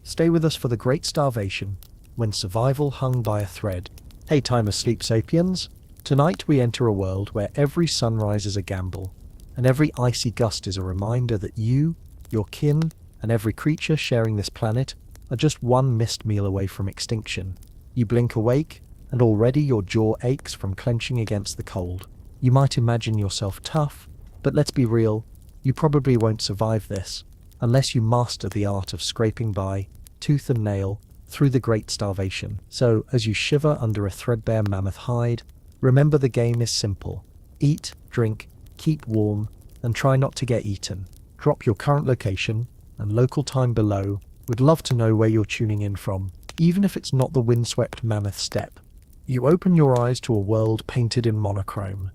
Stay with us for the Great Starvation, when survival hung by a thread. Hey, time asleep, Sapiens. Tonight we enter a world where every sunrise is a gamble, and every icy gust is a reminder that you, your kin, and every creature sharing this planet are just one missed meal away from extinction. You blink awake, and already your jaw aches from clenching against the cold. You might imagine yourself tough, but let's be real, you probably won't survive this, unless you master the art of scraping by, tooth and nail, through the Great Starvation. So, as you shiver under a threadbare mammoth hide, remember the game is simple. Eat, drink, keep warm, and try not to get eaten. Drop your current location and local time below. We'd love to know where you're tuning in from, even if it's not the windswept mammoth steppe. You open your eyes to a world painted in monochrome.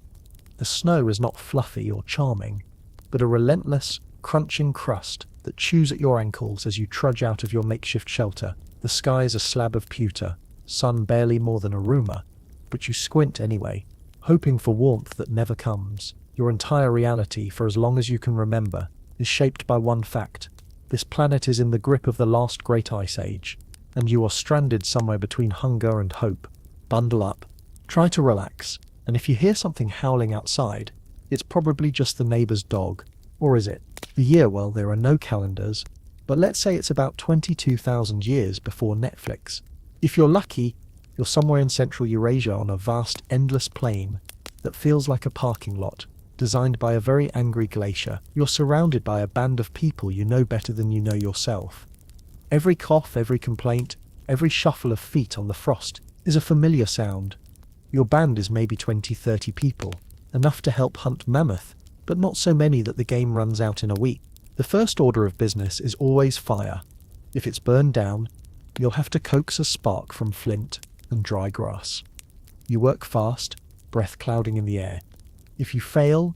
The snow is not fluffy or charming, but a relentless, crunching crust that chews at your ankles as you trudge out of your makeshift shelter. The sky is a slab of pewter, sun barely more than a rumour, but you squint anyway, hoping for warmth that never comes. Your entire reality, for as long as you can remember, is shaped by one fact. This planet is in the grip of the last great ice age, and you are stranded somewhere between hunger and hope. Bundle up, try to relax, and if you hear something howling outside, it's probably just the neighbour's dog. Or is it? The year, well, there are no calendars, but let's say it's about 22,000 years before Netflix. If you're lucky, you're somewhere in Central Eurasia on a vast, endless plain that feels like a parking lot, designed by a very angry glacier. You're surrounded by a band of people you know better than you know yourself. Every cough, every complaint, every shuffle of feet on the frost is a familiar sound. Your band is maybe 20-30 people, enough to help hunt mammoth, but not so many that the game runs out in a week. The first order of business is always fire. If it's burned down, you'll have to coax a spark from flint and dry grass. You work fast, breath clouding in the air. If you fail,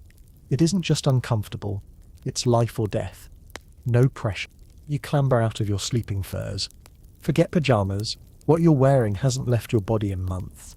it isn't just uncomfortable, it's life or death. No pressure. You clamber out of your sleeping furs. Forget pajamas, what you're wearing hasn't left your body in months.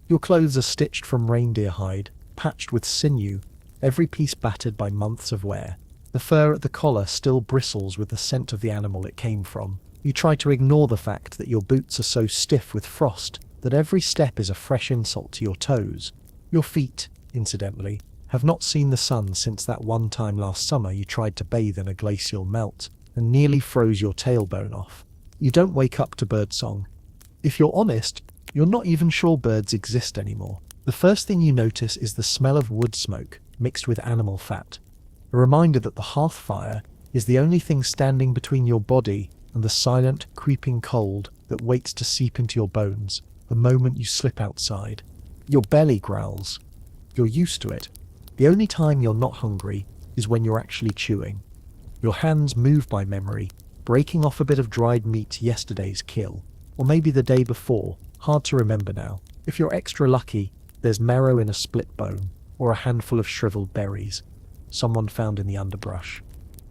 Your clothes are stitched from reindeer hide, patched with sinew, every piece battered by months of wear. The fur at the collar still bristles with the scent of the animal it came from. You try to ignore the fact that your boots are so stiff with frost that every step is a fresh insult to your toes. Your feet, incidentally, have not seen the sun since that one time last summer you tried to bathe in a glacial melt and nearly froze your tailbone off. You don't wake up to birdsong. If you're honest, you're not even sure birds exist anymore. The first thing you notice is the smell of wood smoke mixed with animal fat. A reminder that the hearth fire is the only thing standing between your body and the silent, creeping cold that waits to seep into your bones the moment you slip outside. Your belly growls. You're used to it. The only time you're not hungry is when you're actually chewing. Your hands move by memory, breaking off a bit of dried meat yesterday's kill, or maybe the day before, hard to remember now. If you're extra lucky, there's marrow in a split bone, or a handful of shriveled berries, someone found in the underbrush.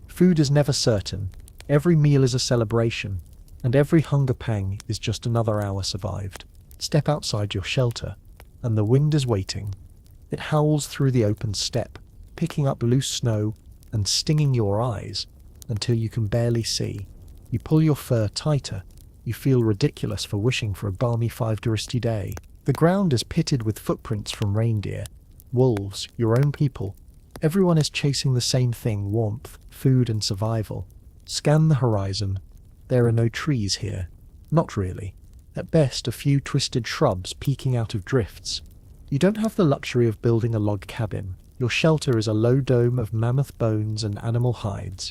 Food is never certain, every meal is a celebration, and every hunger pang is just another hour survived. Step outside your shelter, and the wind is waiting. It howls through the open steppe, picking up loose snow and stinging your eyes until you can barely see. You pull your fur tighter. You feel ridiculous for wishing for a balmy 5-degree day. The ground is pitted with footprints from reindeer, wolves, your own people. Everyone is chasing the same thing: warmth, food, and survival. Scan the horizon. There are no trees here. Not really. At best, a few twisted shrubs peeking out of drifts. You don't have the luxury of building a log cabin. Your shelter is a low dome of mammoth bones and animal hides,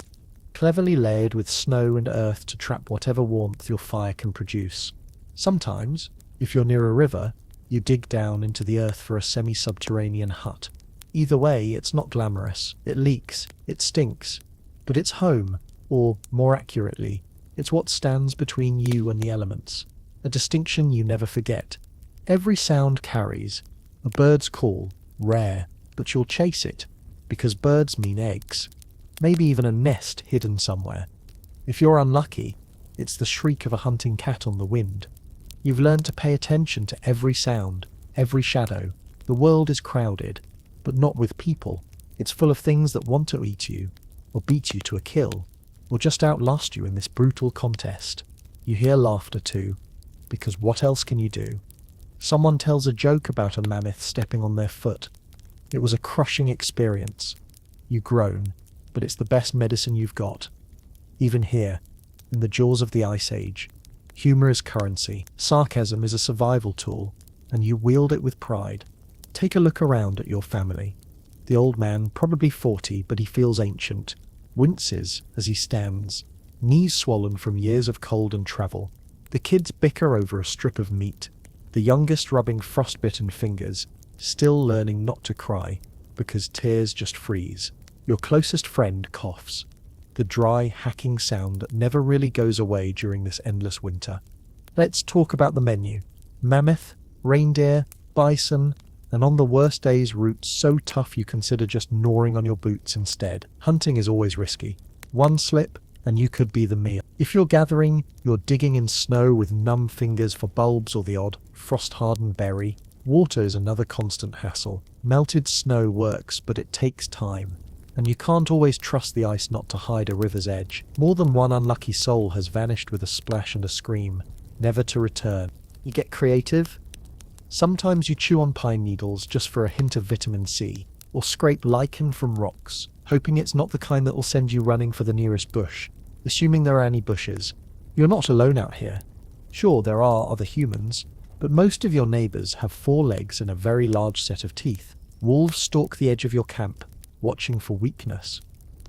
cleverly layered with snow and earth to trap whatever warmth your fire can produce. Sometimes, if you're near a river, you dig down into the earth for a semi-subterranean hut. Either way, it's not glamorous. It leaks, it stinks, but it's home, or, more accurately, it's what stands between you and the elements. A distinction you never forget. Every sound carries. A bird's call, rare, but you'll chase it, because birds mean eggs. Maybe even a nest hidden somewhere. If you're unlucky, it's the shriek of a hunting cat on the wind. You've learned to pay attention to every sound, every shadow. The world is crowded, but not with people. It's full of things that want to eat you, or beat you to a kill, or just outlast you in this brutal contest. You hear laughter too, because what else can you do? Someone tells a joke about a mammoth stepping on their foot. It was a crushing experience. You groan, but it's the best medicine you've got. Even here, in the jaws of the Ice Age, humor is currency, sarcasm is a survival tool, and you wield it with pride. Take a look around at your family. The old man, probably 40, but he feels ancient, winces as he stands, knees swollen from years of cold and travel. The kids bicker over a strip of meat, the youngest rubbing frostbitten fingers, still learning not to cry, because tears just freeze. Your closest friend coughs, the dry, hacking sound that never really goes away during this endless winter. Let's talk about the menu. Mammoth, reindeer, bison, and on the worst days roots so tough you consider just gnawing on your boots instead. Hunting is always risky. One slip, and you could be the meal. If you're gathering, you're digging in snow with numb fingers for bulbs or the odd frost-hardened berry. Water is another constant hassle. Melted snow works, but it takes time. And you can't always trust the ice not to hide a river's edge. More than one unlucky soul has vanished with a splash and a scream, never to return. You get creative? Sometimes you chew on pine needles just for a hint of vitamin C, or scrape lichen from rocks, hoping it's not the kind that will send you running for the nearest bush, assuming there are any bushes. You're not alone out here. Sure, there are other humans, but most of your neighbors have 4 legs and a very large set of teeth. Wolves stalk the edge of your camp, watching for weakness.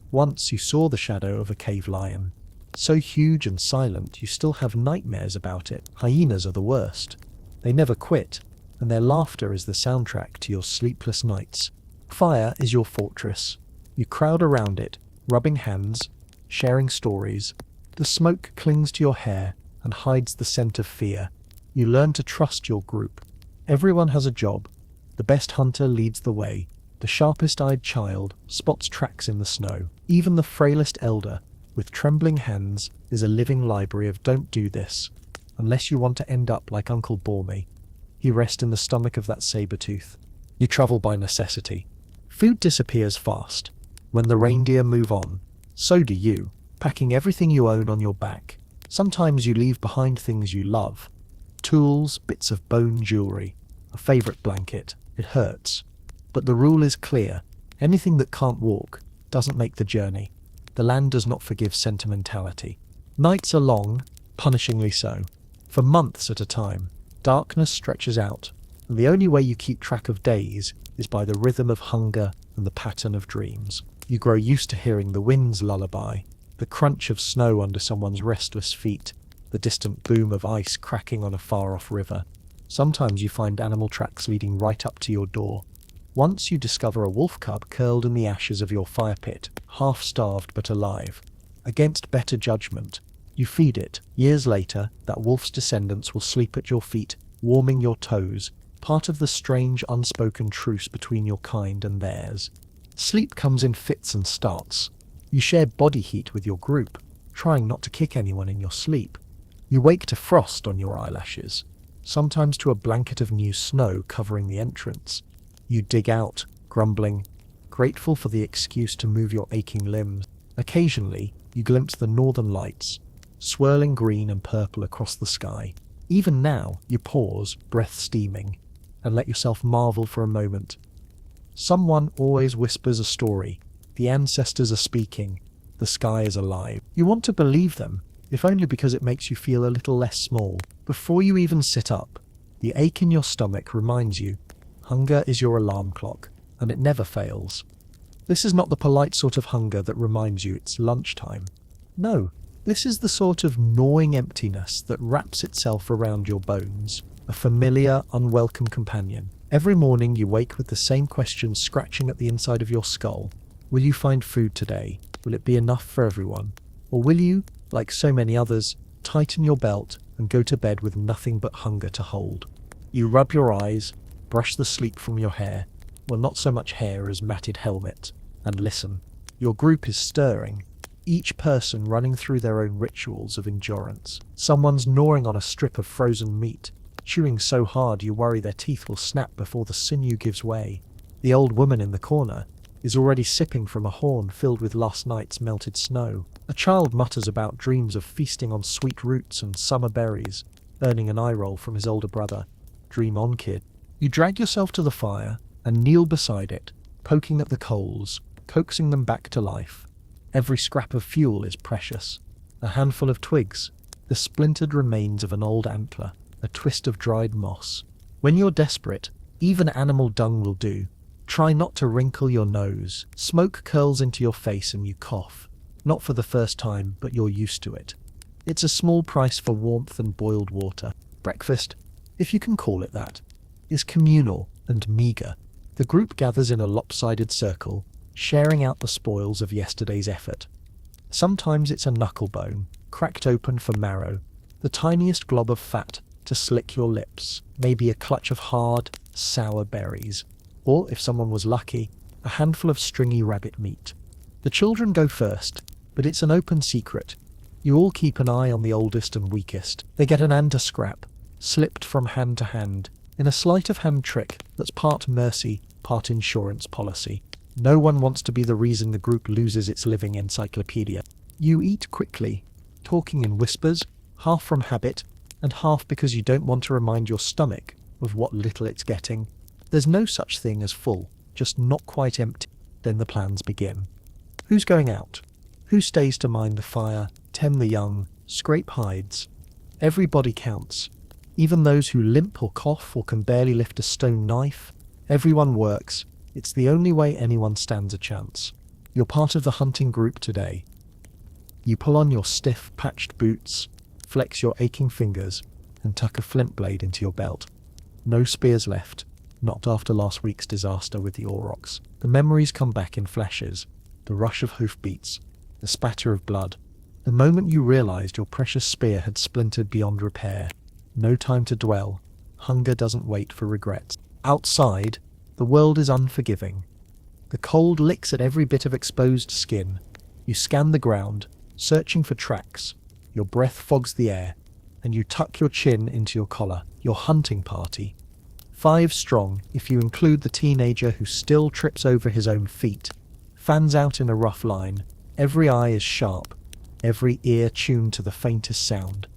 Once you saw the shadow of a cave lion. So huge and silent you still have nightmares about it. Hyenas are the worst. They never quit, and their laughter is the soundtrack to your sleepless nights. Fire is your fortress. You crowd around it, rubbing hands, sharing stories. The smoke clings to your hair and hides the scent of fear. You learn to trust your group. Everyone has a job. The best hunter leads the way. The sharpest-eyed child spots tracks in the snow. Even the frailest elder, with trembling hands, is a living library of don't do this, unless you want to end up like Uncle Bormy. He rests in the stomach of that saber-tooth. You travel by necessity. Food disappears fast. When the reindeer move on, so do you, packing everything you own on your back. Sometimes you leave behind things you love. Tools, bits of bone jewelry, a favorite blanket. It hurts. But the rule is clear. Anything that can't walk doesn't make the journey. The land does not forgive sentimentality. Nights are long, punishingly so. For months at a time, darkness stretches out, and the only way you keep track of days is by the rhythm of hunger and the pattern of dreams. You grow used to hearing the wind's lullaby, the crunch of snow under someone's restless feet, the distant boom of ice cracking on a far-off river. Sometimes you find animal tracks leading right up to your door. Once you discover a wolf cub curled in the ashes of your fire pit, half-starved but alive. Against better judgment, you feed it. Years later, that wolf's descendants will sleep at your feet, warming your toes, part of the strange unspoken truce between your kind and theirs. Sleep comes in fits and starts. You share body heat with your group, trying not to kick anyone in your sleep. You wake to frost on your eyelashes, sometimes to a blanket of new snow covering the entrance. You dig out, grumbling, grateful for the excuse to move your aching limbs. Occasionally, you glimpse the northern lights, swirling green and purple across the sky. Even now, you pause, breath steaming, and let yourself marvel for a moment. Someone always whispers a story. The ancestors are speaking. The sky is alive. You want to believe them, if only because it makes you feel a little less small. Before you even sit up, the ache in your stomach reminds you hunger is your alarm clock, and it never fails. This is not the polite sort of hunger that reminds you it's lunchtime. No, this is the sort of gnawing emptiness that wraps itself around your bones, a familiar, unwelcome companion. Every morning you wake with the same question scratching at the inside of your skull. Will you find food today? Will it be enough for everyone? Or will you, like so many others, tighten your belt and go to bed with nothing but hunger to hold? You rub your eyes, brush the sleep from your hair, well, not so much hair as matted helmet, and listen. Your group is stirring, each person running through their own rituals of endurance. Someone's gnawing on a strip of frozen meat, chewing so hard you worry their teeth will snap before the sinew gives way. The old woman in the corner is already sipping from a horn filled with last night's melted snow. A child mutters about dreams of feasting on sweet roots and summer berries, earning an eye roll from his older brother. Dream on, kid. You drag yourself to the fire and kneel beside it, poking at the coals, coaxing them back to life. Every scrap of fuel is precious. A handful of twigs, the splintered remains of an old antler, a twist of dried moss. When you're desperate, even animal dung will do. Try not to wrinkle your nose. Smoke curls into your face and you cough. Not for the first time, but you're used to it. It's a small price for warmth and boiled water. Breakfast, if you can call it that, is communal and meagre. The group gathers in a lopsided circle, sharing out the spoils of yesterday's effort. Sometimes it's a knucklebone, cracked open for marrow, the tiniest glob of fat to slick your lips, maybe a clutch of hard, sour berries, or, if someone was lucky, a handful of stringy rabbit meat. The children go first, but it's an open secret. You all keep an eye on the oldest and weakest. They get an anta scrap, slipped from hand to hand, in a sleight-of-hand trick that's part mercy, part insurance policy. No one wants to be the reason the group loses its living encyclopedia. You eat quickly, talking in whispers, half from habit, and half because you don't want to remind your stomach of what little it's getting. There's no such thing as full, just not quite empty. Then the plans begin. Who's going out? Who stays to mind the fire, tend the young, scrape hides? Everybody counts. Even those who limp or cough or can barely lift a stone knife. Everyone works. It's the only way anyone stands a chance. You're part of the hunting group today. You pull on your stiff, patched boots, flex your aching fingers, and tuck a flint blade into your belt. No spears left, not after last week's disaster with the aurochs. The memories come back in flashes, the rush of hoofbeats, the spatter of blood. The moment you realized your precious spear had splintered beyond repair. No time to dwell. Hunger doesn't wait for regrets. Outside, the world is unforgiving. The cold licks at every bit of exposed skin. You scan the ground, searching for tracks. Your breath fogs the air, and you tuck your chin into your collar. Your hunting party. 5 strong, if you include the teenager who still trips over his own feet, fans out in a rough line. Every eye is sharp, every ear tuned to the faintest sound.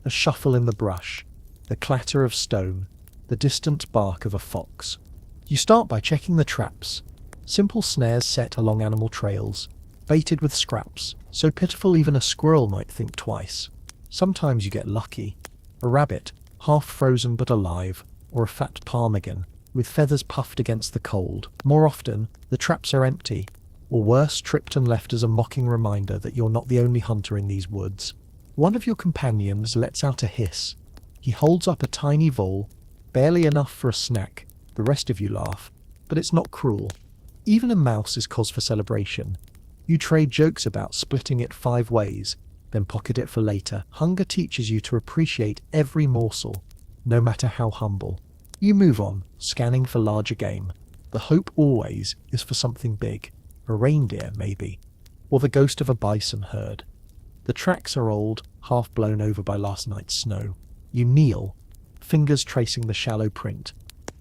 A shuffle in the brush, the clatter of stone, the distant bark of a fox. You start by checking the traps. Simple snares set along animal trails, baited with scraps, so pitiful even a squirrel might think twice. Sometimes you get lucky. A rabbit, half frozen but alive, or a fat ptarmigan, with feathers puffed against the cold. More often, the traps are empty, or worse, tripped and left as a mocking reminder that you're not the only hunter in these woods. One of your companions lets out a hiss. He holds up a tiny vole, barely enough for a snack. The rest of you laugh, but it's not cruel. Even a mouse is cause for celebration. You trade jokes about splitting it 5 ways, then pocket it for later. Hunger teaches you to appreciate every morsel, no matter how humble. You move on, scanning for larger game. The hope always is for something big. A reindeer, maybe, or the ghost of a bison herd. The tracks are old, half blown over by last night's snow. You kneel, fingers tracing the shallow print,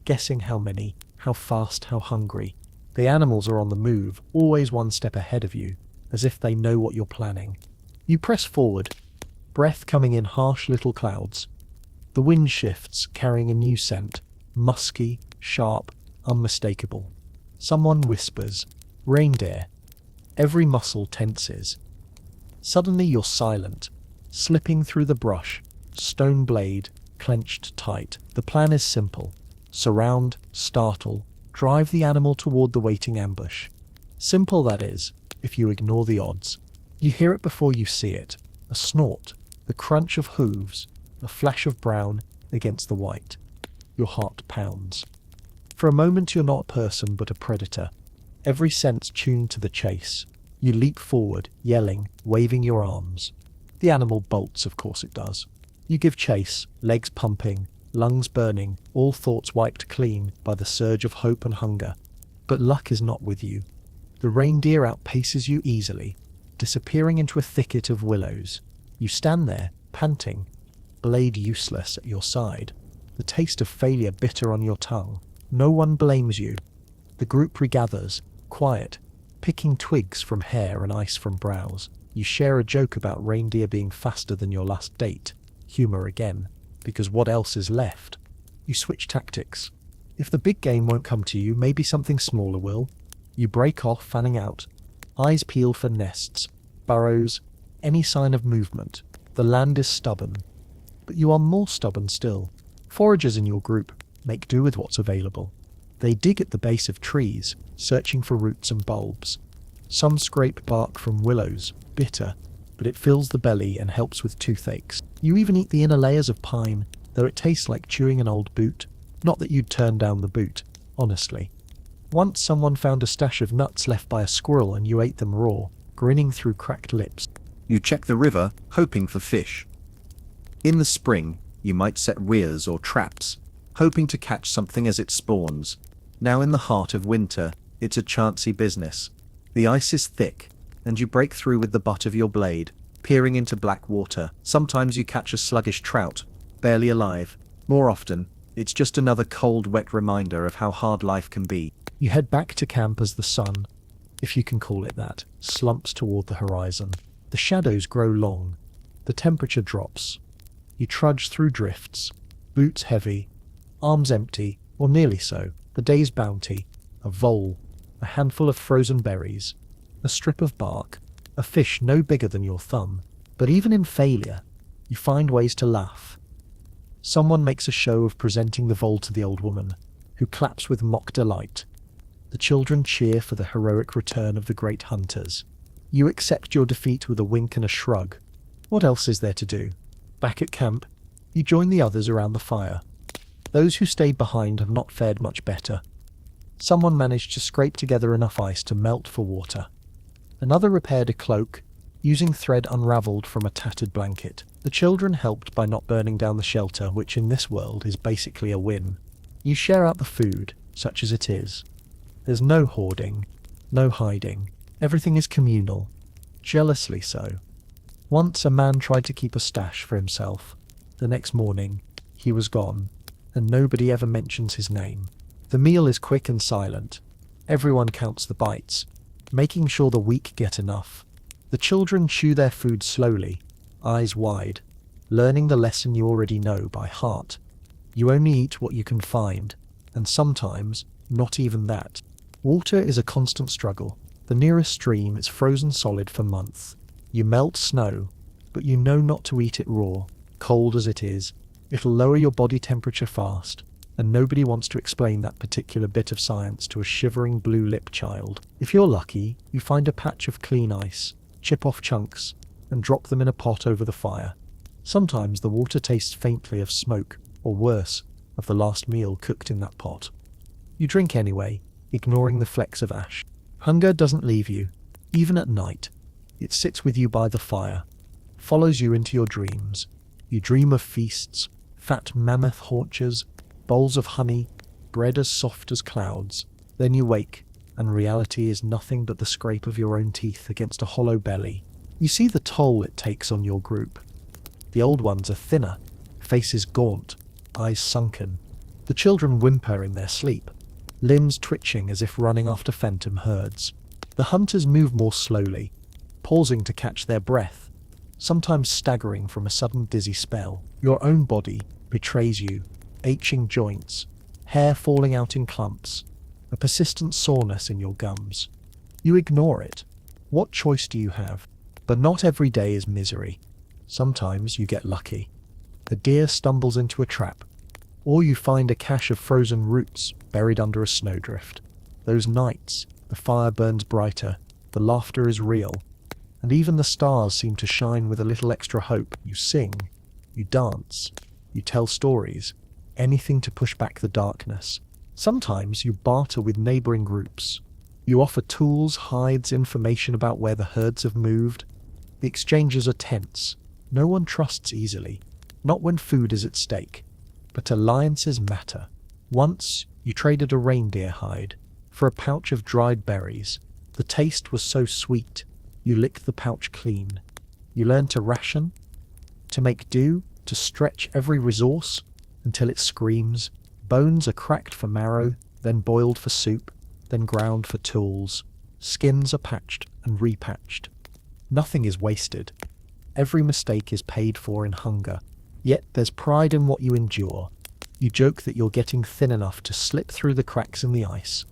guessing how many, how fast, how hungry. The animals are on the move, always one step ahead of you, as if they know what you're planning. You press forward, breath coming in harsh little clouds. The wind shifts, carrying a new scent, musky, sharp, unmistakable. Someone whispers, "Reindeer." Every muscle tenses. Suddenly you're silent, slipping through the brush, stone blade clenched tight. The plan is simple. Surround, startle, drive the animal toward the waiting ambush. Simple, that is, if you ignore the odds. You hear it before you see it. A snort, the crunch of hooves, a flash of brown against the white. Your heart pounds. For a moment you're not a person but a predator. Every sense tuned to the chase. You leap forward, yelling, waving your arms. The animal bolts, of course it does. You give chase, legs pumping, lungs burning, all thoughts wiped clean by the surge of hope and hunger. But luck is not with you. The reindeer outpaces you easily, disappearing into a thicket of willows. You stand there, panting, blade useless at your side, the taste of failure bitter on your tongue. No one blames you. The group regathers, quiet, picking twigs from hair and ice from brows. You share a joke about reindeer being faster than your last date. Humor again, because what else is left? You switch tactics. If the big game won't come to you, maybe something smaller will. You break off, fanning out. Eyes peeled for nests, burrows, any sign of movement. The land is stubborn. But you are more stubborn still. Foragers in your group make do with what's available. They dig at the base of trees, searching for roots and bulbs. Some scrape bark from willows, bitter, but it fills the belly and helps with toothaches. You even eat the inner layers of pine, though it tastes like chewing an old boot. Not that you'd turn down the boot, honestly. Once someone found a stash of nuts left by a squirrel and you ate them raw, grinning through cracked lips. You check the river, hoping for fish. In the spring, you might set weirs or traps, hoping to catch something as it spawns. Now in the heart of winter, it's a chancy business. The ice is thick, and you break through with the butt of your blade, peering into black water. Sometimes you catch a sluggish trout, barely alive. More often, it's just another cold, wet reminder of how hard life can be. You head back to camp as the sun, if you can call it that, slumps toward the horizon. The shadows grow long. The temperature drops. You trudge through drifts, boots heavy, arms empty, or nearly so. The day's bounty, a vole, a handful of frozen berries, a strip of bark, a fish no bigger than your thumb. But even in failure, you find ways to laugh. Someone makes a show of presenting the vole to the old woman, who claps with mock delight. The children cheer for the heroic return of the great hunters. You accept your defeat with a wink and a shrug. What else is there to do? Back at camp, you join the others around the fire. Those who stayed behind have not fared much better. Someone managed to scrape together enough ice to melt for water. Another repaired a cloak, using thread unraveled from a tattered blanket. The children helped by not burning down the shelter, which in this world is basically a win. You share out the food, such as it is. There's no hoarding, no hiding. Everything is communal, jealously so. Once a man tried to keep a stash for himself. The next morning, he was gone, and nobody ever mentions his name. The meal is quick and silent. Everyone counts the bites, making sure the weak get enough. The children chew their food slowly, eyes wide, learning the lesson you already know by heart. You only eat what you can find, and sometimes not even that. Water is a constant struggle. The nearest stream is frozen solid for months. You melt snow, but you know not to eat it raw. Cold as it is, it'll lower your body temperature fast, and nobody wants to explain that particular bit of science to a shivering blue-lipped child. If you're lucky, you find a patch of clean ice, chip off chunks, and drop them in a pot over the fire. Sometimes the water tastes faintly of smoke, or worse, of the last meal cooked in that pot. You drink anyway, ignoring the flecks of ash. Hunger doesn't leave you, even at night. It sits with you by the fire, follows you into your dreams. You dream of feasts, fat mammoth haunches, bowls of honey, bread as soft as clouds. Then you wake, and reality is nothing but the scrape of your own teeth against a hollow belly. You see the toll it takes on your group. The old ones are thinner, faces gaunt, eyes sunken. The children whimper in their sleep, limbs twitching as if running after phantom herds. The hunters move more slowly, pausing to catch their breath, sometimes staggering from a sudden dizzy spell. Your own body betrays you, aching joints, hair falling out in clumps, a persistent soreness in your gums. You ignore it. What choice do you have? But not every day is misery. Sometimes you get lucky. A deer stumbles into a trap, or you find a cache of frozen roots buried under a snowdrift. Those nights, the fire burns brighter, the laughter is real, and even the stars seem to shine with a little extra hope. You sing, you dance, you tell stories, anything to push back the darkness. Sometimes you barter with neighboring groups. You offer tools, hides, information about where the herds have moved. The exchanges are tense. No one trusts easily, not when food is at stake. But alliances matter. Once, you traded a reindeer hide for a pouch of dried berries. The taste was so sweet, you licked the pouch clean. You learned to ration, to make do, to stretch every resource until it screams. Bones are cracked for marrow, then boiled for soup, then ground for tools. Skins are patched and repatched. Nothing is wasted. Every mistake is paid for in hunger. Yet there's pride in what you endure. You joke that you're getting thin enough to slip through the cracks in the ice.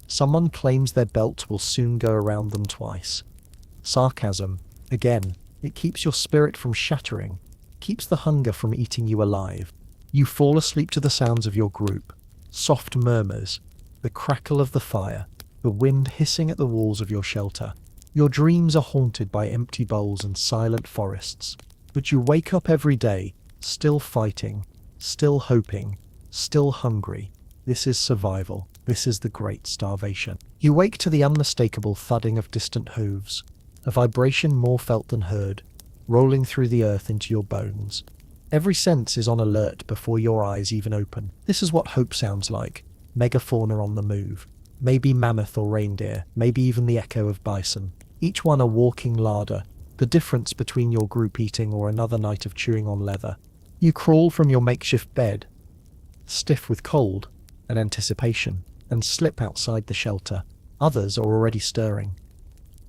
Someone claims their belt will soon go around them twice. Sarcasm, again, it keeps your spirit from shattering, keeps the hunger from eating you alive. You fall asleep to the sounds of your group, soft murmurs, the crackle of the fire, the wind hissing at the walls of your shelter. Your dreams are haunted by empty bowls and silent forests, but you wake up every day, still fighting, still hoping, still hungry. This is survival. This is the great starvation. You wake to the unmistakable thudding of distant hooves, a vibration more felt than heard, rolling through the earth into your bones. Every sense is on alert before your eyes even open. This is what hope sounds like. Megafauna on the move. Maybe mammoth or reindeer, maybe even the echo of bison. Each one a walking larder, the difference between your group eating or another night of chewing on leather. You crawl from your makeshift bed, stiff with cold and anticipation, and slip outside the shelter. Others are already stirring.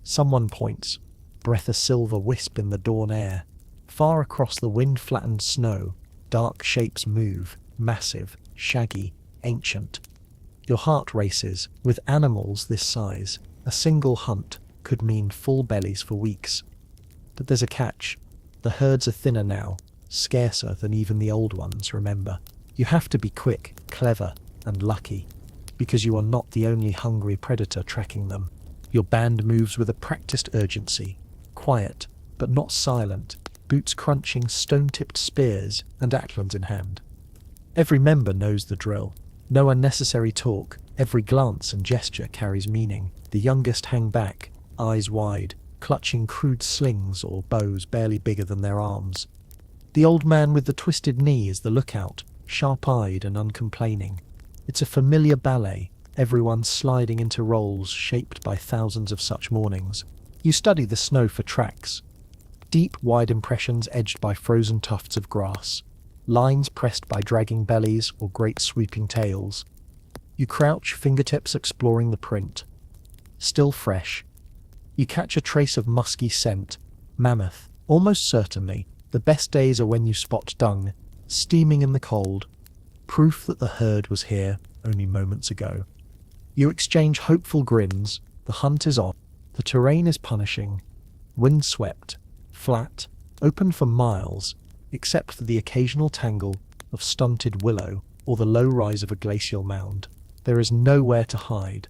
Someone points, breath a silver wisp in the dawn air. Far across the wind-flattened snow, dark shapes move, massive, shaggy, ancient. Your heart races. With animals this size, a single hunt could mean full bellies for weeks. But there's a catch. The herds are thinner now, scarcer than even the old ones, remember. You have to be quick, clever, and lucky, because you are not the only hungry predator tracking them. Your band moves with a practiced urgency, quiet, but not silent, boots crunching, stone-tipped spears, and atlans in hand. Every member knows the drill. No unnecessary talk, every glance and gesture carries meaning. The youngest hang back, eyes wide, clutching crude slings or bows barely bigger than their arms. The old man with the twisted knee is the lookout, sharp-eyed and uncomplaining. It's a familiar ballet, everyone sliding into roles shaped by thousands of such mornings. You study the snow for tracks. Deep, wide impressions edged by frozen tufts of grass. Lines pressed by dragging bellies or great sweeping tails. You crouch, fingertips exploring the print. Still fresh. You catch a trace of musky scent. Mammoth. Almost certainly, the best days are when you spot dung, steaming in the cold. Proof that the herd was here only moments ago. You exchange hopeful grins. The hunt is on. The terrain is punishing. Windswept, flat, open for miles, except for the occasional tangle of stunted willow or the low rise of a glacial mound. There is nowhere to hide.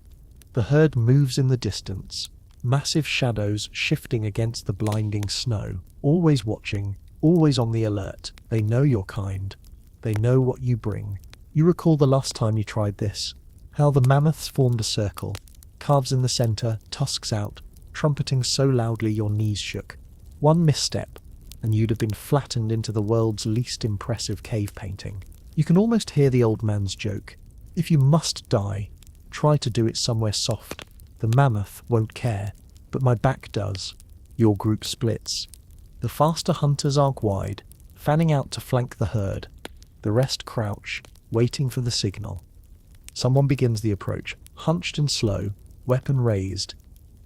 The herd moves in the distance, massive shadows shifting against the blinding snow, always watching, always on the alert. They know your kind. They know what you bring. You recall the last time you tried this, how the mammoths formed a circle, calves in the center, tusks out, trumpeting so loudly your knees shook. One misstep, and you'd have been flattened into the world's least impressive cave painting. You can almost hear the old man's joke. If you must die, try to do it somewhere soft. The mammoth won't care, but my back does. Your group splits. The faster hunters arc wide, fanning out to flank the herd. The rest crouch, waiting for the signal. Someone begins the approach, hunched and slow, weapon raised.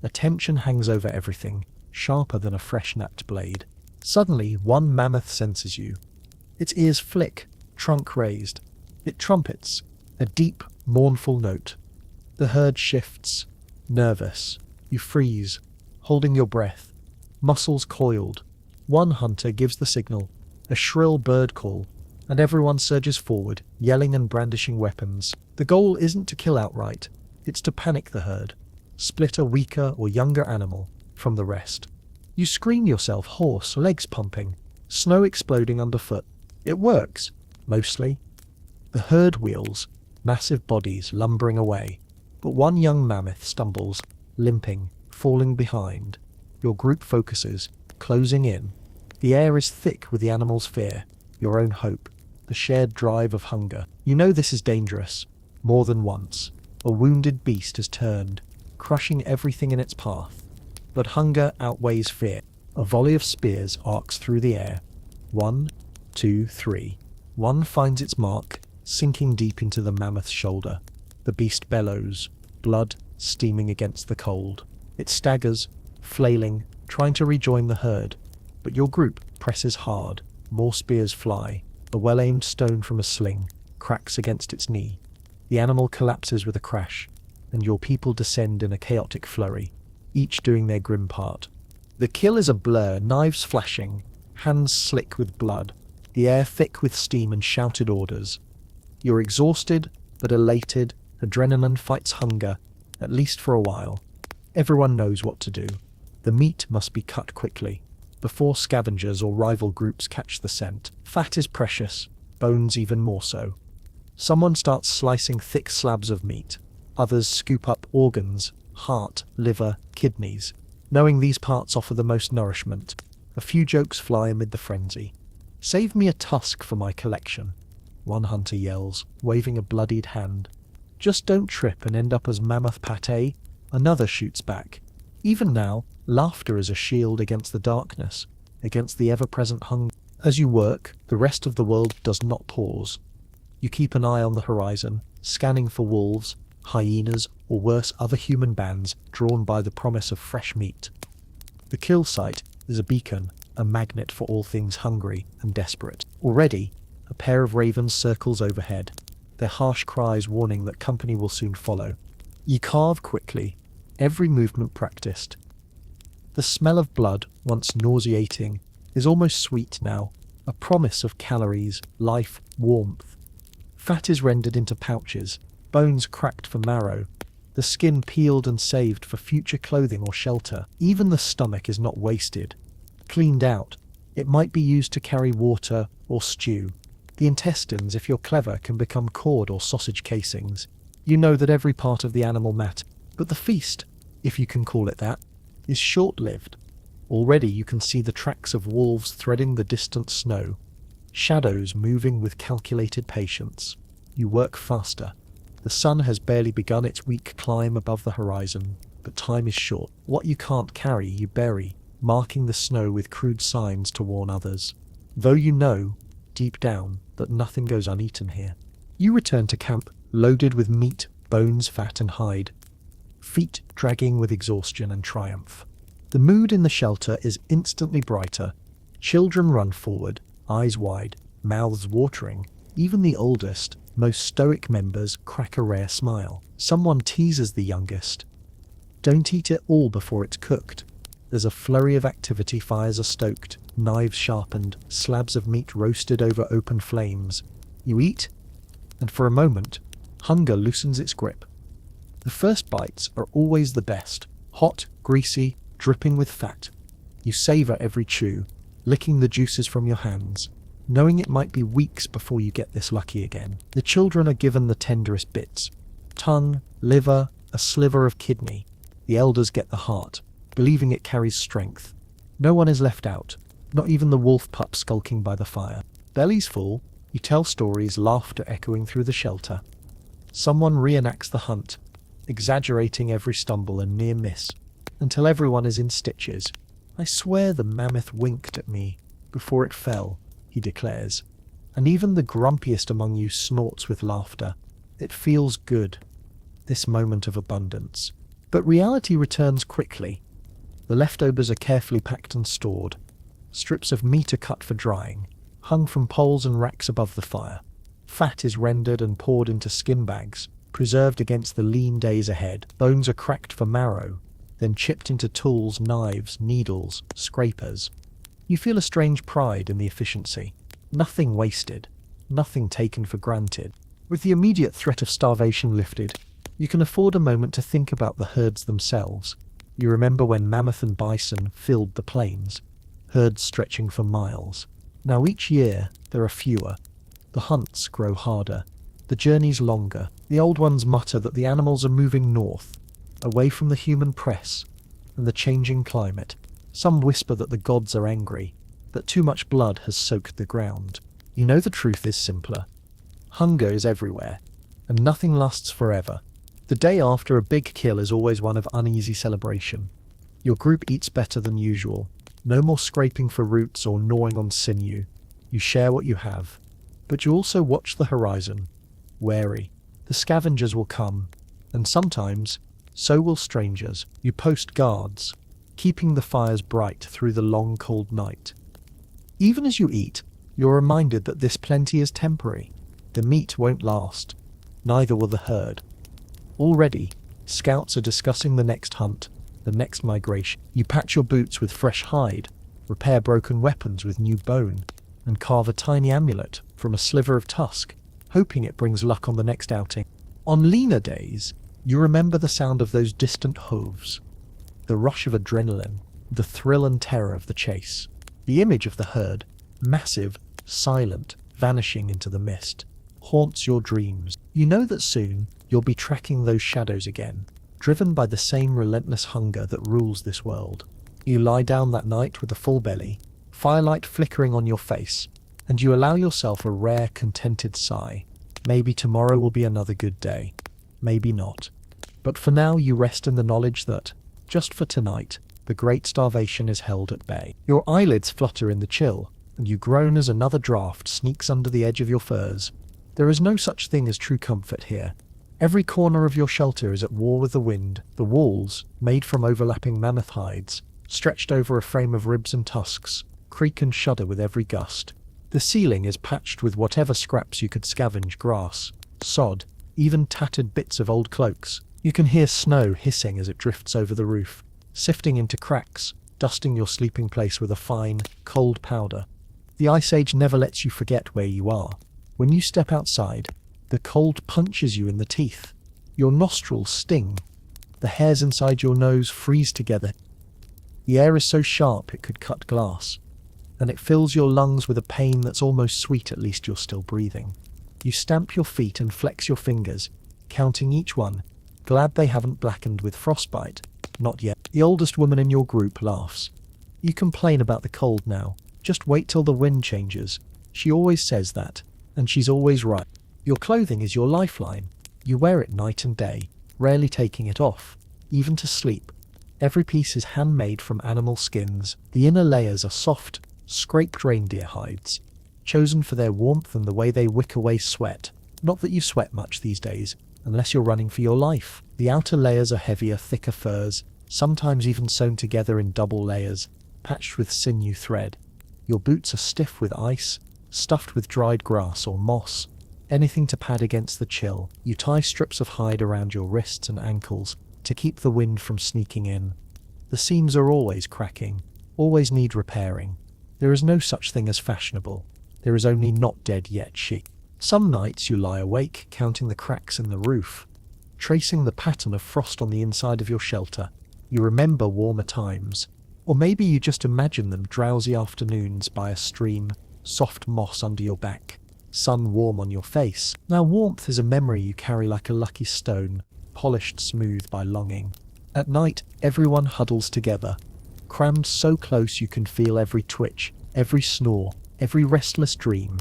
Attention hangs over everything, sharper than a fresh-napped blade. Suddenly, one mammoth senses you. Its ears flick, trunk raised. It trumpets, a deep, mournful note. The herd shifts, nervous. You freeze, holding your breath, muscles coiled. One hunter gives the signal, a shrill bird call, and everyone surges forward, yelling and brandishing weapons. The goal isn't to kill outright, it's to panic the herd, split a weaker or younger animal from the rest. You scream yourself hoarse, legs pumping, snow exploding underfoot. It works, mostly. The herd wheels, massive bodies lumbering away, but one young mammoth stumbles, limping, falling behind. Your group focuses, closing in. The air is thick with the animal's fear, your own hope, the shared drive of hunger. You know this is dangerous. More than once, a wounded beast has turned, crushing everything in its path. But hunger outweighs fear. A volley of spears arcs through the air. 1, 2, 3. One finds its mark, sinking deep into the mammoth's shoulder. The beast bellows, blood steaming against the cold. It staggers, flailing, trying to rejoin the herd. But your group presses hard. More spears fly. A well-aimed stone from a sling cracks against its knee. The animal collapses with a crash, and your people descend in a chaotic flurry, each doing their grim part. The kill is a blur, knives flashing, hands slick with blood, the air thick with steam and shouted orders. You're exhausted, but elated. Adrenaline fights hunger, at least for a while. Everyone knows what to do. The meat must be cut quickly, before scavengers or rival groups catch the scent. Fat is precious, bones even more so. Someone starts slicing thick slabs of meat. Others scoop up organs, heart, liver, kidneys. Knowing these parts offer the most nourishment, a few jokes fly amid the frenzy. "Save me a tusk for my collection," one hunter yells, waving a bloodied hand. "Just don't trip and end up as mammoth pate," another shoots back. Even now, laughter is a shield against the darkness, against the ever-present hunger. As you work, the rest of the world does not pause. You keep an eye on the horizon, scanning for wolves, hyenas, or worse, other human bands drawn by the promise of fresh meat. The kill site is a beacon, a magnet for all things hungry and desperate. Already, a pair of ravens circles overhead, their harsh cries warning that company will soon follow. You carve quickly, every movement practiced. The smell of blood, once nauseating, is almost sweet now, a promise of calories, life, warmth. Fat is rendered into pouches, bones cracked for marrow, the skin peeled and saved for future clothing or shelter. Even the stomach is not wasted. Cleaned out, it might be used to carry water or stew. The intestines, if you're clever, can become cord or sausage casings. You know that every part of the animal matters. But the feast, if you can call it that, is short-lived. Already you can see the tracks of wolves threading the distant snow, shadows moving with calculated patience. You work faster. The sun has barely begun its weak climb above the horizon, but time is short. What you can't carry, you bury, marking the snow with crude signs to warn others. Though you know, deep down, that nothing goes uneaten here. You return to camp, loaded with meat, bones, fat, and hide, feet dragging with exhaustion and triumph. The mood in the shelter is instantly brighter. Children run forward, eyes wide, mouths watering. Even the oldest, most stoic members crack a rare smile. Someone teases the youngest. "Don't eat it all before it's cooked." There's a flurry of activity, fires are stoked, knives sharpened, slabs of meat roasted over open flames. You eat, and for a moment, hunger loosens its grip. The first bites are always the best, hot, greasy, dripping with fat. You savor every chew, licking the juices from your hands, knowing it might be weeks before you get this lucky again. The children are given the tenderest bits. Tongue, liver, a sliver of kidney. The elders get the heart, believing it carries strength. No one is left out, not even the wolf pup skulking by the fire. Bellies full, you tell stories, laughter echoing through the shelter. Someone reenacts the hunt, exaggerating every stumble and near miss, until everyone is in stitches. "I swear the mammoth winked at me before it fell," he declares. And even the grumpiest among you snorts with laughter. It feels good, this moment of abundance. But reality returns quickly. The leftovers are carefully packed and stored. Strips of meat are cut for drying, hung from poles and racks above the fire. Fat is rendered and poured into skin bags, preserved against the lean days ahead. Bones are cracked for marrow, then chipped into tools, knives, needles, scrapers. You feel a strange pride in the efficiency. Nothing wasted, nothing taken for granted. With the immediate threat of starvation lifted, you can afford a moment to think about the herds themselves. You remember when mammoth and bison filled the plains, herds stretching for miles. Now each year, there are fewer. The hunts grow harder, the journeys longer. The old ones mutter that the animals are moving north, away from the human press and the changing climate. Some whisper that the gods are angry, that too much blood has soaked the ground. You know the truth is simpler. Hunger is everywhere, and nothing lasts forever. The day after a big kill is always one of uneasy celebration. Your group eats better than usual. No more scraping for roots or gnawing on sinew. You share what you have. But you also watch the horizon, wary. The scavengers will come, and sometimes, so will strangers. You post guards, keeping the fires bright through the long cold night. Even as you eat, you're reminded that this plenty is temporary. The meat won't last, neither will the herd. Already, scouts are discussing the next hunt, the next migration. You patch your boots with fresh hide, repair broken weapons with new bone, and carve a tiny amulet from a sliver of tusk, hoping it brings luck on the next outing. On leaner days, you remember the sound of those distant hooves, the rush of adrenaline, the thrill and terror of the chase, the image of the herd, massive, silent, vanishing into the mist, haunts your dreams. You know that soon you'll be tracking those shadows again, driven by the same relentless hunger that rules this world. You lie down that night with a full belly, firelight flickering on your face, and you allow yourself a rare, contented sigh. Maybe tomorrow will be another good day. Maybe not. But for now you rest in the knowledge that, just for tonight, the great starvation is held at bay. Your eyelids flutter in the chill, and you groan as another draft sneaks under the edge of your furs. There is no such thing as true comfort here. Every corner of your shelter is at war with the wind. The walls, made from overlapping mammoth hides, stretched over a frame of ribs and tusks, creak and shudder with every gust. The ceiling is patched with whatever scraps you could scavenge: grass, sod, even tattered bits of old cloaks. You can hear snow hissing as it drifts over the roof, sifting into cracks, dusting your sleeping place with a fine, cold powder. The Ice Age never lets you forget where you are. When you step outside, the cold punches you in the teeth. Your nostrils sting. The hairs inside your nose freeze together. The air is so sharp it could cut glass, and it fills your lungs with a pain that's almost sweet. At least you're still breathing. You stamp your feet and flex your fingers, counting each one, glad they haven't blackened with frostbite. Not yet. The oldest woman in your group laughs. You complain about the cold now. Just wait till the wind changes. She always says that, and she's always right. Your clothing is your lifeline. You wear it night and day, rarely taking it off, even to sleep. Every piece is handmade from animal skins. The inner layers are soft, scraped reindeer hides, chosen for their warmth and the way they wick away sweat. Not that you sweat much these days, unless you're running for your life. The outer layers are heavier, thicker furs, sometimes even sewn together in double layers, patched with sinew thread. Your boots are stiff with ice, stuffed with dried grass or moss, anything to pad against the chill. You tie strips of hide around your wrists and ankles to keep the wind from sneaking in. The seams are always cracking, always need repairing. There is no such thing as fashionable. There is only not dead yet chic. Some nights you lie awake, counting the cracks in the roof, tracing the pattern of frost on the inside of your shelter. You remember warmer times. Or maybe you just imagine them: drowsy afternoons by a stream, soft moss under your back, sun warm on your face. Now warmth is a memory you carry like a lucky stone, polished smooth by longing. At night, everyone huddles together, crammed so close you can feel every twitch, every snore, every restless dream.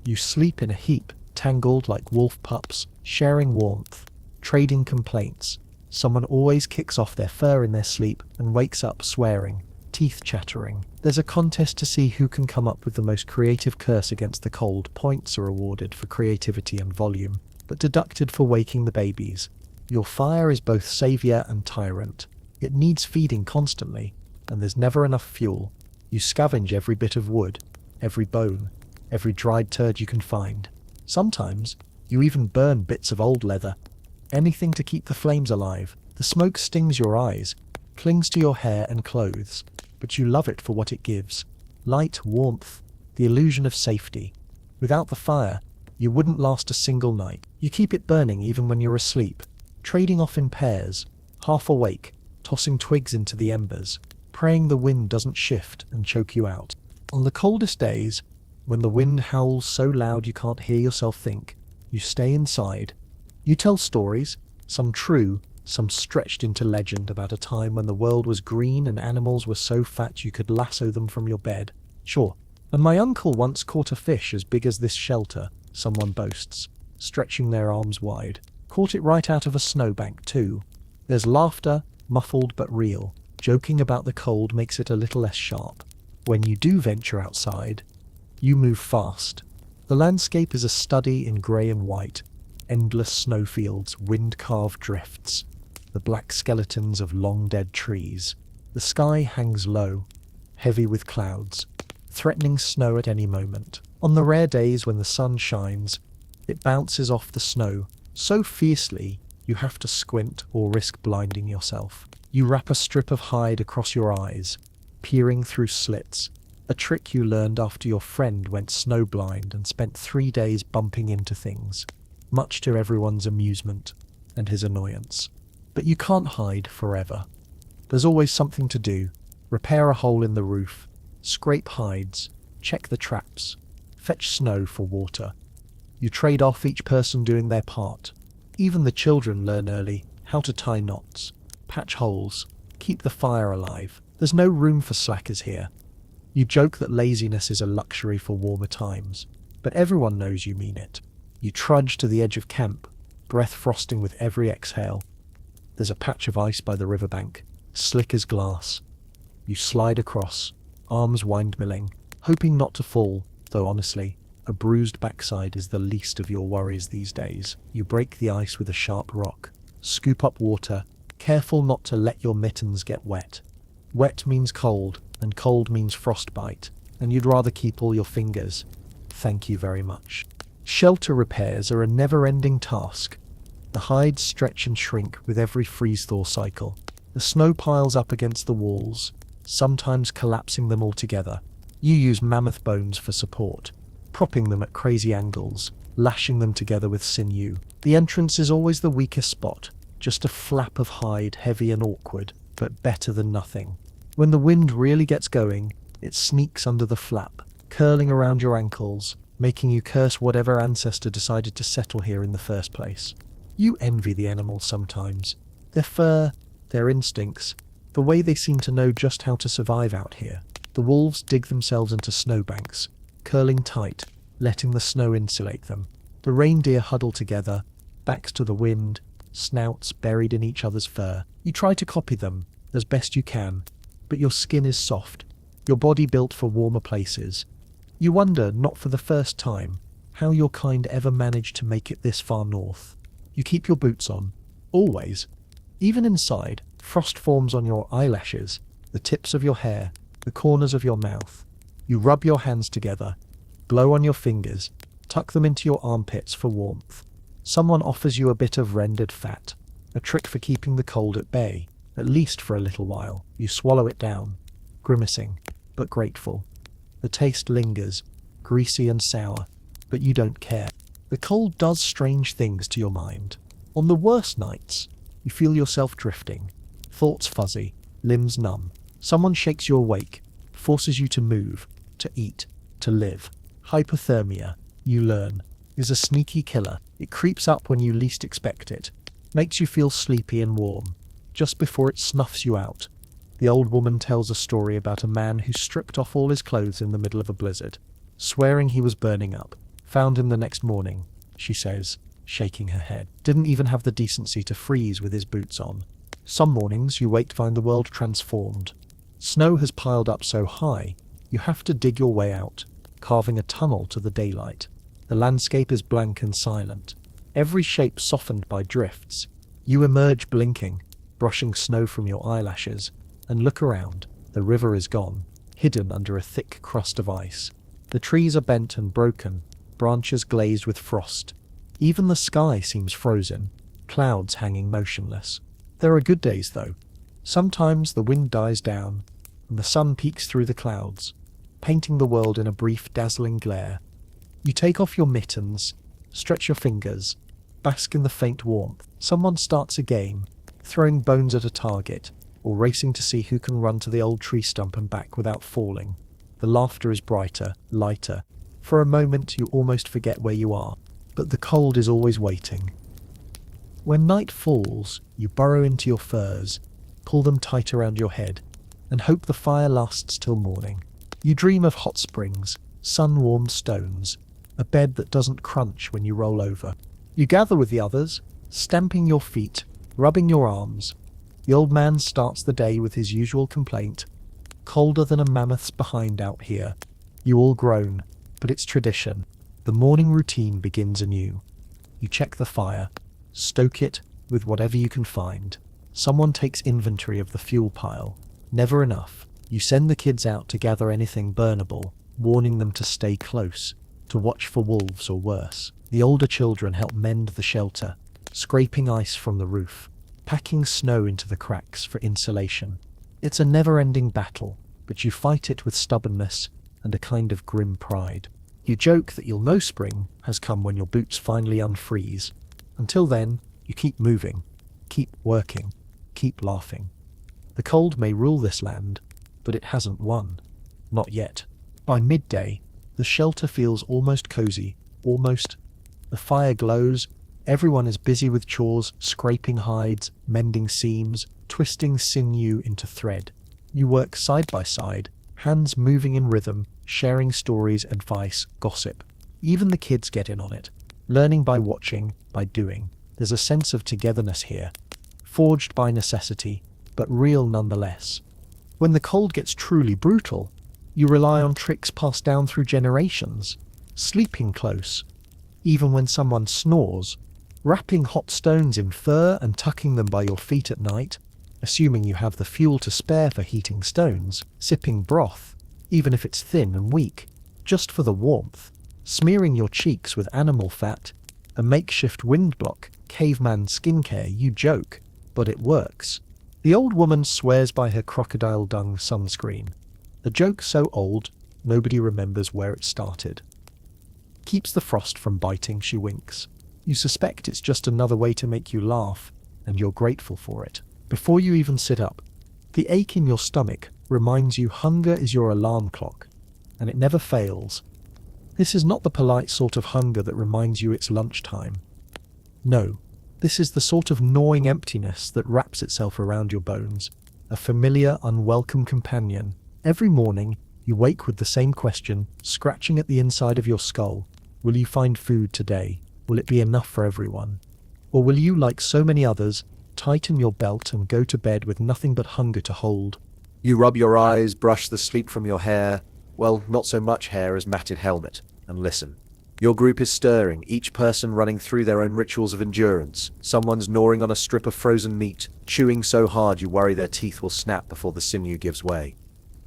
You sleep in a heap, tangled like wolf pups, sharing warmth, trading complaints. Someone always kicks off their fur in their sleep and wakes up swearing, teeth chattering. There's a contest to see who can come up with the most creative curse against the cold. Points are awarded for creativity and volume, but deducted for waking the babies. Your fire is both savior and tyrant. It needs feeding constantly, and there's never enough fuel. You scavenge every bit of wood, every bone, every dried turd you can find. Sometimes, you even burn bits of old leather. Anything to keep the flames alive. The smoke stings your eyes, clings to your hair and clothes, but you love it for what it gives. Light, warmth, the illusion of safety. Without the fire, you wouldn't last a single night. You keep it burning even when you're asleep, trading off in pairs, half awake, tossing twigs into the embers, praying the wind doesn't shift and choke you out. On the coldest days, when the wind howls so loud you can't hear yourself think, you stay inside. You tell stories, some true, some stretched into legend, about a time when the world was green and animals were so fat you could lasso them from your bed. Sure, and my uncle once caught a fish as big as this shelter, someone boasts, stretching their arms wide. Caught it right out of a snowbank too. There's laughter, muffled but real. Joking about the cold makes it a little less sharp. When you do venture outside, you move fast. The landscape is a study in grey and white. Endless snowfields, wind-carved drifts, the black skeletons of long-dead trees, The sky hangs low, heavy with clouds, threatening snow at any moment. On the rare days when the sun shines, it bounces off the snow so fiercely you have to squint or risk blinding yourself. You wrap a strip of hide across your eyes, peering through slits, a trick you learned after your friend went snowblind and spent 3 days bumping into things, much to everyone's amusement and his annoyance. But you can't hide forever. There's always something to do. Repair a hole in the roof, scrape hides, check the traps, fetch snow for water. You trade off, each person doing their part. Even the children learn early how to tie knots, patch holes, keep the fire alive. There's no room for slackers here. You joke that laziness is a luxury for warmer times, but everyone knows you mean it. You trudge to the edge of camp, breath frosting with every exhale. There's a patch of ice by the riverbank, slick as glass. You slide across, arms windmilling, hoping not to fall, though honestly, a bruised backside is the least of your worries these days. You break the ice with a sharp rock, scoop up water, careful not to let your mittens get wet. Wet means cold, and cold means frostbite, and you'd rather keep all your fingers. Thank you very much. Shelter repairs are a never-ending task. The hides stretch and shrink with every freeze-thaw cycle. The snow piles up against the walls, sometimes collapsing them altogether. You use mammoth bones for support, propping them at crazy angles, lashing them together with sinew. The entrance is always the weakest spot, just a flap of hide, heavy and awkward, but better than nothing. When the wind really gets going, it sneaks under the flap, curling around your ankles, making you curse whatever ancestor decided to settle here in the first place. You envy the animals sometimes. Their fur, their instincts, the way they seem to know just how to survive out here. The wolves dig themselves into snowbanks, curling tight, letting the snow insulate them. The reindeer huddle together, backs to the wind, snouts buried in each other's fur. You try to copy them, as best you can, but your skin is soft, your body built for warmer places. You wonder, not for the first time, how your kind ever managed to make it this far north. You keep your boots on, always. Even inside, frost forms on your eyelashes, the tips of your hair, the corners of your mouth. You rub your hands together, blow on your fingers, tuck them into your armpits for warmth. Someone offers you a bit of rendered fat, a trick for keeping the cold at bay, at least for a little while. You swallow it down, grimacing, but grateful. The taste lingers, greasy and sour, but you don't care. The cold does strange things to your mind. On the worst nights, you feel yourself drifting, thoughts fuzzy, limbs numb. Someone shakes you awake, forces you to move, to eat, to live. Hypothermia, you learn, is a sneaky killer. It creeps up when you least expect it, makes you feel sleepy and warm, just before it snuffs you out. The old woman tells a story about a man who stripped off all his clothes in the middle of a blizzard, swearing he was burning up. Found him the next morning, she says, shaking her head. Didn't even have the decency to freeze with his boots on. Some mornings you wake to find the world transformed. Snow has piled up so high, you have to dig your way out, carving a tunnel to the daylight. The landscape is blank and silent, every shape softened by drifts. You emerge blinking, brushing snow from your eyelashes, and look around. The river is gone, hidden under a thick crust of ice. The trees are bent and broken, branches glazed with frost. Even the sky seems frozen, clouds hanging motionless. There are good days, though. Sometimes the wind dies down, and the sun peeks through the clouds, painting the world in a brief, dazzling glare. You take off your mittens, stretch your fingers, bask in the faint warmth. Someone starts a game, throwing bones at a target, or racing to see who can run to the old tree stump and back without falling. The laughter is brighter, lighter. For a moment you almost forget where you are, but the cold is always waiting. When night falls, you burrow into your furs, pull them tight around your head, and hope the fire lasts till morning. You dream of hot springs, sun-warmed stones, a bed that doesn't crunch when you roll over. You gather with the others, stamping your feet, rubbing your arms. The old man starts the day with his usual complaint. Colder than a mammoth's behind out here. You all groan, but it's tradition. The morning routine begins anew. You check the fire, stoke it with whatever you can find. Someone takes inventory of the fuel pile, Never enough. You send the kids out to gather anything burnable, warning them to stay close, to watch for wolves or worse. The older children help mend the shelter, scraping ice from the roof, packing snow into the cracks for insulation. It's a never-ending battle, but you fight it with stubbornness and a kind of grim pride. You joke that you'll know spring has come when your boots finally unfreeze. Until then, you keep moving, keep working, keep laughing. The cold may rule this land, but it hasn't won. Not yet. By midday, the shelter feels almost cozy, almost. The fire glows. Everyone is busy with chores, scraping hides, mending seams, twisting sinew into thread. You work side by side, hands moving in rhythm, sharing stories, advice, gossip. Even the kids get in on it, learning by watching, by doing. There's a sense of togetherness here, forged by necessity, but real nonetheless. When the cold gets truly brutal, you rely on tricks passed down through generations, sleeping close, even when someone snores, wrapping hot stones in fur and tucking them by your feet at night, assuming you have the fuel to spare for heating stones, sipping broth, even if it's thin and weak, just for the warmth, smearing your cheeks with animal fat, a makeshift windblock, caveman skincare. You joke, but it works. The old woman swears by her crocodile dung sunscreen. The joke so old, nobody remembers where it started. Keeps the frost from biting, she winks. You suspect it's just another way to make you laugh, and you're grateful for it. Before you even sit up, the ache in your stomach reminds you hunger is your alarm clock, and it never fails. This is not the polite sort of hunger that reminds you it's lunchtime. No, this is the sort of gnawing emptiness that wraps itself around your bones, a familiar, unwelcome companion. Every morning, you wake with the same question, scratching at the inside of your skull. Will you find food today? Will it be enough for everyone? Or will you, like so many others, tighten your belt and go to bed with nothing but hunger to hold? You rub your eyes, brush the sleep from your hair, well, not so much hair as matted helmet, and listen. Your group is stirring, each person running through their own rituals of endurance. Someone's gnawing on a strip of frozen meat, chewing so hard you worry their teeth will snap before the sinew gives way.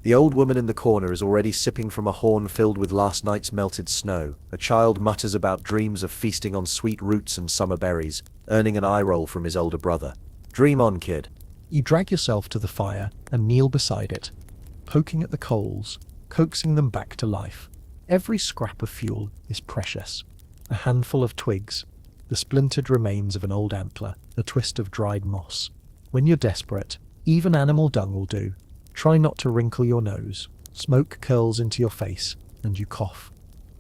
The old woman in the corner is already sipping from a horn filled with last night's melted snow. A child mutters about dreams of feasting on sweet roots and summer berries, earning an eye roll from his older brother. Dream on, kid. You drag yourself to the fire and kneel beside it, poking at the coals, coaxing them back to life. Every scrap of fuel is precious. A handful of twigs, the splintered remains of an old antler, a twist of dried moss. When you're desperate, even animal dung will do. Try not to wrinkle your nose. Smoke curls into your face, and you cough.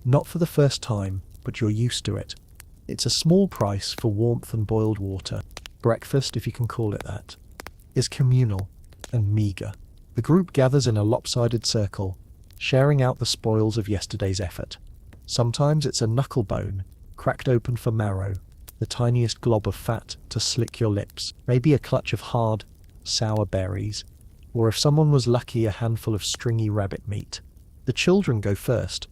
Not for the first time, but you're used to it. It's a small price for warmth and boiled water. Breakfast, if you can call it that, is communal and meager. The group gathers in a lopsided circle, sharing out the spoils of yesterday's effort. Sometimes it's a knuckle bone, cracked open for marrow, the tiniest glob of fat to slick your lips, maybe a clutch of hard, sour berries, or if someone was lucky, a handful of stringy rabbit meat. The children go first,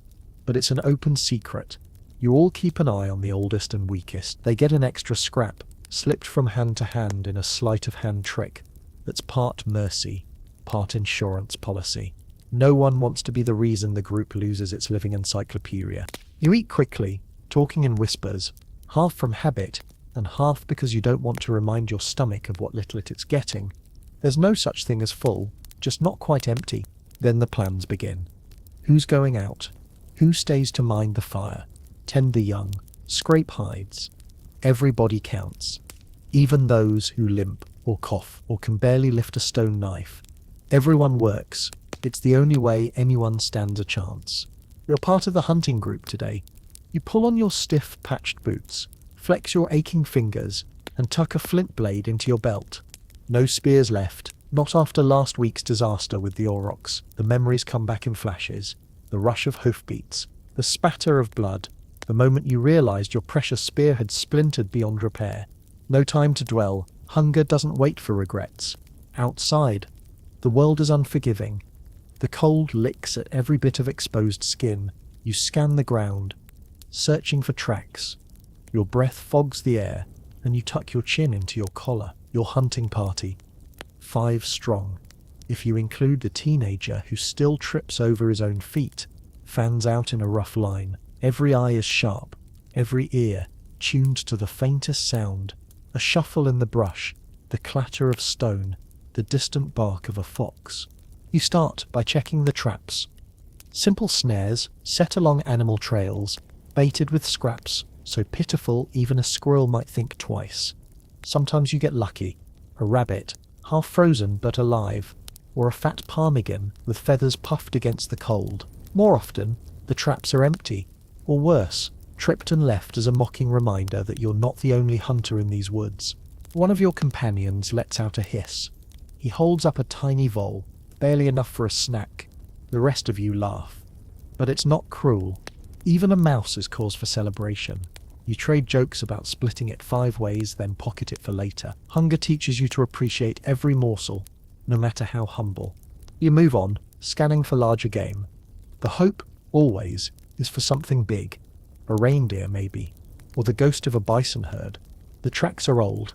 but it's an open secret. You all keep an eye on the oldest and weakest. They get an extra scrap, slipped from hand to hand in a sleight-of-hand trick that's part mercy, part insurance policy. No one wants to be the reason the group loses its living encyclopedia. You eat quickly, talking in whispers, half from habit, and half because you don't want to remind your stomach of what little it's getting. There's no such thing as full, just not quite empty. Then the plans begin. Who's going out? Who stays to mind the fire? Tend the young, scrape hides. Everybody counts. Even those who limp or cough or can barely lift a stone knife. Everyone works. It's the only way anyone stands a chance. You're part of the hunting group today. You pull on your stiff, patched boots, flex your aching fingers, and tuck a flint blade into your belt. No spears left, not after last week's disaster with the aurochs. The memories come back in flashes. The rush of hoofbeats, the spatter of blood, the moment you realized your precious spear had splintered beyond repair. No time to dwell. Hunger doesn't wait for regrets. Outside, the world is unforgiving. The cold licks at every bit of exposed skin. You scan the ground, searching for tracks. Your breath fogs the air, and you tuck your chin into your collar. Your hunting party, 5 strong, If you include the teenager who still trips over his own feet, fans out in a rough line, every eye is sharp, every ear tuned to the faintest sound, a shuffle in the brush, the clatter of stone, the distant bark of a fox. You start by checking the traps. Simple snares set along animal trails, baited with scraps so pitiful even a squirrel might think twice. Sometimes you get lucky, a rabbit, half frozen but alive, or a fat ptarmigan with feathers puffed against the cold. More often, the traps are empty, or worse, tripped and left as a mocking reminder that you're not the only hunter in these woods. One of your companions lets out a hiss. He holds up a tiny vole, barely enough for a snack. The rest of you laugh. But it's not cruel. Even a mouse is cause for celebration. You trade jokes about splitting it 5 ways, then pocket it for later. Hunger teaches you to appreciate every morsel, no matter how humble. You move on, scanning for larger game. The hope, always, is for something big. A reindeer, maybe. Or the ghost of a bison herd. The tracks are old,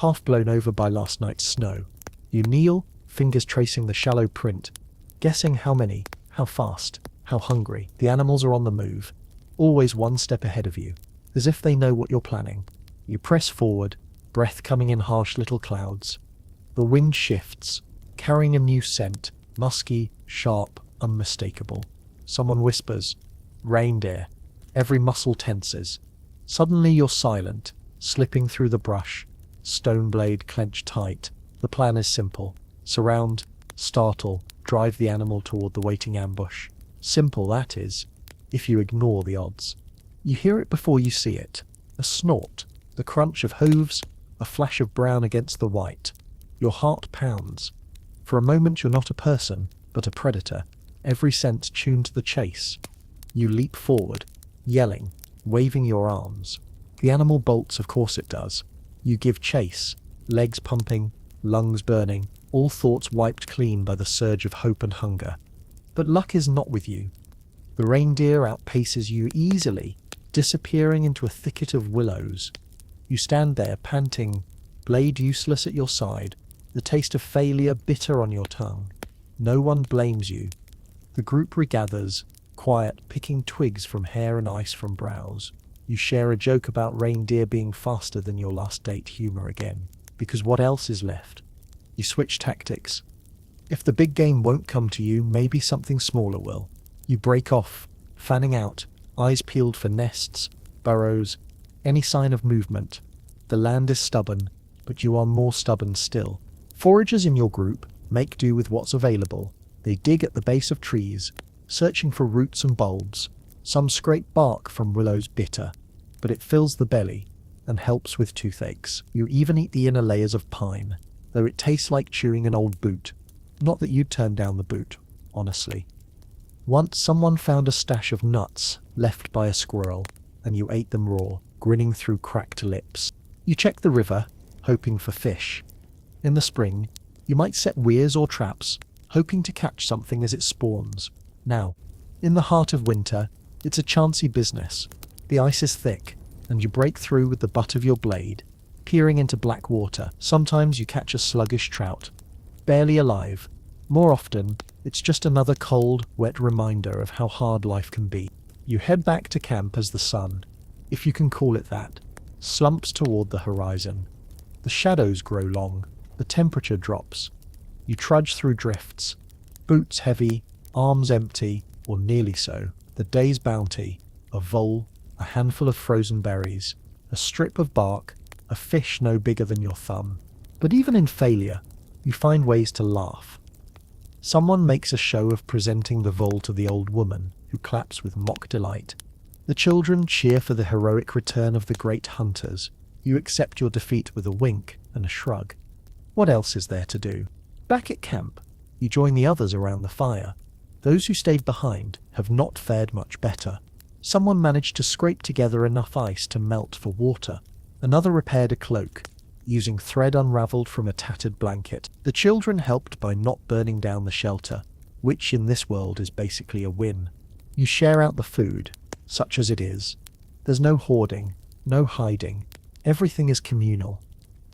half blown over by last night's snow. You kneel, fingers tracing the shallow print, guessing how many, how fast, how hungry. The animals are on the move, always one step ahead of you, as if they know what you're planning. You press forward, breath coming in harsh little clouds. The wind shifts, carrying a new scent, musky, sharp, unmistakable. Someone whispers, "Reindeer." Every muscle tenses. Suddenly you're silent, slipping through the brush, stone blade clenched tight. The plan is simple. Surround, startle, drive the animal toward the waiting ambush. Simple, that is, if you ignore the odds. You hear it before you see it. A snort, the crunch of hooves, a flash of brown against the white. Your heart pounds. For a moment you're not a person, but a predator, every sense tuned to the chase. You leap forward, yelling, waving your arms. The animal bolts, of course it does. You give chase, legs pumping, lungs burning, all thoughts wiped clean by the surge of hope and hunger. But luck is not with you. The reindeer outpaces you easily, disappearing into a thicket of willows. You stand there, panting, blade useless at your side, the taste of failure bitter on your tongue. No one blames you. The group regathers, quiet, picking twigs from hair and ice from brows. You share a joke about reindeer being faster than your last date humor again, because what else is left? You switch tactics. If the big game won't come to you, maybe something smaller will. You break off, fanning out, eyes peeled for nests, burrows, any sign of movement. The land is stubborn, but you are more stubborn still. Foragers in your group make do with what's available. They dig at the base of trees, searching for roots and bulbs. Some scrape bark from willows bitter, but it fills the belly and helps with toothaches. You even eat the inner layers of pine, though it tastes like chewing an old boot. Not that you'd turn down the boot, honestly. Once someone found a stash of nuts left by a squirrel, and you ate them raw, grinning through cracked lips. You check the river, hoping for fish. In the spring, you might set weirs or traps, hoping to catch something as it spawns. Now, in the heart of winter, it's a chancy business. The ice is thick, and you break through with the butt of your blade, peering into black water. Sometimes you catch a sluggish trout, barely alive. More often, it's just another cold, wet reminder of how hard life can be. You head back to camp as the sun, if you can call it that, slumps toward the horizon. The shadows grow long, the temperature drops. You trudge through drifts, boots heavy, arms empty, or nearly so. The day's bounty, a vole, a handful of frozen berries, a strip of bark, a fish no bigger than your thumb. But even in failure, you find ways to laugh. Someone makes a show of presenting the vole to the old woman, who claps with mock delight. The children cheer for the heroic return of the great hunters. You accept your defeat with a wink and a shrug. What else is there to do? Back at camp, you join the others around the fire. Those who stayed behind have not fared much better. Someone managed to scrape together enough ice to melt for water. Another repaired a cloak, using thread unraveled from a tattered blanket. The children helped by not burning down the shelter, which in this world is basically a win. You share out the food, such as it is. There's no hoarding, no hiding. Everything is communal.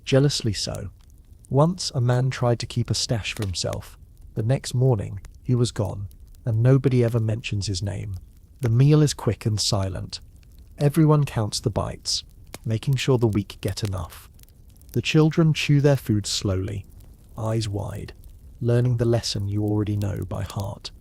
Jealously so. Once a man tried to keep a stash for himself, The next morning, he was gone, and nobody ever mentions his name. The meal is quick and silent. Everyone counts the bites, making sure the weak get enough. The children chew their food slowly, eyes wide, learning the lesson you already know by heart.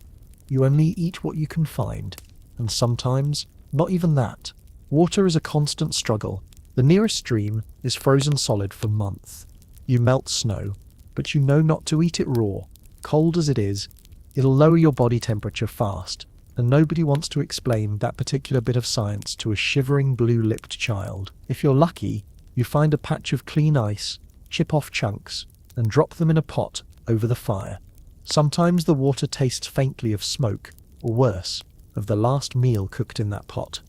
You only eat what you can find, and sometimes, not even that. Water is a constant struggle. The nearest stream is frozen solid for months. You melt snow, but you know not to eat it raw. Cold as it is, it'll lower your body temperature fast, and nobody wants to explain that particular bit of science to a shivering blue-lipped child. If you're lucky, you find a patch of clean ice, chip off chunks, and drop them in a pot over the fire. Sometimes the water tastes faintly of smoke, or worse, of the last meal cooked in that pot.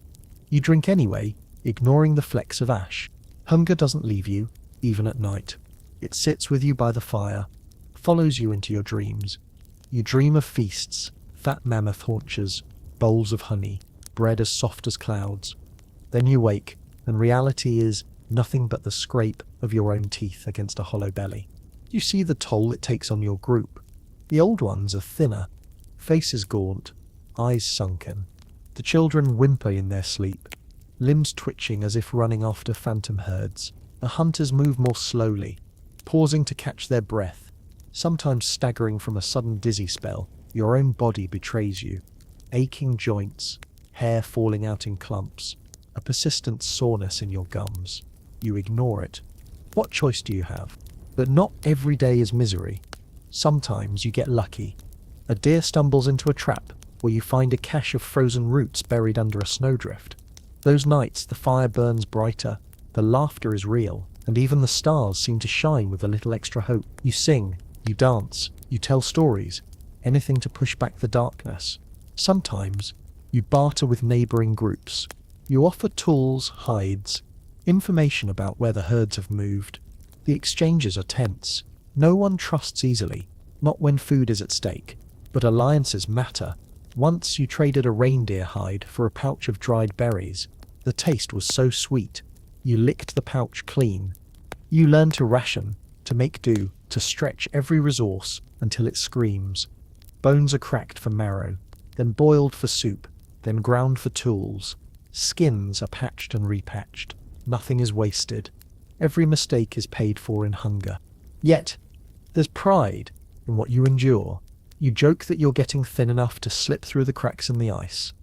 You drink anyway, ignoring the flecks of ash. Hunger doesn't leave you, even at night. It sits with you by the fire, follows you into your dreams. You dream of feasts, fat mammoth haunches, bowls of honey, bread as soft as clouds. Then you wake, and reality is nothing but the scrape of your own teeth against a hollow belly. You see the toll it takes on your group. The old ones are thinner, faces gaunt, eyes sunken. The children whimper in their sleep, limbs twitching as if running after phantom herds. The hunters move more slowly, pausing to catch their breath, sometimes staggering from a sudden dizzy spell. Your own body betrays you. Aching joints, hair falling out in clumps, a persistent soreness in your gums. You ignore it. What choice do you have? But not every day is misery. Sometimes you get lucky. A deer stumbles into a trap where you find a cache of frozen roots buried under a snowdrift. Those nights the fire burns brighter, the laughter is real, and even the stars seem to shine with a little extra hope. You sing, you dance, you tell stories, anything to push back the darkness. Sometimes you barter with neighboring groups. You offer tools, hides, information about where the herds have moved. The exchanges are tense. No one trusts easily, not when food is at stake. But alliances matter. Once you traded a reindeer hide for a pouch of dried berries. The taste was so sweet, you licked the pouch clean. You learn to ration, to make do, to stretch every resource until it screams. Bones are cracked for marrow, then boiled for soup, then ground for tools. Skins are patched and repatched. Nothing is wasted. Every mistake is paid for in hunger. Yet, there's pride in what you endure. You joke that you're getting thin enough to slip through the cracks in the ice.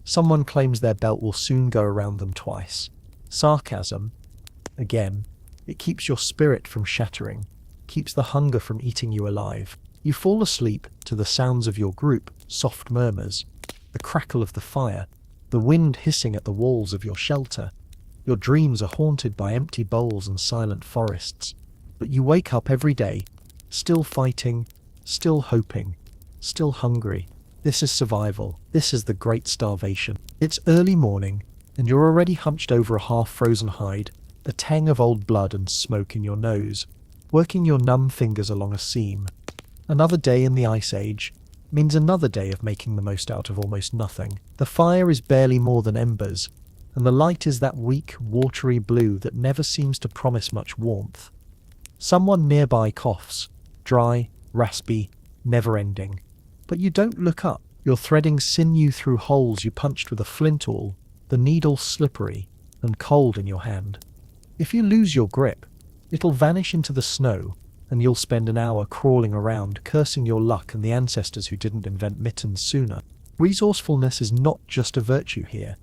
Someone claims their belt will soon go around them twice. Sarcasm, again, it keeps your spirit from shattering, keeps the hunger from eating you alive. You fall asleep to the sounds of your group, soft murmurs, the crackle of the fire, the wind hissing at the walls of your shelter. Your dreams are haunted by empty bowls and silent forests. But you wake up every day, still fighting, still hoping, still hungry. This is survival. This is the great starvation. It's early morning, and you're already hunched over a half-frozen hide, a tang of old blood and smoke in your nose, working your numb fingers along a seam. Another day in the Ice Age means another day of making the most out of almost nothing. The fire is barely more than embers, and the light is that weak, watery blue that never seems to promise much warmth. Someone nearby coughs, dry, raspy, never-ending. But you don't look up. You're threading sinew through holes you punched with a flint awl, the needle slippery and cold in your hand. If you lose your grip, it'll vanish into the snow, and you'll spend an hour crawling around, cursing your luck and the ancestors who didn't invent mittens sooner. Resourcefulness is not just a virtue here.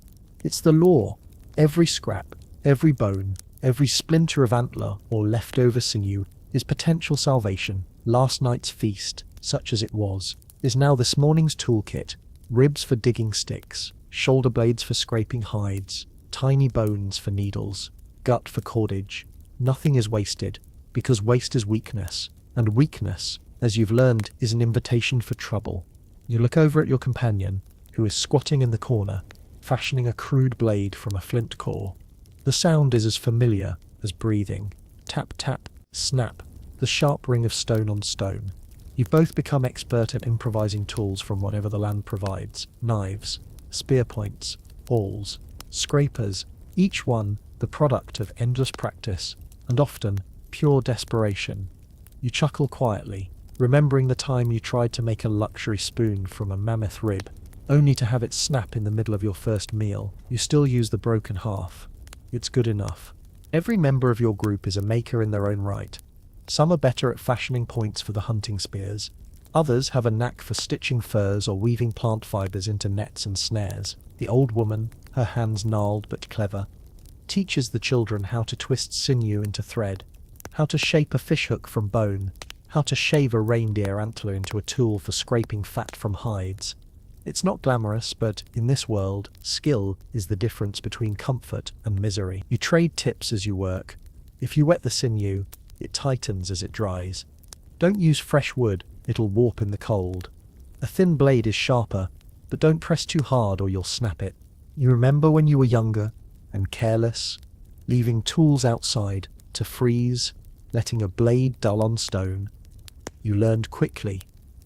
It's the law. Every scrap, every bone, every splinter of antler or leftover sinew is potential salvation. Last night's feast, such as it was, is now this morning's toolkit. Ribs for digging sticks, shoulder blades for scraping hides, tiny bones for needles, gut for cordage. Nothing is wasted, because waste is weakness, and weakness, as you've learned, is an invitation for trouble. You look over at your companion, who is squatting in the corner, fashioning a crude blade from a flint core. The sound is as familiar as breathing. Tap, tap, snap, the sharp ring of stone on stone. You've both become expert at improvising tools from whatever the land provides. Knives, spear points, awls, scrapers, each one the product of endless practice, and often pure desperation. You chuckle quietly, remembering the time you tried to make a luxury spoon from a mammoth rib, only to have it snap in the middle of your first meal. You still use the broken half. It's good enough. Every member of your group is a maker in their own right. Some are better at fashioning points for the hunting spears. Others have a knack for stitching furs or weaving plant fibers into nets and snares. The old woman, her hands gnarled but clever, teaches the children how to twist sinew into thread, how to shape a fishhook from bone, how to shave a reindeer antler into a tool for scraping fat from hides. It's not glamorous, but in this world, skill is the difference between comfort and misery. You trade tips as you work. If you wet the sinew, it tightens as it dries. Don't use fresh wood, it'll warp in the cold. A thin blade is sharper, but don't press too hard or you'll snap it. You remember when you were younger and careless, leaving tools outside to freeze, letting a blade dull on stone. You learned quickly.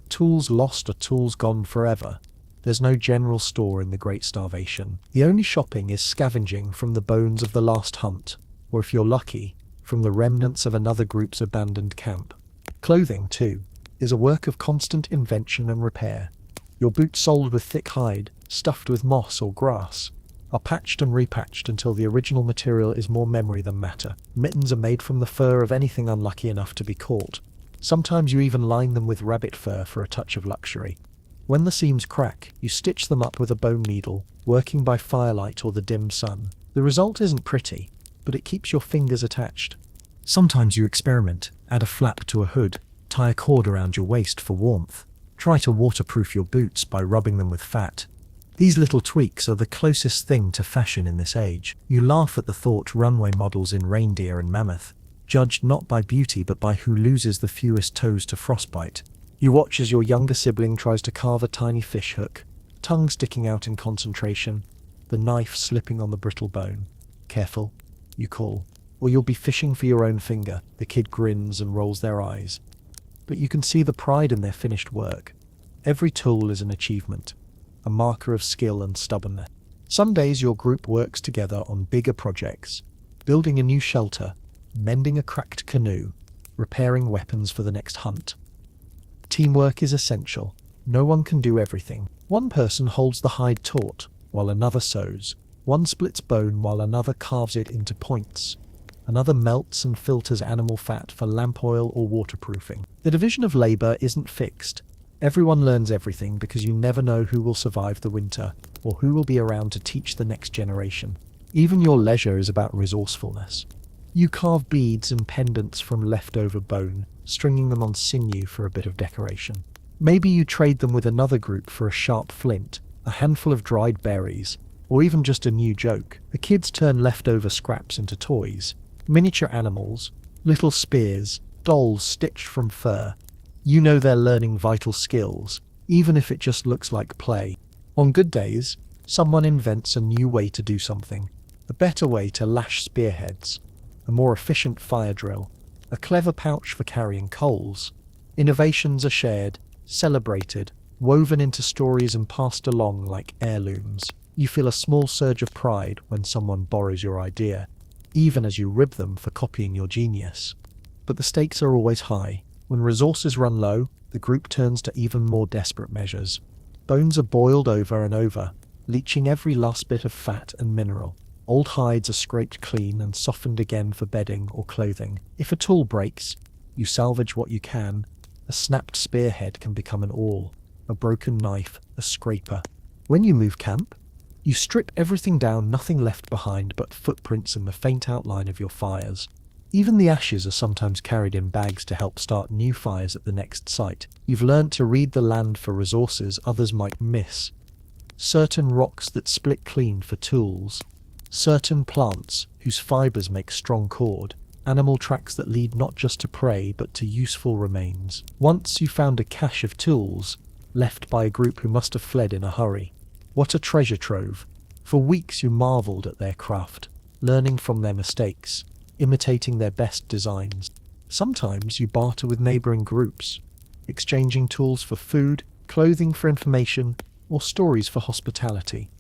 Tools lost are tools gone forever. There's no general store in the Great Starvation. The only shopping is scavenging from the bones of the last hunt, or if you're lucky, from the remnants of another group's abandoned camp. Clothing, too, is a work of constant invention and repair. Your boots soled with thick hide, stuffed with moss or grass, are patched and repatched until the original material is more memory than matter. Mittens are made from the fur of anything unlucky enough to be caught. Sometimes you even line them with rabbit fur for a touch of luxury. When the seams crack, you stitch them up with a bone needle, working by firelight or the dim sun. The result isn't pretty, but it keeps your fingers attached. Sometimes you experiment, add a flap to a hood, tie a cord around your waist for warmth. Try to waterproof your boots by rubbing them with fat. These little tweaks are the closest thing to fashion in this age. You laugh at the thought runway models in reindeer and mammoth, judged not by beauty but by who loses the fewest toes to frostbite. You watch as your younger sibling tries to carve a tiny fish hook, tongue sticking out in concentration, the knife slipping on the brittle bone. Careful, you call, or you'll be fishing for your own finger. The kid grins and rolls their eyes. But you can see the pride in their finished work. Every tool is an achievement, a marker of skill and stubbornness. Some days your group works together on bigger projects, building a new shelter, mending a cracked canoe, repairing weapons for the next hunt. Teamwork is essential. No one can do everything. One person holds the hide taut, while another sews. One splits bone while another carves it into points. Another melts and filters animal fat for lamp oil or waterproofing. The division of labor isn't fixed. Everyone learns everything because you never know who will survive the winter or who will be around to teach the next generation. Even your leisure is about resourcefulness. You carve beads and pendants from leftover bone, stringing them on sinew for a bit of decoration. Maybe you trade them with another group for a sharp flint, a handful of dried berries, or even just a new joke. The kids turn leftover scraps into toys, miniature animals, little spears, dolls stitched from fur. You know they're learning vital skills, even if it just looks like play. On good days, someone invents a new way to do something, a better way to lash spearheads, a more efficient fire drill, a clever pouch for carrying coals. Innovations are shared, celebrated, woven into stories and passed along like heirlooms. You feel a small surge of pride when someone borrows your idea, even as you rib them for copying your genius. But the stakes are always high. When resources run low, the group turns to even more desperate measures. Bones are boiled over and over, leaching every last bit of fat and mineral. Old hides are scraped clean and softened again for bedding or clothing. If a tool breaks, you salvage what you can. A snapped spearhead can become an awl, a broken knife, a scraper. When you move camp, you strip everything down, nothing left behind but footprints and the faint outline of your fires. Even the ashes are sometimes carried in bags to help start new fires at the next site. You've learned to read the land for resources others might miss. Certain rocks that split clean for tools. Certain plants whose fibers make strong cord. Animal tracks that lead not just to prey but to useful remains. Once you found a cache of tools, left by a group who must have fled in a hurry. What a treasure trove. For weeks you marveled at their craft, learning from their mistakes, imitating their best designs. Sometimes you barter with neighboring groups, exchanging tools for food, clothing for information, or stories for hospitality.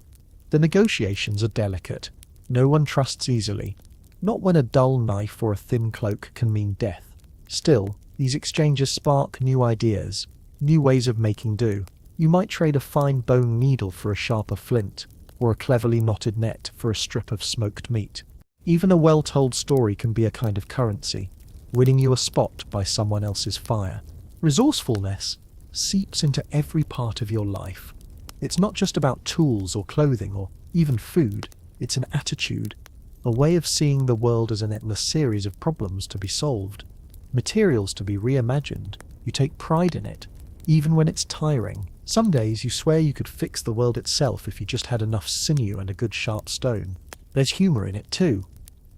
The negotiations are delicate. No one trusts easily, not when a dull knife or a thin cloak can mean death. Still, These exchanges spark new ideas, new ways of making do. You might trade a fine bone needle for a sharper flint, or a cleverly knotted net for a strip of smoked meat. Even a well-told story can be a kind of currency, winning you a spot by someone else's fire. Resourcefulness seeps into every part of your life. It's not just about tools or clothing or even food. It's an attitude, a way of seeing the world as an endless series of problems to be solved, materials to be reimagined. You take pride in it, even when it's tiring. Some days you swear you could fix the world itself if you just had enough sinew and a good sharp stone. There's humor in it too.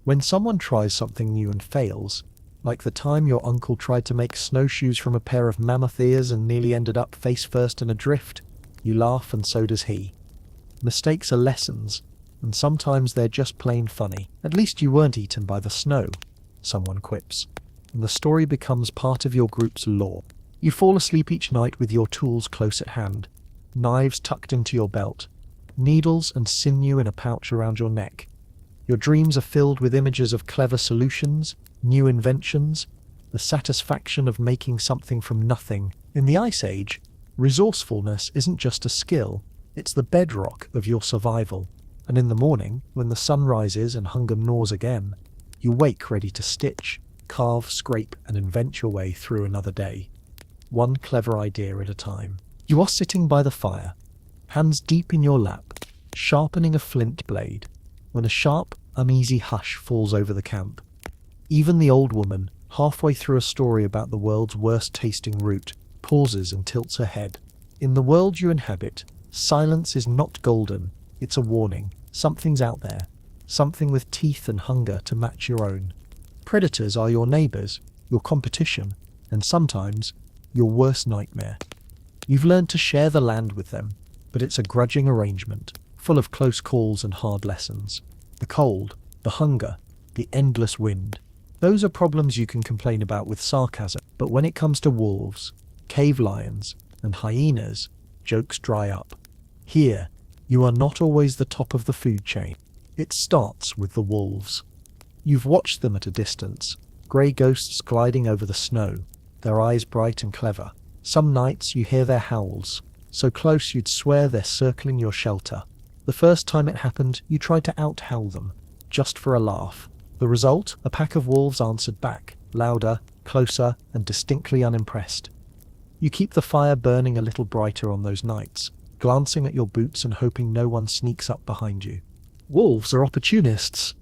When someone tries something new and fails, like the time your uncle tried to make snowshoes from a pair of mammoth ears and nearly ended up face first in a drift, you laugh and so does he. Mistakes are lessons, and sometimes they're just plain funny. At least you weren't eaten by the snow, someone quips, and the story becomes part of your group's lore. You fall asleep each night with your tools close at hand, knives tucked into your belt, needles and sinew in a pouch around your neck. Your dreams are filled with images of clever solutions, new inventions, the satisfaction of making something from nothing. In the Ice Age, resourcefulness isn't just a skill, it's the bedrock of your survival. And in the morning, when the sun rises and hunger gnaws again, you wake ready to stitch, carve, scrape, and invent your way through another day. One clever idea at a time. You are sitting by the fire, hands deep in your lap, sharpening a flint blade, when a sharp, uneasy hush falls over the camp. Even the old woman, halfway through a story about the world's worst-tasting root, pauses and tilts her head. In the world you inhabit, silence is not golden, it's a warning. Something's out there, something with teeth and hunger to match your own. Predators are your neighbors, your competition, and sometimes your worst nightmare. You've learned to share the land with them, but it's a grudging arrangement, full of close calls and hard lessons. The cold, the hunger, the endless wind. Those are problems you can complain about with sarcasm, but when it comes to wolves, cave lions, and hyenas, jokes dry up. Here, you are not always the top of the food chain. It starts with the wolves. You've watched them at a distance, grey ghosts gliding over the snow, their eyes bright and clever. Some nights you hear their howls, so close you'd swear they're circling your shelter. The first time it happened, you tried to out-howl them, just for a laugh. The result? A pack of wolves answered back, louder, closer, and distinctly unimpressed. You keep the fire burning a little brighter on those nights, glancing at your boots and hoping no one sneaks up behind you. Wolves are opportunists.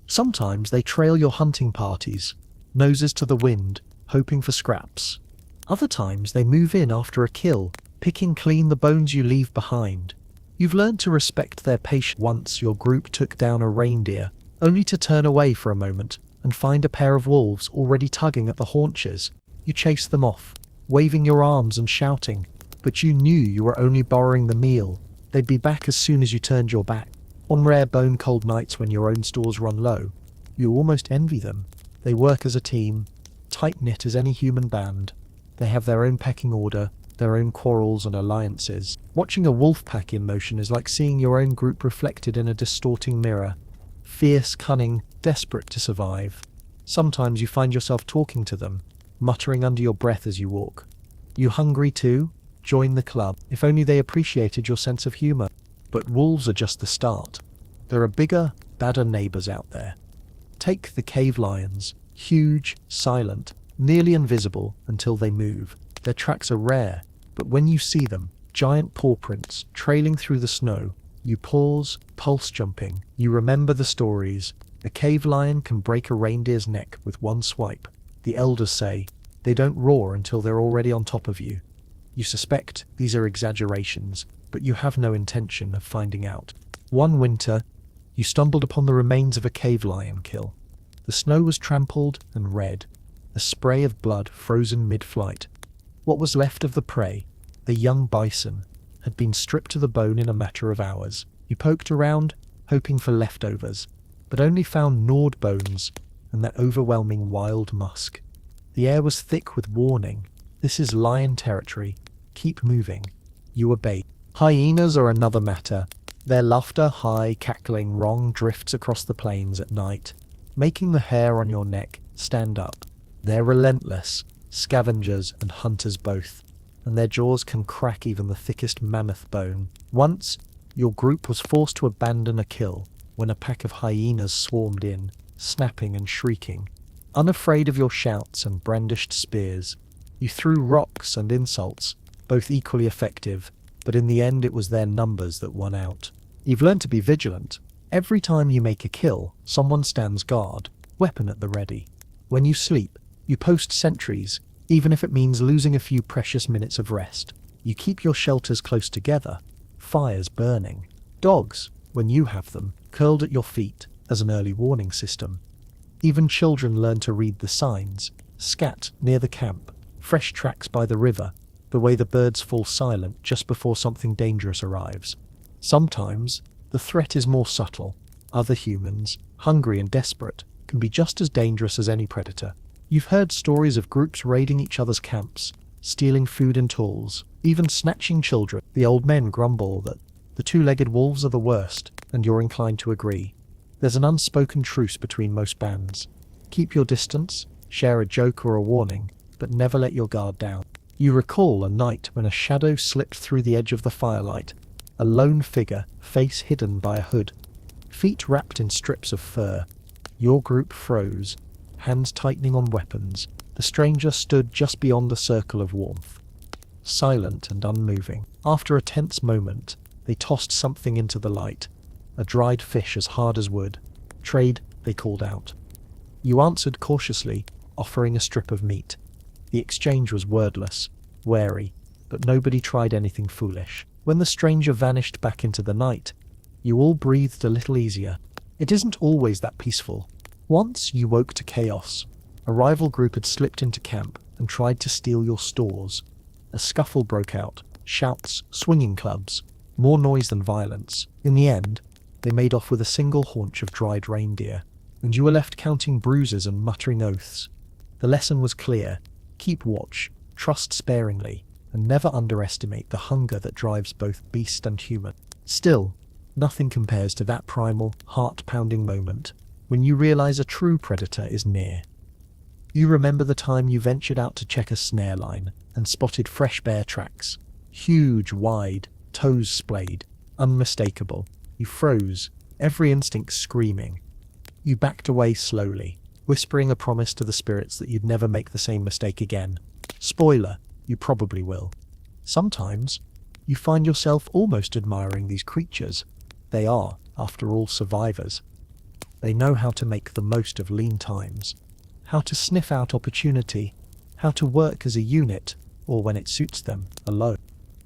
Sometimes they trail your hunting parties, noses to the wind, hoping for scraps. Other times they move in after a kill, picking clean the bones you leave behind. You've learned to respect their patience. Once your group took down a reindeer, only to turn away for a moment and find a pair of wolves already tugging at the haunches. You chased them off, waving your arms and shouting, but you knew you were only borrowing the meal. They'd be back as soon as you turned your back. On rare bone-cold nights when your own stores run low, you almost envy them. They work as a team, tight-knit as any human band. They have their own pecking order, their own quarrels and alliances. Watching a wolf pack in motion is like seeing your own group reflected in a distorting mirror. Fierce, cunning, desperate to survive. Sometimes you find yourself talking to them, muttering under your breath as you walk. You hungry too? Join the club. If only they appreciated your sense of humor. But wolves are just the start. There are bigger, badder neighbors out there. Take the cave lions. Huge, silent, nearly invisible until they move. Their tracks are rare, but when you see them, giant paw prints trailing through the snow, you pause, pulse jumping. You remember the stories. A cave lion can break a reindeer's neck with one swipe. The elders say they don't roar until they're already on top of you. You suspect these are exaggerations, but you have no intention of finding out. One winter, you stumbled upon the remains of a cave lion kill. The snow was trampled and red, a spray of blood frozen mid-flight. What was left of the prey, the young bison, had been stripped to the bone in a matter of hours. You poked around, hoping for leftovers, but only found gnawed bones and that overwhelming wild musk. The air was thick with warning. This is lion territory. Keep moving. You obeyed. Hyenas are another matter. Their laughter, high, cackling wrong, drifts across the plains at night, making the hair on your neck stand up. They're relentless, scavengers and hunters both, and their jaws can crack even the thickest mammoth bone. Once, your group was forced to abandon a kill when a pack of hyenas swarmed in, snapping and shrieking. Unafraid of your shouts and brandished spears, you threw rocks and insults, both equally effective, but in the end it was their numbers that won out. You've learned to be vigilant. Every time you make a kill, someone stands guard, weapon at the ready. When you sleep, you post sentries, even if it means losing a few precious minutes of rest. You keep your shelters close together, fires burning. Dogs, when you have them, curled at your feet as an early warning system. Even children learn to read the signs: scat near the camp, fresh tracks by the river, the way the birds fall silent just before something dangerous arrives. Sometimes, the threat is more subtle. Other humans, hungry and desperate, can be just as dangerous as any predator. You've heard stories of groups raiding each other's camps, stealing food and tools, even snatching children. The old men grumble that the two-legged wolves are the worst, and you're inclined to agree. There's an unspoken truce between most bands. Keep your distance, share a joke or a warning, but never let your guard down. You recall a night when a shadow slipped through the edge of the firelight, a lone figure, face hidden by a hood, feet wrapped in strips of fur. Your group froze, hands tightening on weapons. The stranger stood just beyond the circle of warmth, silent and unmoving. After a tense moment, they tossed something into the light, a dried fish as hard as wood. Trade, they called out. You answered cautiously, offering a strip of meat. The exchange was wordless, wary, but nobody tried anything foolish. When the stranger vanished back into the night, you all breathed a little easier. It isn't always that peaceful. Once you woke to chaos. A rival group had slipped into camp and tried to steal your stores. A scuffle broke out, shouts, swinging clubs, more noise than violence. In the end, they made off with a single haunch of dried reindeer, and you were left counting bruises and muttering oaths. The lesson was clear: keep watch, trust sparingly, and never underestimate the hunger that drives both beast and human. Still, nothing compares to that primal, heart-pounding moment when you realize a true predator is near. You remember the time you ventured out to check a snare line and spotted fresh bear tracks. Huge, wide, toes splayed, unmistakable. You froze, every instinct screaming. You backed away slowly, whispering a promise to the spirits that you'd never make the same mistake again. Spoiler, you probably will. Sometimes, you find yourself almost admiring these creatures. They are, after all, survivors. They know how to make the most of lean times, how to sniff out opportunity, how to work as a unit, or when it suits them, alone.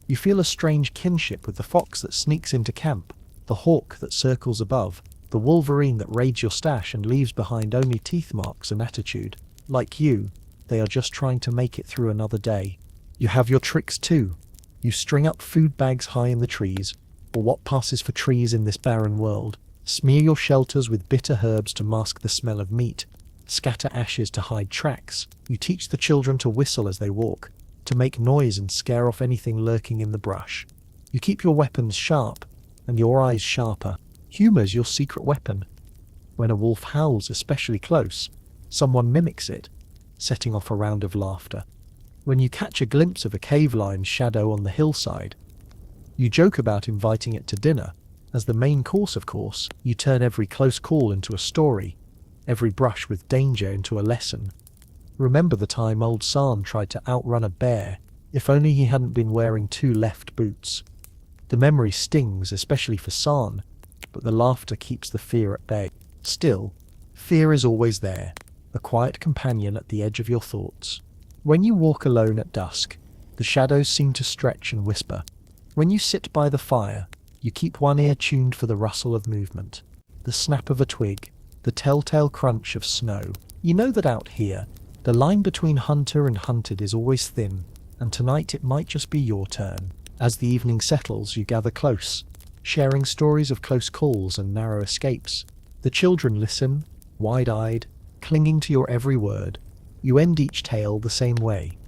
You feel a strange kinship with the fox that sneaks into camp, the hawk that circles above, the wolverine that raids your stash and leaves behind only teeth marks and attitude. Like you, they are just trying to make it through another day. You have your tricks too. You string up food bags high in the trees, or what passes for trees in this barren world. Smear your shelters with bitter herbs to mask the smell of meat. Scatter ashes to hide tracks. You teach the children to whistle as they walk, to make noise and scare off anything lurking in the brush. You keep your weapons sharp, and your eyes sharper. Humor's your secret weapon. When a wolf howls especially close, someone mimics it, setting off a round of laughter. When you catch a glimpse of a cave lion's shadow on the hillside, you joke about inviting it to dinner. As the main course, of course, you turn every close call into a story, every brush with danger into a lesson. Remember the time old San tried to outrun a bear, if only he hadn't been wearing 2 left boots. The memory stings, especially for San, but the laughter keeps the fear at bay. Still, fear is always there, a quiet companion at the edge of your thoughts. When you walk alone at dusk, the shadows seem to stretch and whisper. When you sit by the fire, you keep one ear tuned for the rustle of movement, the snap of a twig, the telltale crunch of snow. You know that out here, the line between hunter and hunted is always thin, and tonight it might just be your turn. As the evening settles, you gather close, sharing stories of close calls and narrow escapes. The children listen, wide-eyed, clinging to your every word. You end each tale the same way.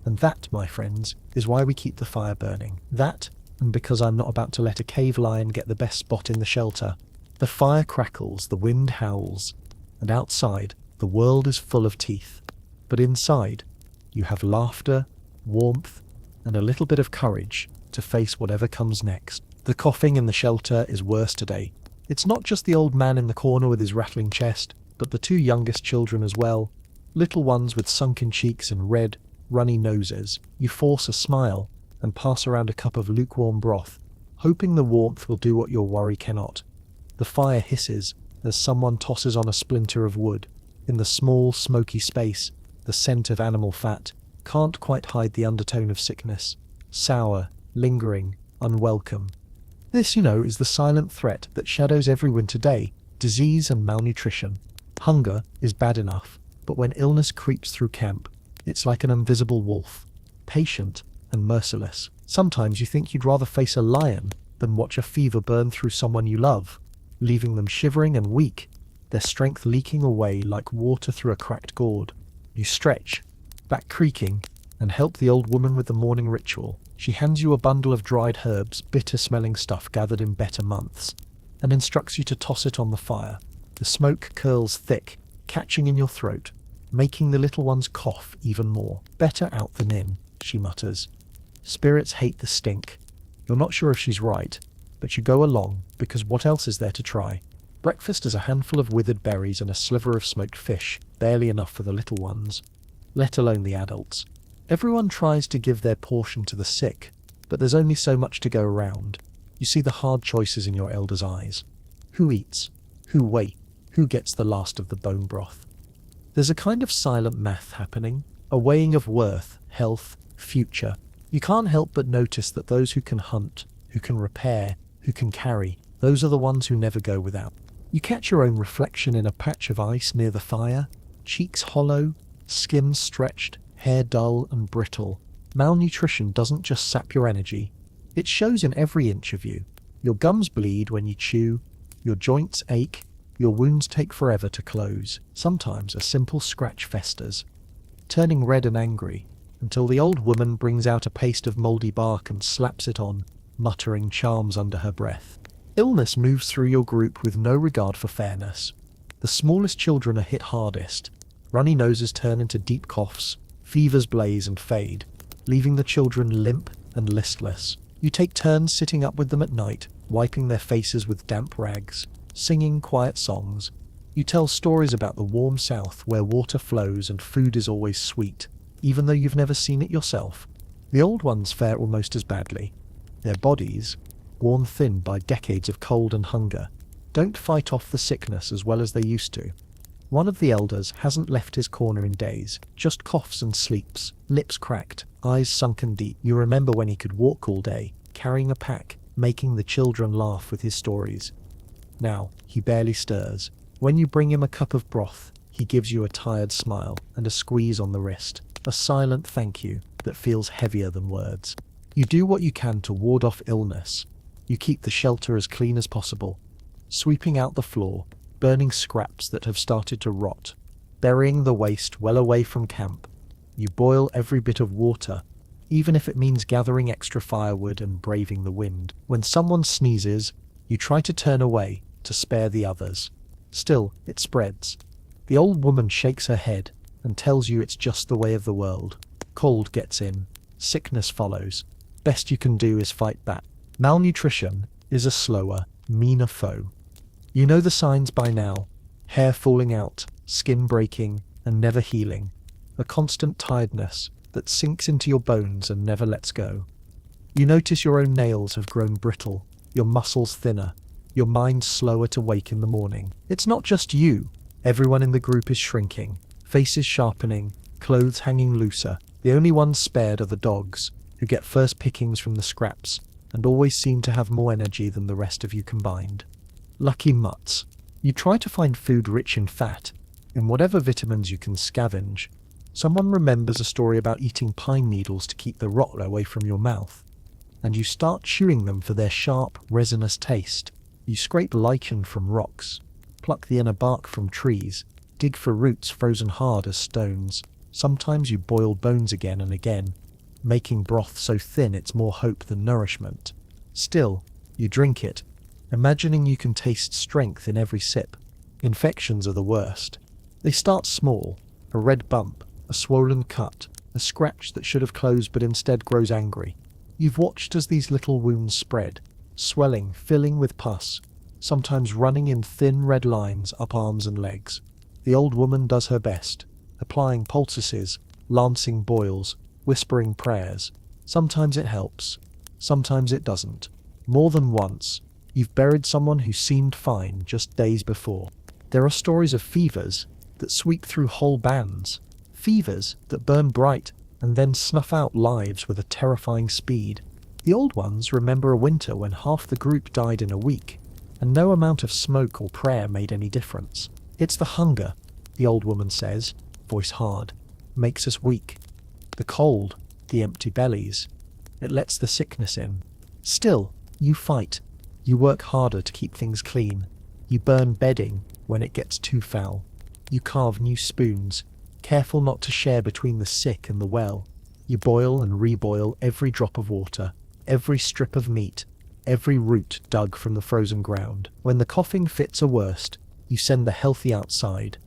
And that, my friends, is why we keep the fire burning. That, and because I'm not about to let a cave lion get the best spot in the shelter. The fire crackles, the wind howls, and outside, the world is full of teeth. But inside, You have laughter, warmth, and a little bit of courage to face whatever comes next. The coughing in the shelter is worse today. It's not just the old man in the corner with his rattling chest, but the two youngest children as well, little ones with sunken cheeks and red, runny noses. You force a smile and pass around a cup of lukewarm broth, hoping the warmth will do what your worry cannot. The fire hisses as someone tosses on a splinter of wood. In the small, smoky space, the scent of animal fat can't quite hide the undertone of sickness. Sour, lingering, unwelcome. This, is the silent threat that shadows every winter day: disease and malnutrition. Hunger is bad enough, but when illness creeps through camp, it's like an invisible wolf, patient and merciless. Sometimes you think you'd rather face a lion than watch a fever burn through someone you love, leaving them shivering and weak, their strength leaking away like water through a cracked gourd. You stretch, back creaking, and help the old woman with the morning ritual. She hands you a bundle of dried herbs, bitter-smelling stuff gathered in better months, and instructs you to toss it on the fire. The smoke curls thick, catching in your throat, making the little ones cough even more. "Better out than in," she mutters. Spirits hate the stink. You're not sure if she's right, but you go along, because what else is there to try? Breakfast is a handful of withered berries and a sliver of smoked fish, barely enough for the little ones, let alone the adults. Everyone tries to give their portion to the sick, but there's only so much to go around. You see the hard choices in your elders' eyes. Who eats? Who waits? Who gets the last of the bone broth? There's a kind of silent math happening, a weighing of worth, health, future. You can't help but notice that those who can hunt, who can repair, who can carry, those are the ones who never go without. You catch your own reflection in a patch of ice near the fire, cheeks hollow, skin stretched, hair dull and brittle. Malnutrition doesn't just sap your energy, it shows in every inch of you. Your gums bleed when you chew, your joints ache, your wounds take forever to close. Sometimes a simple scratch festers, turning red and angry, until the old woman brings out a paste of mouldy bark and slaps it on, muttering charms under her breath. Illness moves through your group with no regard for fairness. The smallest children are hit hardest. Runny noses turn into deep coughs, fevers blaze and fade, leaving the children limp and listless. You take turns sitting up with them at night, wiping their faces with damp rags, singing quiet songs. You tell stories about the warm south where water flows and food is always sweet, even though you've never seen it yourself. The old ones fare almost as badly. Their bodies, worn thin by decades of cold and hunger, don't fight off the sickness as well as they used to. One of the elders hasn't left his corner in days, just coughs and sleeps, lips cracked, eyes sunken deep. You remember when he could walk all day, carrying a pack, making the children laugh with his stories. Now, he barely stirs. When you bring him a cup of broth, he gives you a tired smile and a squeeze on the wrist, a silent thank you that feels heavier than words. You do what you can to ward off illness. You keep the shelter as clean as possible, sweeping out the floor, burning scraps that have started to rot, burying the waste well away from camp. You boil every bit of water, even if it means gathering extra firewood and braving the wind. When someone sneezes, you try to turn away to spare the others. Still, it spreads. The old woman shakes her head and tells you it's just the way of the world. Cold gets in, sickness follows. Best you can do is fight back. Malnutrition is a slower, meaner foe. You know the signs by now: hair falling out, skin breaking, and never healing. A constant tiredness that sinks into your bones and never lets go. You notice your own nails have grown brittle, your muscles thinner, your mind slower to wake in the morning. It's not just you. Everyone in the group is shrinking, faces sharpening, clothes hanging looser. The only ones spared are the dogs, who get first pickings from the scraps and always seem to have more energy than the rest of you combined. Lucky mutts. You try to find food rich in fat, in whatever vitamins you can scavenge. Someone remembers a story about eating pine needles to keep the rot away from your mouth, and you start chewing them for their sharp, resinous taste. You scrape lichen from rocks, pluck the inner bark from trees, dig for roots frozen hard as stones. Sometimes you boil bones again and again, making broth so thin it's more hope than nourishment. Still, you drink it, imagining you can taste strength in every sip. Infections are the worst. They start small, a red bump, a swollen cut, a scratch that should have closed but instead grows angry. You've watched as these little wounds spread, swelling, filling with pus, sometimes running in thin red lines up arms and legs. The old woman does her best, applying poultices, lancing boils, whispering prayers. Sometimes it helps, sometimes it doesn't. More than once, you've buried someone who seemed fine just days before. There are stories of fevers that sweep through whole bands, fevers that burn bright and then snuff out lives with a terrifying speed. The old ones remember a winter when half the group died in a week, and no amount of smoke or prayer made any difference. It's the hunger, the old woman says, voice hard, makes us weak. The cold, the empty bellies, it lets the sickness in. Still, you fight. You work harder to keep things clean. You burn bedding when it gets too foul. You carve new spoons, careful not to share between the sick and the well. You boil and reboil every drop of water, every strip of meat, every root dug from the frozen ground. When the coughing fits are worst, you send the healthy outside,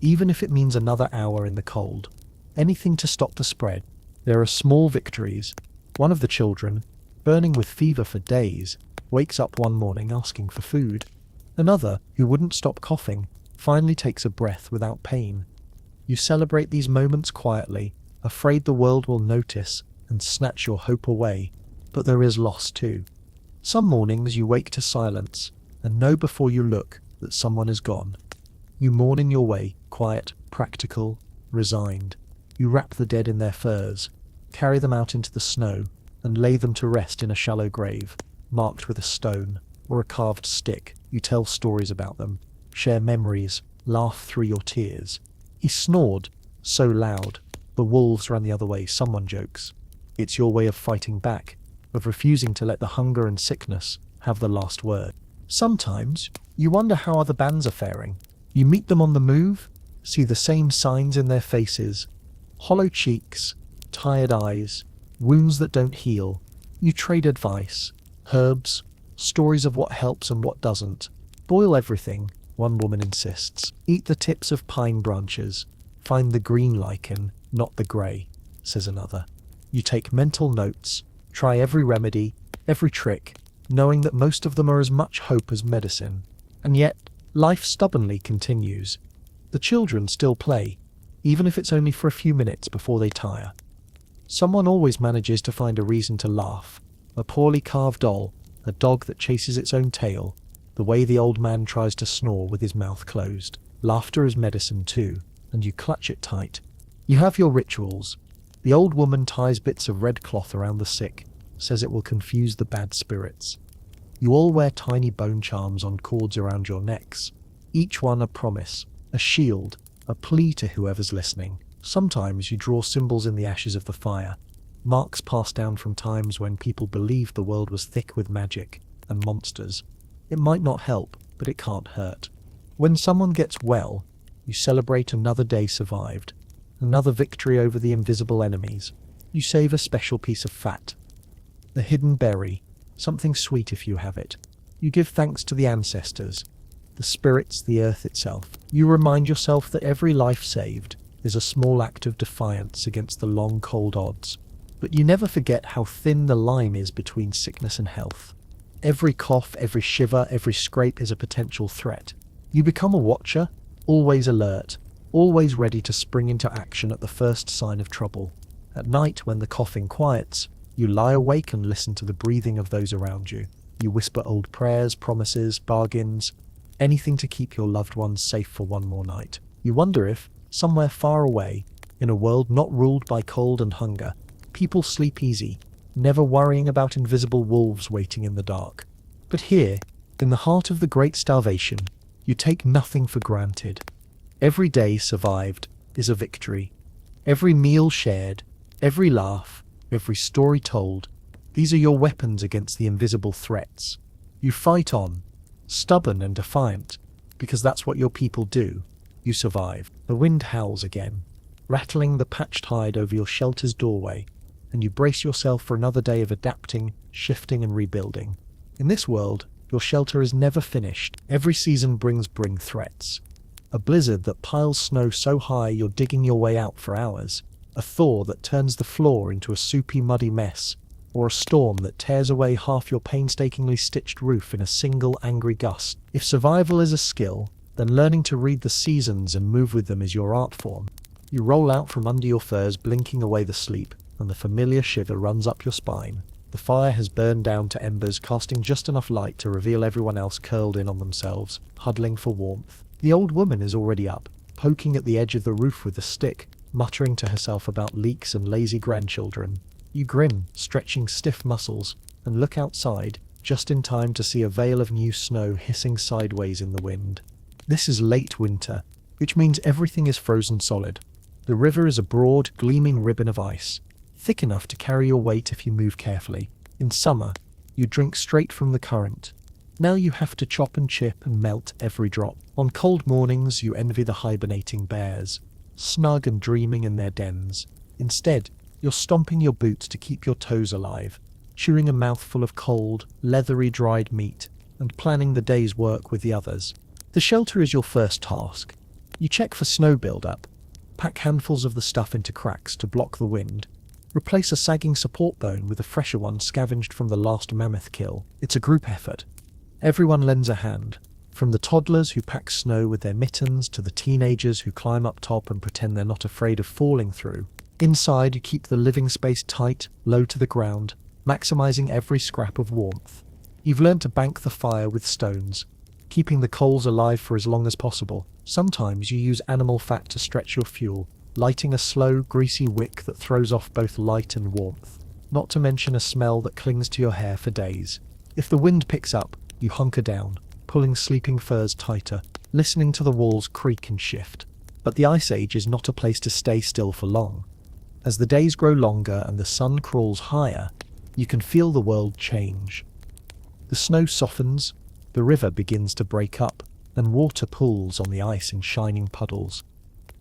even if it means another hour in the cold. Anything to stop the spread. There are small victories. One of the children, burning with fever for days, wakes up one morning asking for food. Another, who wouldn't stop coughing, finally takes a breath without pain. You celebrate these moments quietly, afraid the world will notice and snatch your hope away. But there is loss too. Some mornings you wake to silence and know before you look that someone is gone. You mourn in your way, quiet, practical, resigned. You wrap the dead in their furs, carry them out into the snow, and lay them to rest in a shallow grave, marked with a stone or a carved stick. You tell stories about them, share memories, laugh through your tears. He snored, so loud, the wolves ran the other way, someone jokes. It's your way of fighting back, of refusing to let the hunger and sickness have the last word. Sometimes, you wonder how other bands are faring. You meet them on the move, see the same signs in their faces, hollow cheeks, tired eyes, wounds that don't heal. You trade advice, herbs, stories of what helps and what doesn't. Boil everything, one woman insists. Eat the tips of pine branches. Find the green lichen, not the grey, says another. You take mental notes, try every remedy, every trick, knowing that most of them are as much hope as medicine. And yet, life stubbornly continues. The children still play, even if it's only for a few minutes before they tire. Someone always manages to find a reason to laugh. A poorly carved doll, a dog that chases its own tail, the way the old man tries to snore with his mouth closed. Laughter is medicine too, and you clutch it tight. You have your rituals. The old woman ties bits of red cloth around the sick, says it will confuse the bad spirits. You all wear tiny bone charms on cords around your necks, each one a promise, a shield, a plea to whoever's listening. Sometimes you draw symbols in the ashes of the fire, marks passed down from times when people believed the world was thick with magic and monsters. It might not help, but it can't hurt. When someone gets well, you celebrate another day survived, another victory over the invisible enemies. You save a special piece of fat, a hidden berry, something sweet if you have it. You give thanks to the ancestors, the spirits, the earth itself. You remind yourself that every life saved is a small act of defiance against the long, cold odds. But you never forget how thin the line is between sickness and health. Every cough, every shiver, every scrape is a potential threat. You become a watcher, always alert, always ready to spring into action at the first sign of trouble. At night, when the coughing quiets, you lie awake and listen to the breathing of those around you. You whisper old prayers, promises, bargains, anything to keep your loved ones safe for one more night. You wonder if, somewhere far away, in a world not ruled by cold and hunger, people sleep easy, never worrying about invisible wolves waiting in the dark. But here, in the heart of the great starvation, you take nothing for granted. Every day survived is a victory. Every meal shared, every laugh, every story told, these are your weapons against the invisible threats. You fight on, stubborn and defiant, because that's what your people do. You survive. The wind howls again, rattling the patched hide over your shelter's doorway, and you brace yourself for another day of adapting, shifting and rebuilding. In this world, your shelter is never finished. Every season brings threats. A blizzard that piles snow so high you're digging your way out for hours. a thaw that turns the floor into a soupy, muddy mess, or a storm that tears away half your painstakingly stitched roof in a single angry gust. If survival is a skill, then learning to read the seasons and move with them is your art form. You roll out from under your furs, blinking away the sleep, and the familiar shiver runs up your spine. The fire has burned down to embers, casting just enough light to reveal everyone else curled in on themselves, huddling for warmth. The old woman is already up, poking at the edge of the roof with a stick, muttering to herself about leaks and lazy grandchildren. You grin, stretching stiff muscles, and look outside, just in time to see a veil of new snow hissing sideways in the wind. This is late winter, which means everything is frozen solid. The river is a broad, gleaming ribbon of ice, thick enough to carry your weight if you move carefully. In summer, you drink straight from the current. Now you have to chop and chip and melt every drop. On cold mornings, you envy the hibernating bears, snug and dreaming in their dens. Instead, you're stomping your boots to keep your toes alive, chewing a mouthful of cold, leathery dried meat, and planning the day's work with the others. The shelter is your first task. You check for snow buildup, pack handfuls of the stuff into cracks to block the wind, replace a sagging support bone with a fresher one scavenged from the last mammoth kill. It's a group effort. Everyone lends a hand, from the toddlers who pack snow with their mittens to the teenagers who climb up top and pretend they're not afraid of falling through. Inside, you keep the living space tight, low to the ground, maximizing every scrap of warmth. You've learned to bank the fire with stones, keeping the coals alive for as long as possible. Sometimes you use animal fat to stretch your fuel, lighting a slow, greasy wick that throws off both light and warmth, not to mention a smell that clings to your hair for days. If the wind picks up, you hunker down, pulling sleeping furs tighter, listening to the walls creak and shift. But the Ice Age is not a place to stay still for long. As the days grow longer and the sun crawls higher, you can feel the world change. The snow softens, the river begins to break up, and water pools on the ice in shining puddles.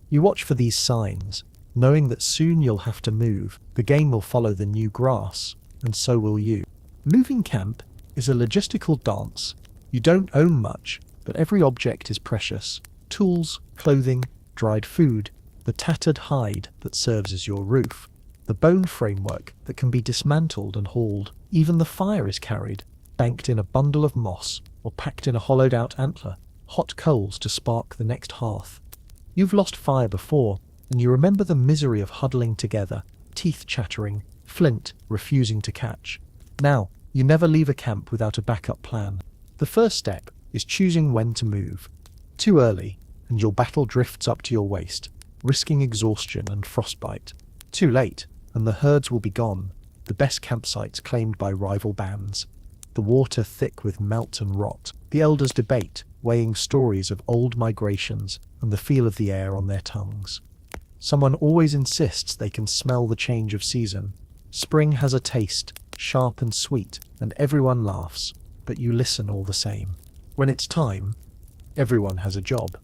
You watch for these signs, knowing that soon you'll have to move. The game will follow the new grass, and so will you. Moving camp is a logistical dance. You don't own much, but every object is precious. Tools, clothing, dried food, the tattered hide that serves as your roof, the bone framework that can be dismantled and hauled. Even the fire is carried, banked in a bundle of moss or packed in a hollowed-out antler, hot coals to spark the next hearth. You've lost fire before, and you remember the misery of huddling together, teeth chattering, flint refusing to catch. Now, you never leave a camp without a backup plan. The first step is choosing when to move. Too early, and your battle drifts up to your waist, risking exhaustion and frostbite. Too late, and the herds will be gone, the best campsites claimed by rival bands. The water thick with melt and rot. The elders debate, weighing stories of old migrations and the feel of the air on their tongues. Someone always insists they can smell the change of season. Spring has a taste, sharp and sweet, and everyone laughs, but you listen all the same. When it's time, everyone has a job.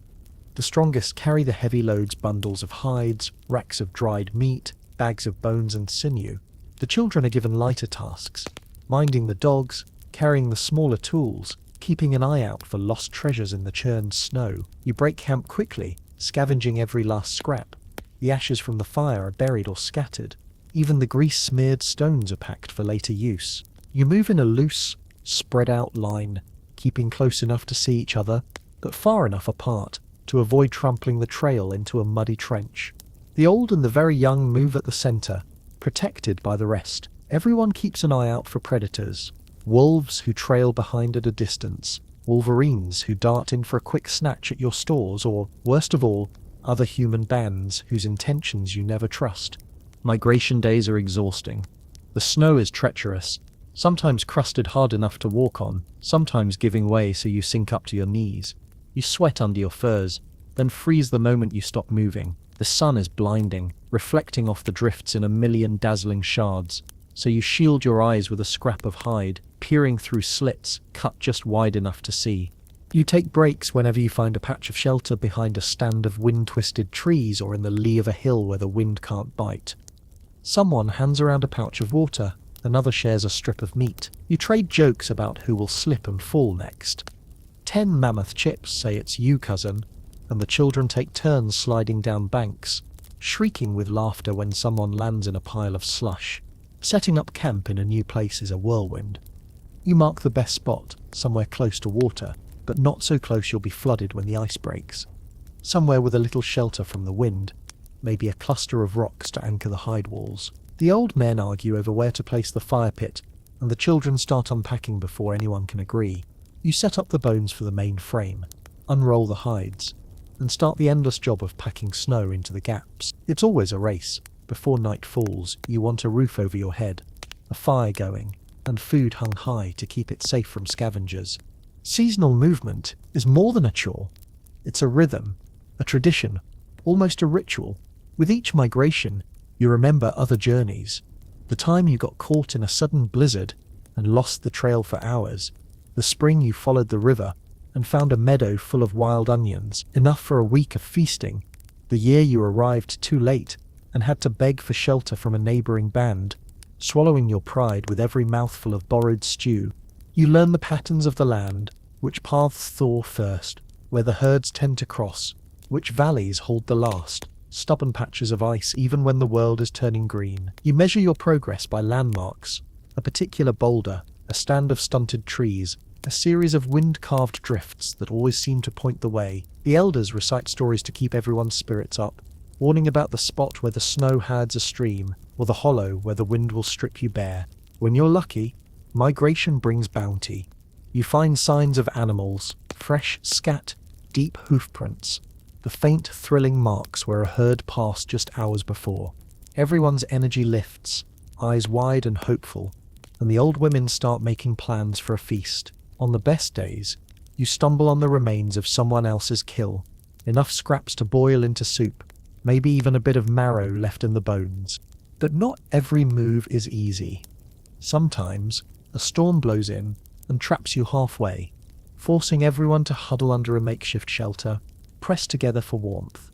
The strongest carry the heavy loads, bundles of hides, racks of dried meat, bags of bones and sinew. The children are given lighter tasks, minding the dogs, carrying the smaller tools, keeping an eye out for lost treasures in the churned snow. You break camp quickly, scavenging every last scrap. The ashes from the fire are buried or scattered. Even the grease-smeared stones are packed for later use. You move in a loose, spread-out line, keeping close enough to see each other, but far enough apart to avoid trampling the trail into a muddy trench. The old and the very young move at the center, protected by the rest. Everyone keeps an eye out for predators. Wolves who trail behind at a distance, wolverines who dart in for a quick snatch at your stores, or, worst of all, other human bands whose intentions you never trust. Migration days are exhausting. The snow is treacherous, sometimes crusted hard enough to walk on, sometimes giving way so you sink up to your knees. You sweat under your furs, then freeze the moment you stop moving. The sun is blinding, reflecting off the drifts in a million dazzling shards, so you shield your eyes with a scrap of hide, peering through slits cut just wide enough to see. You take breaks whenever you find a patch of shelter behind a stand of wind-twisted trees or in the lee of a hill where the wind can't bite. Someone hands around a pouch of water, another shares a strip of meat. You trade jokes about who will slip and fall next. 10 mammoth chips say it's you, cousin, and the children take turns sliding down banks, shrieking with laughter when someone lands in a pile of slush. Setting up camp in a new place is a whirlwind. You mark the best spot, somewhere close to water, but not so close you'll be flooded when the ice breaks. Somewhere with a little shelter from the wind, maybe a cluster of rocks to anchor the hide walls. The old men argue over where to place the fire pit, and the children start unpacking before anyone can agree. You set up the bones for the main frame, unroll the hides, and start the endless job of packing snow into the gaps. It's always a race. Before night falls, you want a roof over your head, a fire going, and food hung high to keep it safe from scavengers. Seasonal movement is more than a chore. It's a rhythm, a tradition, almost a ritual. With each migration, you remember other journeys. The time you got caught in a sudden blizzard and lost the trail for hours. The spring you followed the river and found a meadow full of wild onions, enough for a week of feasting. The year you arrived too late and had to beg for shelter from a neighboring band, swallowing your pride with every mouthful of borrowed stew. You learn the patterns of the land, which paths thaw first, where the herds tend to cross, which valleys hold the last, stubborn patches of ice even when the world is turning green. You measure your progress by landmarks, a particular boulder, a stand of stunted trees, a series of wind-carved drifts that always seem to point the way. The elders recite stories to keep everyone's spirits up, warning about the spot where the snow hides a stream, or the hollow where the wind will strip you bare. When you're lucky, migration brings bounty. You find signs of animals, fresh scat, deep hoof prints, the faint thrilling marks where a herd passed just hours before. Everyone's energy lifts, eyes wide and hopeful, and the old women start making plans for a feast. On the best days, you stumble on the remains of someone else's kill, enough scraps to boil into soup, maybe even a bit of marrow left in the bones. But not every move is easy. Sometimes, a storm blows in and traps you halfway, forcing everyone to huddle under a makeshift shelter, pressed together for warmth.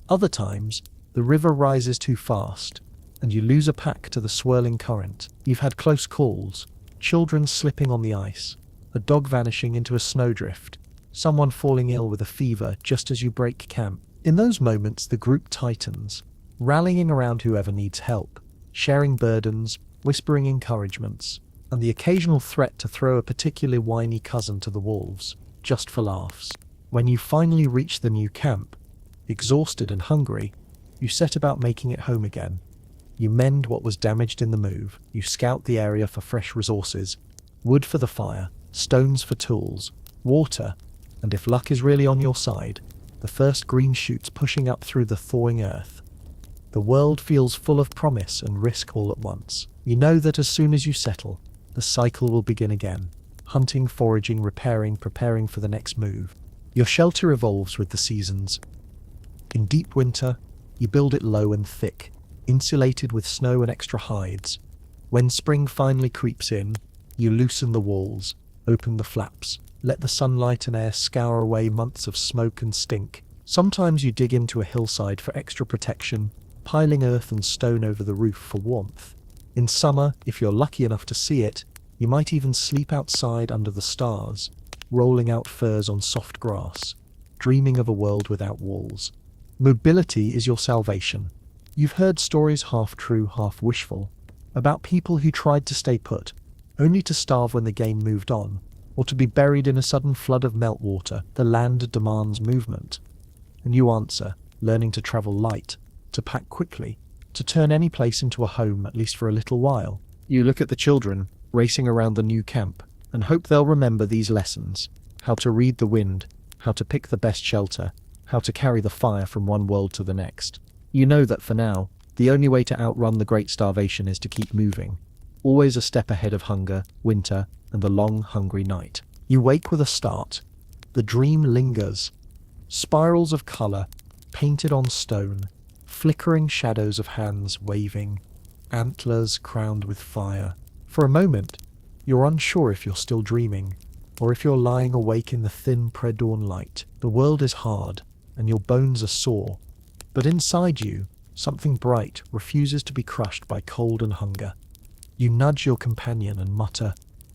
Other times, the river rises too fast, and you lose a pack to the swirling current. You've had close calls, children slipping on the ice, a dog vanishing into a snowdrift, someone falling ill with a fever just as you break camp. In those moments, the group tightens, rallying around whoever needs help, sharing burdens, whispering encouragements, and the occasional threat to throw a particularly whiny cousin to the wolves, just for laughs. When you finally reach the new camp, exhausted and hungry, you set about making it home again. You mend what was damaged in the move, you scout the area for fresh resources, wood for the fire, stones for tools, water, and if luck is really on your side, the first green shoots pushing up through the thawing earth. The world feels full of promise and risk all at once. You know that as soon as you settle, the cycle will begin again. Hunting, foraging, repairing, preparing for the next move. Your shelter evolves with the seasons. In deep winter, you build it low and thick, insulated with snow and extra hides. When spring finally creeps in, you loosen the walls, open the flaps, let the sunlight and air scour away months of smoke and stink. Sometimes you dig into a hillside for extra protection, piling earth and stone over the roof for warmth. In summer, if you're lucky enough to see it, you might even sleep outside under the stars, rolling out furs on soft grass, dreaming of a world without walls. Mobility is your salvation. You've heard stories half true, half wishful, about people who tried to stay put, only to starve when the game moved on, or to be buried in a sudden flood of meltwater. The land demands movement. And you answer, learning to travel light, to pack quickly, to turn any place into a home at least for a little while. You look at the children, racing around the new camp, and hope they'll remember these lessons. How to read the wind, how to pick the best shelter, how to carry the fire from one world to the next. You know that for now, the only way to outrun the great starvation is to keep moving. Always a step ahead of hunger, winter, and the long, hungry night. You wake with a start. The dream lingers. Spirals of color, painted on stone, flickering shadows of hands waving, antlers crowned with fire. For a moment, you're unsure if you're still dreaming, or if you're lying awake in the thin pre-dawn light. The world is hard, and your bones are sore, but inside you, something bright refuses to be crushed by cold and hunger. You nudge your companion and mutter,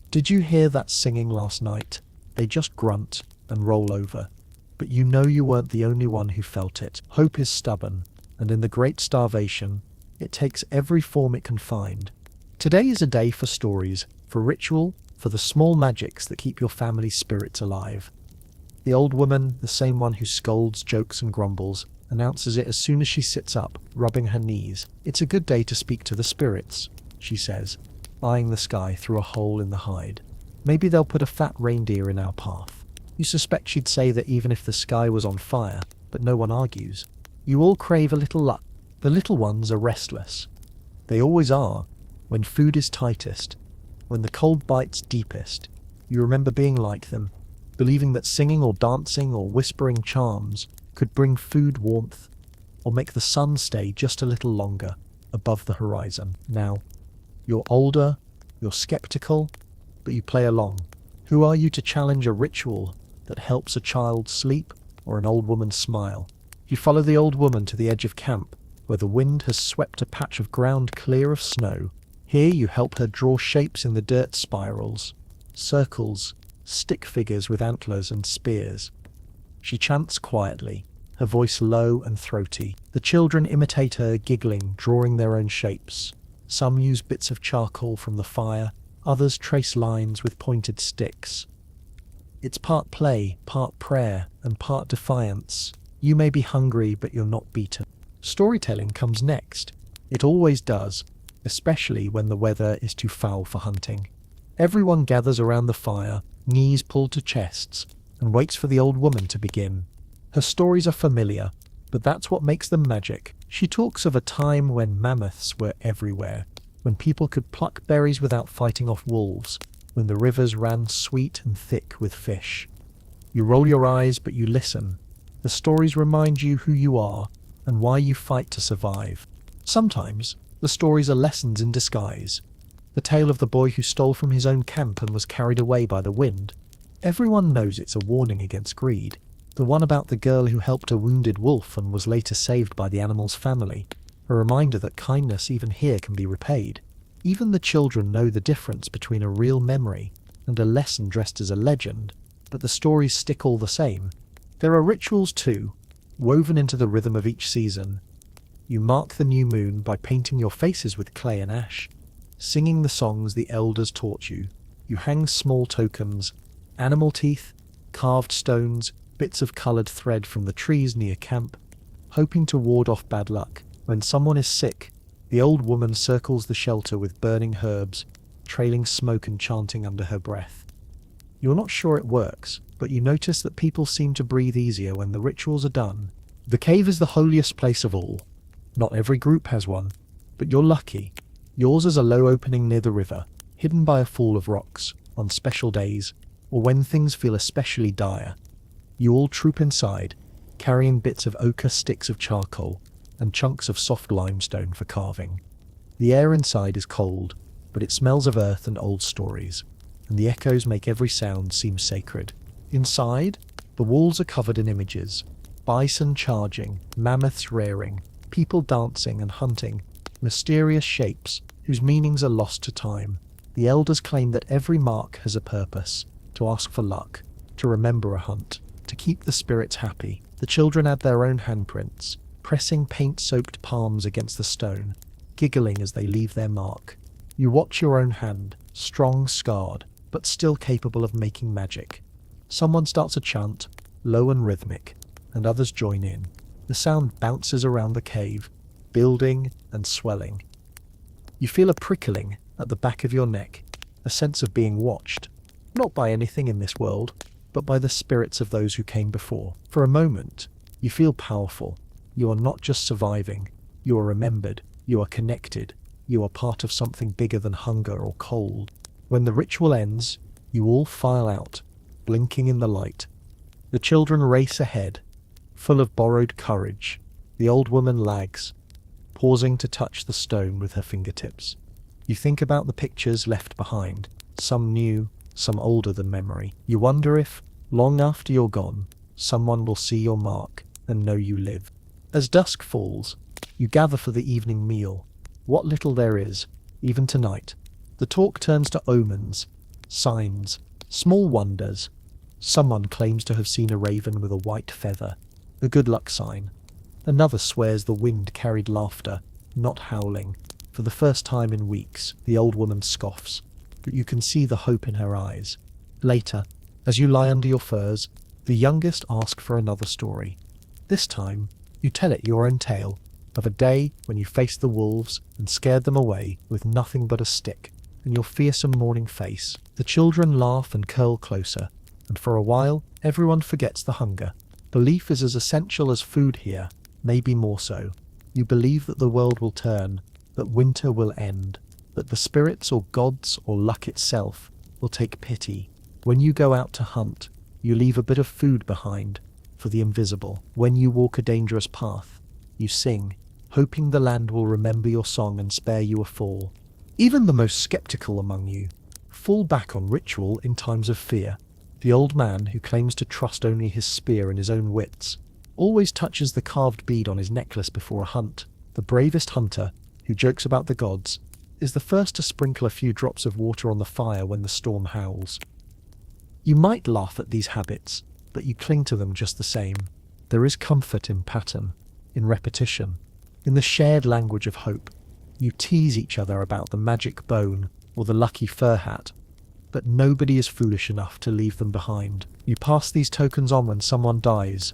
"Did you hear that singing last night?" They just grunt and roll over, but you know you weren't the only one who felt it. Hope is stubborn. and in the Great Starvation, it takes every form it can find. Today is a day for stories, for ritual, for the small magics that keep your family's spirits alive. The old woman, the same one who scolds, jokes and grumbles, announces it as soon as she sits up, rubbing her knees. "It's a good day to speak to the spirits," she says, eyeing the sky through a hole in the hide. "Maybe they'll put a fat reindeer in our path." You suspect she'd say that even if the sky was on fire, but no one argues. You all crave a little luck. The little ones are restless. They always are, when food is tightest, when the cold bites deepest. You remember being like them, believing that singing or dancing or whispering charms could bring food warmth, or make the sun stay just a little longer above the horizon. Now, you're older, you're skeptical, but you play along. Who are you to challenge a ritual that helps a child sleep or an old woman smile? You follow the old woman to the edge of camp, where the wind has swept a patch of ground clear of snow. Here you help her draw shapes in the dirt, spirals, circles, stick figures with antlers and spears. She chants quietly, her voice low and throaty. The children imitate her, giggling, drawing their own shapes. Some use bits of charcoal from the fire, others trace lines with pointed sticks. It's part play, part prayer, and part defiance. You may be hungry, but you're not beaten. Storytelling comes next. It always does, especially when the weather is too foul for hunting. Everyone gathers around the fire, knees pulled to chests, and waits for the old woman to begin. Her stories are familiar, but that's what makes them magic. She talks of a time when mammoths were everywhere, when people could pluck berries without fighting off wolves, when the rivers ran sweet and thick with fish. You roll your eyes, but you listen. The stories remind you who you are and why you fight to survive. Sometimes, the stories are lessons in disguise. The tale of the boy who stole from his own camp and was carried away by the wind. Everyone knows it's a warning against greed. The one about the girl who helped a wounded wolf and was later saved by the animal's family. A reminder that kindness even here can be repaid. Even the children know the difference between a real memory and a lesson dressed as a legend, but the stories stick all the same. There are rituals too, woven into the rhythm of each season. You mark the new moon by painting your faces with clay and ash, singing the songs the elders taught you. You hang small tokens, animal teeth, carved stones, bits of coloured thread from the trees near camp, hoping to ward off bad luck. When someone is sick, the old woman circles the shelter with burning herbs, trailing smoke and chanting under her breath. You're not sure it works, but you notice that people seem to breathe easier when the rituals are done. The cave is the holiest place of all. Not every group has one, but you're lucky. Yours is a low opening near the river, hidden by a fall of rocks, on special days, or when things feel especially dire. You all troop inside, carrying bits of ochre, sticks of charcoal, and chunks of soft limestone for carving. The air inside is cold, but it smells of earth and old stories, and the echoes make every sound seem sacred. Inside, the walls are covered in images. Bison charging, mammoths rearing, people dancing and hunting, mysterious shapes whose meanings are lost to time. The elders claim that every mark has a purpose, to ask for luck, to remember a hunt, to keep the spirits happy. The children add their own handprints, pressing paint-soaked palms against the stone, giggling as they leave their mark. You watch your own hand, strong, scarred, but still capable of making magic. Someone starts a chant, low and rhythmic, and others join in. The sound bounces around the cave, building and swelling. You feel a prickling at the back of your neck, a sense of being watched, not by anything in this world, but by the spirits of those who came before. For a moment, you feel powerful. You are not just surviving, you are remembered, you are connected, you are part of something bigger than hunger or cold. When the ritual ends, you all file out, blinking in the light. The children race ahead, full of borrowed courage. The old woman lags, pausing to touch the stone with her fingertips. You think about the pictures left behind, some new, some older than memory. You wonder if, long after you're gone, someone will see your mark and know you live. As dusk falls, you gather for the evening meal. What little there is, even tonight. The talk turns to omens, signs, small wonders. Someone claims to have seen a raven with a white feather, a good luck sign. Another swears the wind carried laughter, not howling. For the first time in weeks, the old woman scoffs, but you can see the hope in her eyes. Later, as you lie under your furs, the youngest asks for another story. This time, you tell it your own tale, of a day when you faced the wolves and scared them away with nothing but a stick and your fearsome morning face. The children laugh and curl closer, and for a while, everyone forgets the hunger. Belief is as essential as food here, maybe more so. You believe that the world will turn, that winter will end, that the spirits or gods or luck itself will take pity. When you go out to hunt, you leave a bit of food behind for the invisible. When you walk a dangerous path, you sing, hoping the land will remember your song and spare you a fall. Even the most skeptical among you fall back on ritual in times of fear. The old man, who claims to trust only his spear and his own wits, always touches the carved bead on his necklace before a hunt. The bravest hunter, who jokes about the gods, is the first to sprinkle a few drops of water on the fire when the storm howls. You might laugh at these habits, but you cling to them just the same. There is comfort in pattern, in repetition, in the shared language of hope. You tease each other about the magic bone or the lucky fur hat, but nobody is foolish enough to leave them behind. You pass these tokens on when someone dies.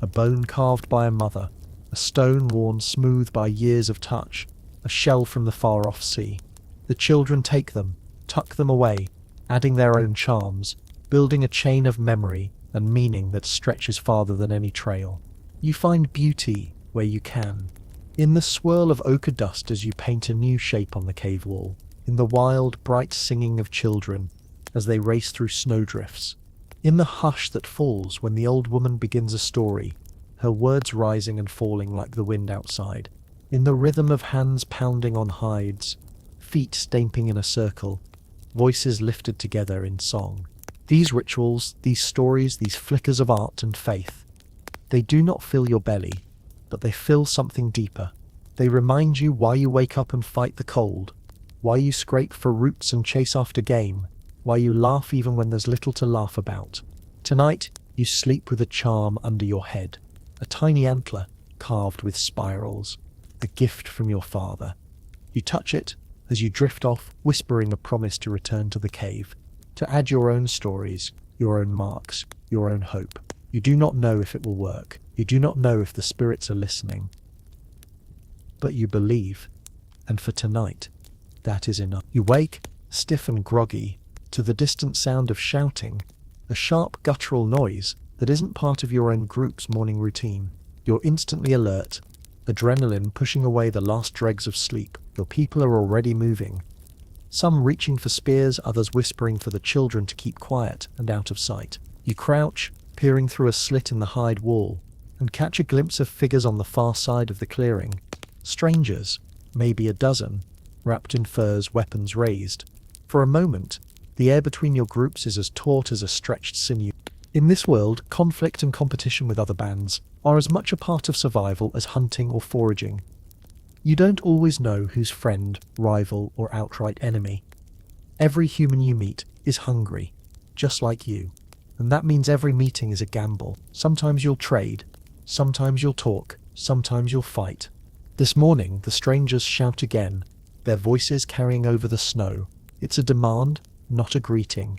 A bone carved by a mother, a stone worn smooth by years of touch, a shell from the far-off sea. The children take them, tuck them away, adding their own charms, building a chain of memory and meaning that stretches farther than any trail. You find beauty where you can, in the swirl of ochre dust as you paint a new shape on the cave wall, in the wild, bright singing of children as they race through snowdrifts, in the hush that falls when the old woman begins a story, her words rising and falling like the wind outside, in the rhythm of hands pounding on hides, feet stamping in a circle, voices lifted together in song. These rituals, these stories, these flickers of art and faith, they do not fill your belly, but they fill something deeper. They remind you why you wake up and fight the cold, why you scrape for roots and chase after game, why you laugh even when there's little to laugh about. Tonight, you sleep with a charm under your head, a tiny antler carved with spirals, a gift from your father. You touch it as you drift off, whispering a promise to return to the cave, to add your own stories, your own marks, your own hope. You do not know if it will work. You do not know if the spirits are listening. But you believe, and for tonight, that is enough. You wake, stiff and groggy, to the distant sound of shouting, a sharp guttural noise that isn't part of your own group's morning routine. You're instantly alert, adrenaline pushing away the last dregs of sleep. Your people are already moving, some reaching for spears, others whispering for the children to keep quiet and out of sight. You crouch, peering through a slit in the hide wall, and catch a glimpse of figures on the far side of the clearing. Strangers, maybe a dozen, wrapped in furs, weapons raised. For a moment, the air between your groups is as taut as a stretched sinew. In this world, conflict and competition with other bands are as much a part of survival as hunting or foraging. You don't always know who's friend, rival, or outright enemy. Every human you meet is hungry, just like you. And that means every meeting is a gamble. Sometimes you'll trade, sometimes you'll talk, sometimes you'll fight. This morning, the strangers shout again, their voices carrying over the snow. It's a demand, not a greeting.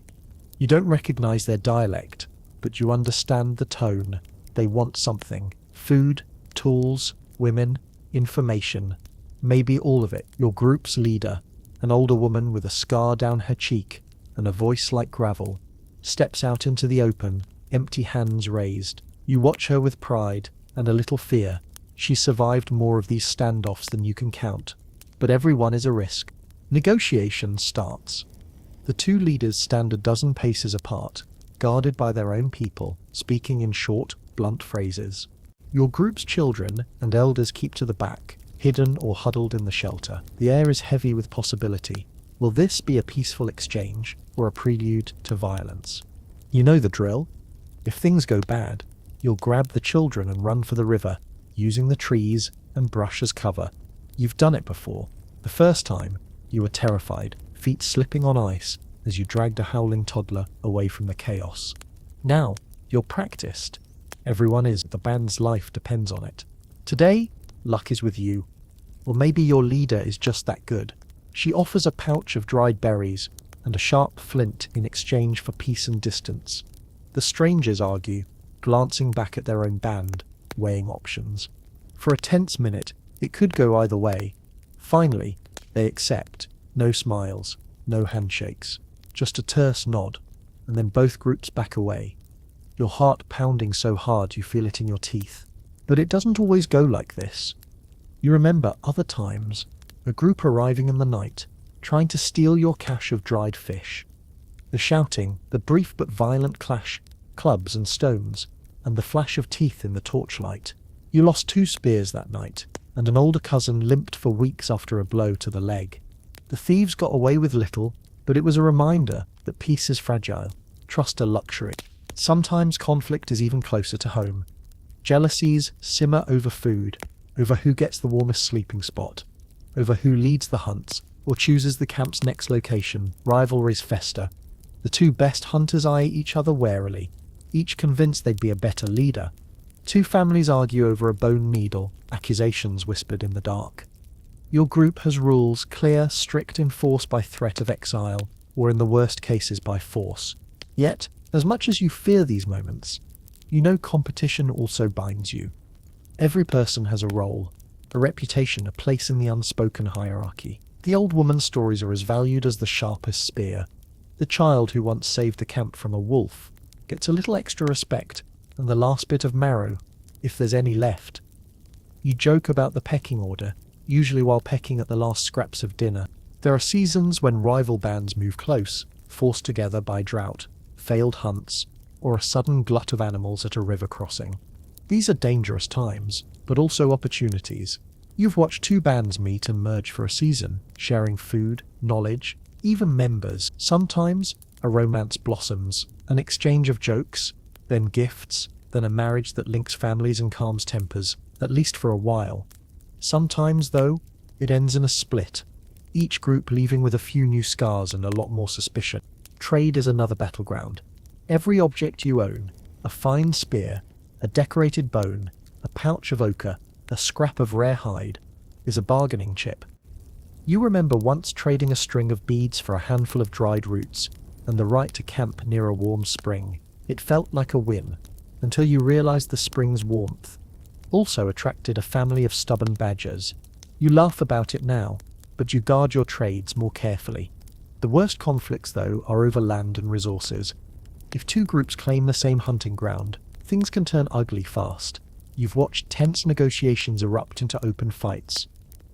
You don't recognize their dialect, but you understand the tone. They want something. Food, tools, women, information. Maybe all of it. Your group's leader, an older woman with a scar down her cheek and a voice like gravel, steps out into the open, empty hands raised. You watch her with pride and a little fear. She survived more of these standoffs than you can count. But everyone is a risk. Negotiation starts. The two leaders stand a dozen paces apart, guarded by their own people, speaking in short, blunt phrases. Your group's children and elders keep to the back, hidden or huddled in the shelter. The air is heavy with possibility. Will this be a peaceful exchange or a prelude to violence? You know the drill. If things go bad, you'll grab the children and run for the river, using the trees and brush as cover. You've done it before. The first time, you were terrified, feet slipping on ice as you dragged a howling toddler away from the chaos. Now, you're practiced. Everyone is. The band's life depends on it. Today, luck is with you. Or maybe your leader is just that good. She offers a pouch of dried berries and a sharp flint in exchange for peace and distance. The strangers argue, glancing back at their own band, weighing options. For a tense minute, it could go either way. Finally, they accept. No smiles, no handshakes, just a terse nod, and then both groups back away. Your heart pounding so hard you feel it in your teeth. But it doesn't always go like this. You remember other times, a group arriving in the night, trying to steal your cache of dried fish. The shouting, the brief but violent clash, clubs and stones, and the flash of teeth in the torchlight. You lost 2 spears that night, and an older cousin limped for weeks after a blow to the leg. The thieves got away with little, but it was a reminder that peace is fragile, trust a luxury. Sometimes conflict is even closer to home. Jealousies simmer over food, over who gets the warmest sleeping spot, over who leads the hunts or chooses the camp's next location. Rivalries fester. The 2 best hunters eye each other warily, each convinced they'd be a better leader. 2 families argue over a bone needle, accusations whispered in the dark. Your group has rules clear, strict, enforced by threat of exile, or in the worst cases by force. Yet, as much as you fear these moments, you know competition also binds you. Every person has a role, a reputation, a place in the unspoken hierarchy. The old woman's stories are as valued as the sharpest spear. The child who once saved the camp from a wolf gets a little extra respect, and the last bit of marrow, if there's any left. You joke about the pecking order, usually while pecking at the last scraps of dinner. There are seasons when rival bands move close, forced together by drought, failed hunts, or a sudden glut of animals at a river crossing. These are dangerous times, but also opportunities. You've watched 2 bands meet and merge for a season, sharing food, knowledge, even members. Sometimes a romance blossoms, an exchange of jokes, then gifts, then a marriage that links families and calms tempers, at least for a while. Sometimes, though, it ends in a split, each group leaving with a few new scars and a lot more suspicion. Trade is another battleground. Every object you own, a fine spear, a decorated bone, a pouch of ochre, a scrap of rare hide, is a bargaining chip. You remember once trading a string of beads for a handful of dried roots and the right to camp near a warm spring. It felt like a win, until you realized the spring's warmth also attracted a family of stubborn badgers. You laugh about it now, but you guard your trades more carefully. The worst conflicts, though, are over land and resources. If 2 groups claim the same hunting ground, things can turn ugly fast. You've watched tense negotiations erupt into open fights,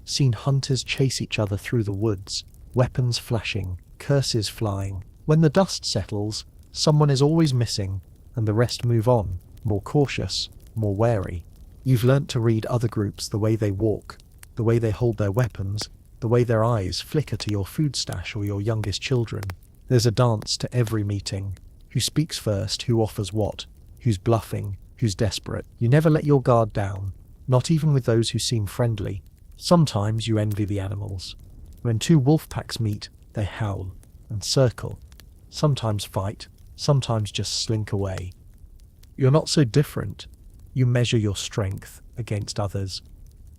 seen hunters chase each other through the woods, weapons flashing, curses flying. When the dust settles, someone is always missing, and the rest move on, more cautious, more wary. You've learnt to read other groups, the way they walk, the way they hold their weapons, the way their eyes flicker to your food stash or your youngest children. There's a dance to every meeting. Who speaks first, who offers what, who's bluffing, who's desperate. You never let your guard down, not even with those who seem friendly. Sometimes you envy the animals. When 2 wolf packs meet, they howl and circle, sometimes fight, sometimes just slink away. You're not so different. You measure your strength against others,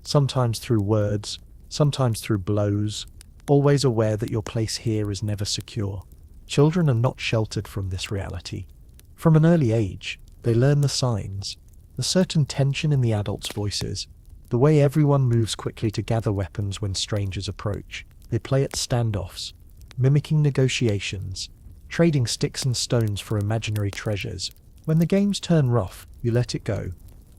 sometimes through words, sometimes through blows, always aware that your place here is never secure. Children are not sheltered from this reality. From an early age, they learn the signs, the certain tension in the adults' voices, the way everyone moves quickly to gather weapons when strangers approach. They play at standoffs, mimicking negotiations, trading sticks and stones for imaginary treasures. When the games turn rough, you let it go.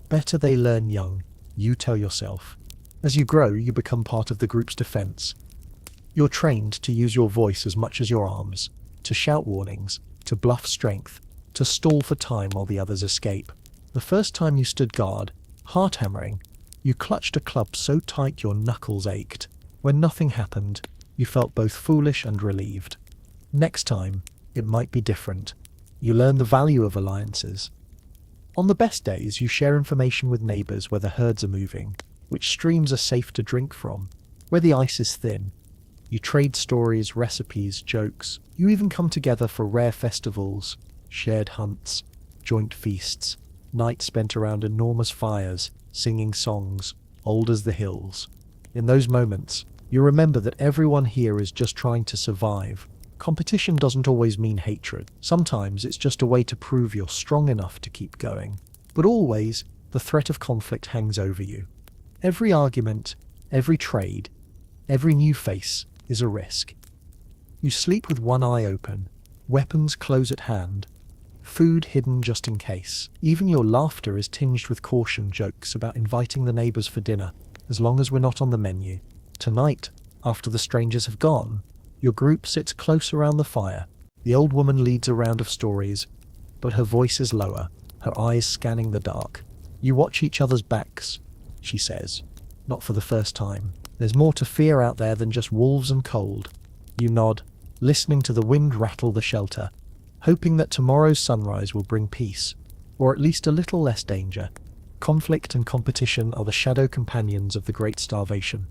Better they learn young, you tell yourself. As you grow, you become part of the group's defense. You're trained to use your voice as much as your arms, to shout warnings, to bluff strength, to stall for time while the others escape. The first time you stood guard, heart hammering, you clutched a club so tight your knuckles ached. When nothing happened, you felt both foolish and relieved. Next time, it might be different. You learn the value of alliances. On the best days, you share information with neighbors where the herds are moving, which streams are safe to drink from, where the ice is thin. You trade stories, recipes, jokes. You even come together for rare festivals, shared hunts, joint feasts, nights spent around enormous fires. singing songs, old as the hills. In those moments, you remember that everyone here is just trying to survive. Competition doesn't always mean hatred. Sometimes it's just a way to prove you're strong enough to keep going. But always, the threat of conflict hangs over you. Every argument, every trade, every new face is a risk. You sleep with one eye open, weapons close at hand, food hidden just in case. Even your laughter is tinged with caution, jokes about inviting the neighbors for dinner, as long as we're not on the menu. Tonight, after the strangers have gone, your group sits close around the fire. The old woman leads a round of stories, but her voice is lower, her eyes scanning the dark. You watch each other's backs, she says, not for the first time. There's more to fear out there than just wolves and cold. You nod, listening to the wind rattle the shelter, hoping that tomorrow's sunrise will bring peace, or at least a little less danger. Conflict and competition are the shadow companions of the Great Starvation.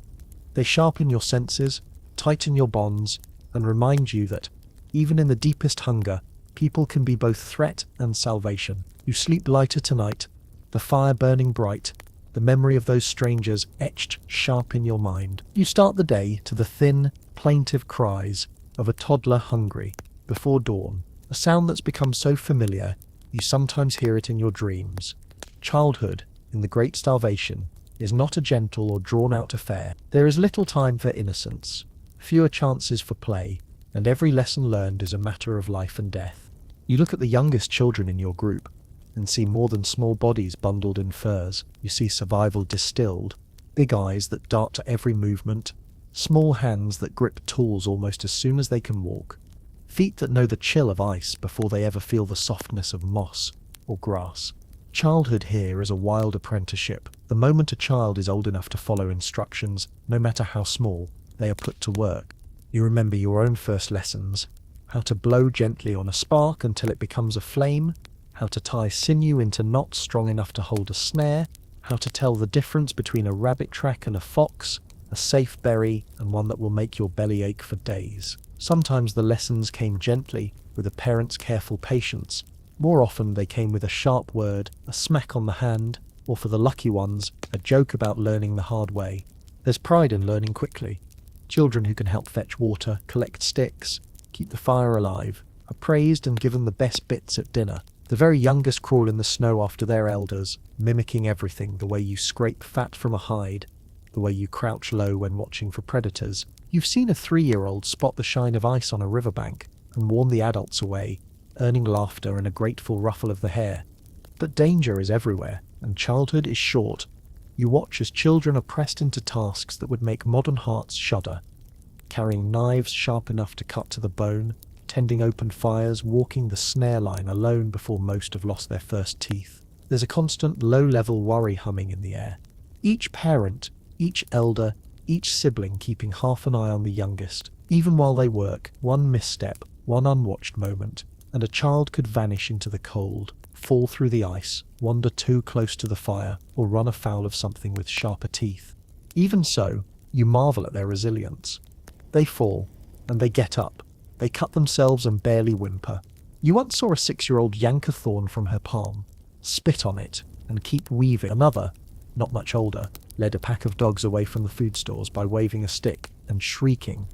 They sharpen your senses, tighten your bonds, and remind you that, even in the deepest hunger, people can be both threat and salvation. You sleep lighter tonight, the fire burning bright, the memory of those strangers etched sharp in your mind. You start the day to the thin, plaintive cries of a toddler hungry before dawn, a sound that's become so familiar you sometimes hear it in your dreams. Childhood, in the Great Starvation, is not a gentle or drawn-out affair. There is little time for innocence, fewer chances for play, and every lesson learned is a matter of life and death. You look at the youngest children in your group and see more than small bodies bundled in furs. You see survival distilled, big eyes that dart to every movement, small hands that grip tools almost as soon as they can walk, feet that know the chill of ice before they ever feel the softness of moss or grass. Childhood here is a wild apprenticeship. The moment a child is old enough to follow instructions, no matter how small, they are put to work. You remember your own first lessons, how to blow gently on a spark until it becomes a flame, how to tie sinew into knots strong enough to hold a snare, how to tell the difference between a rabbit track and a fox, a safe berry and one that will make your belly ache for days. Sometimes the lessons came gently, with a parent's careful patience. More often they came with a sharp word, a smack on the hand, or for the lucky ones, a joke about learning the hard way. There's pride in learning quickly. Children who can help fetch water, collect sticks, keep the fire alive, are praised and given the best bits at dinner. The very youngest crawl in the snow after their elders, mimicking everything, the way you scrape fat from a hide, the way you crouch low when watching for predators. You've seen a 3-year-old spot the shine of ice on a riverbank and warn the adults away, earning laughter and a grateful ruffle of the hair. But danger is everywhere, and childhood is short. You watch as children are pressed into tasks that would make modern hearts shudder, carrying knives sharp enough to cut to the bone, tending open fires, walking the snare line alone before most have lost their first teeth. There's a constant low-level worry humming in the air. Each parent, each elder, each sibling keeping half an eye on the youngest. Even while they work, one misstep, one unwatched moment, and a child could vanish into the cold, fall through the ice, wander too close to the fire, or run afoul of something with sharper teeth. Even so, you marvel at their resilience. They fall, and they get up. They cut themselves and barely whimper. You once saw a 6-year-old yank a thorn from her palm, spit on it, and keep weaving. Another, not much older, led a pack of dogs away from the food stores by waving a stick and shrieking,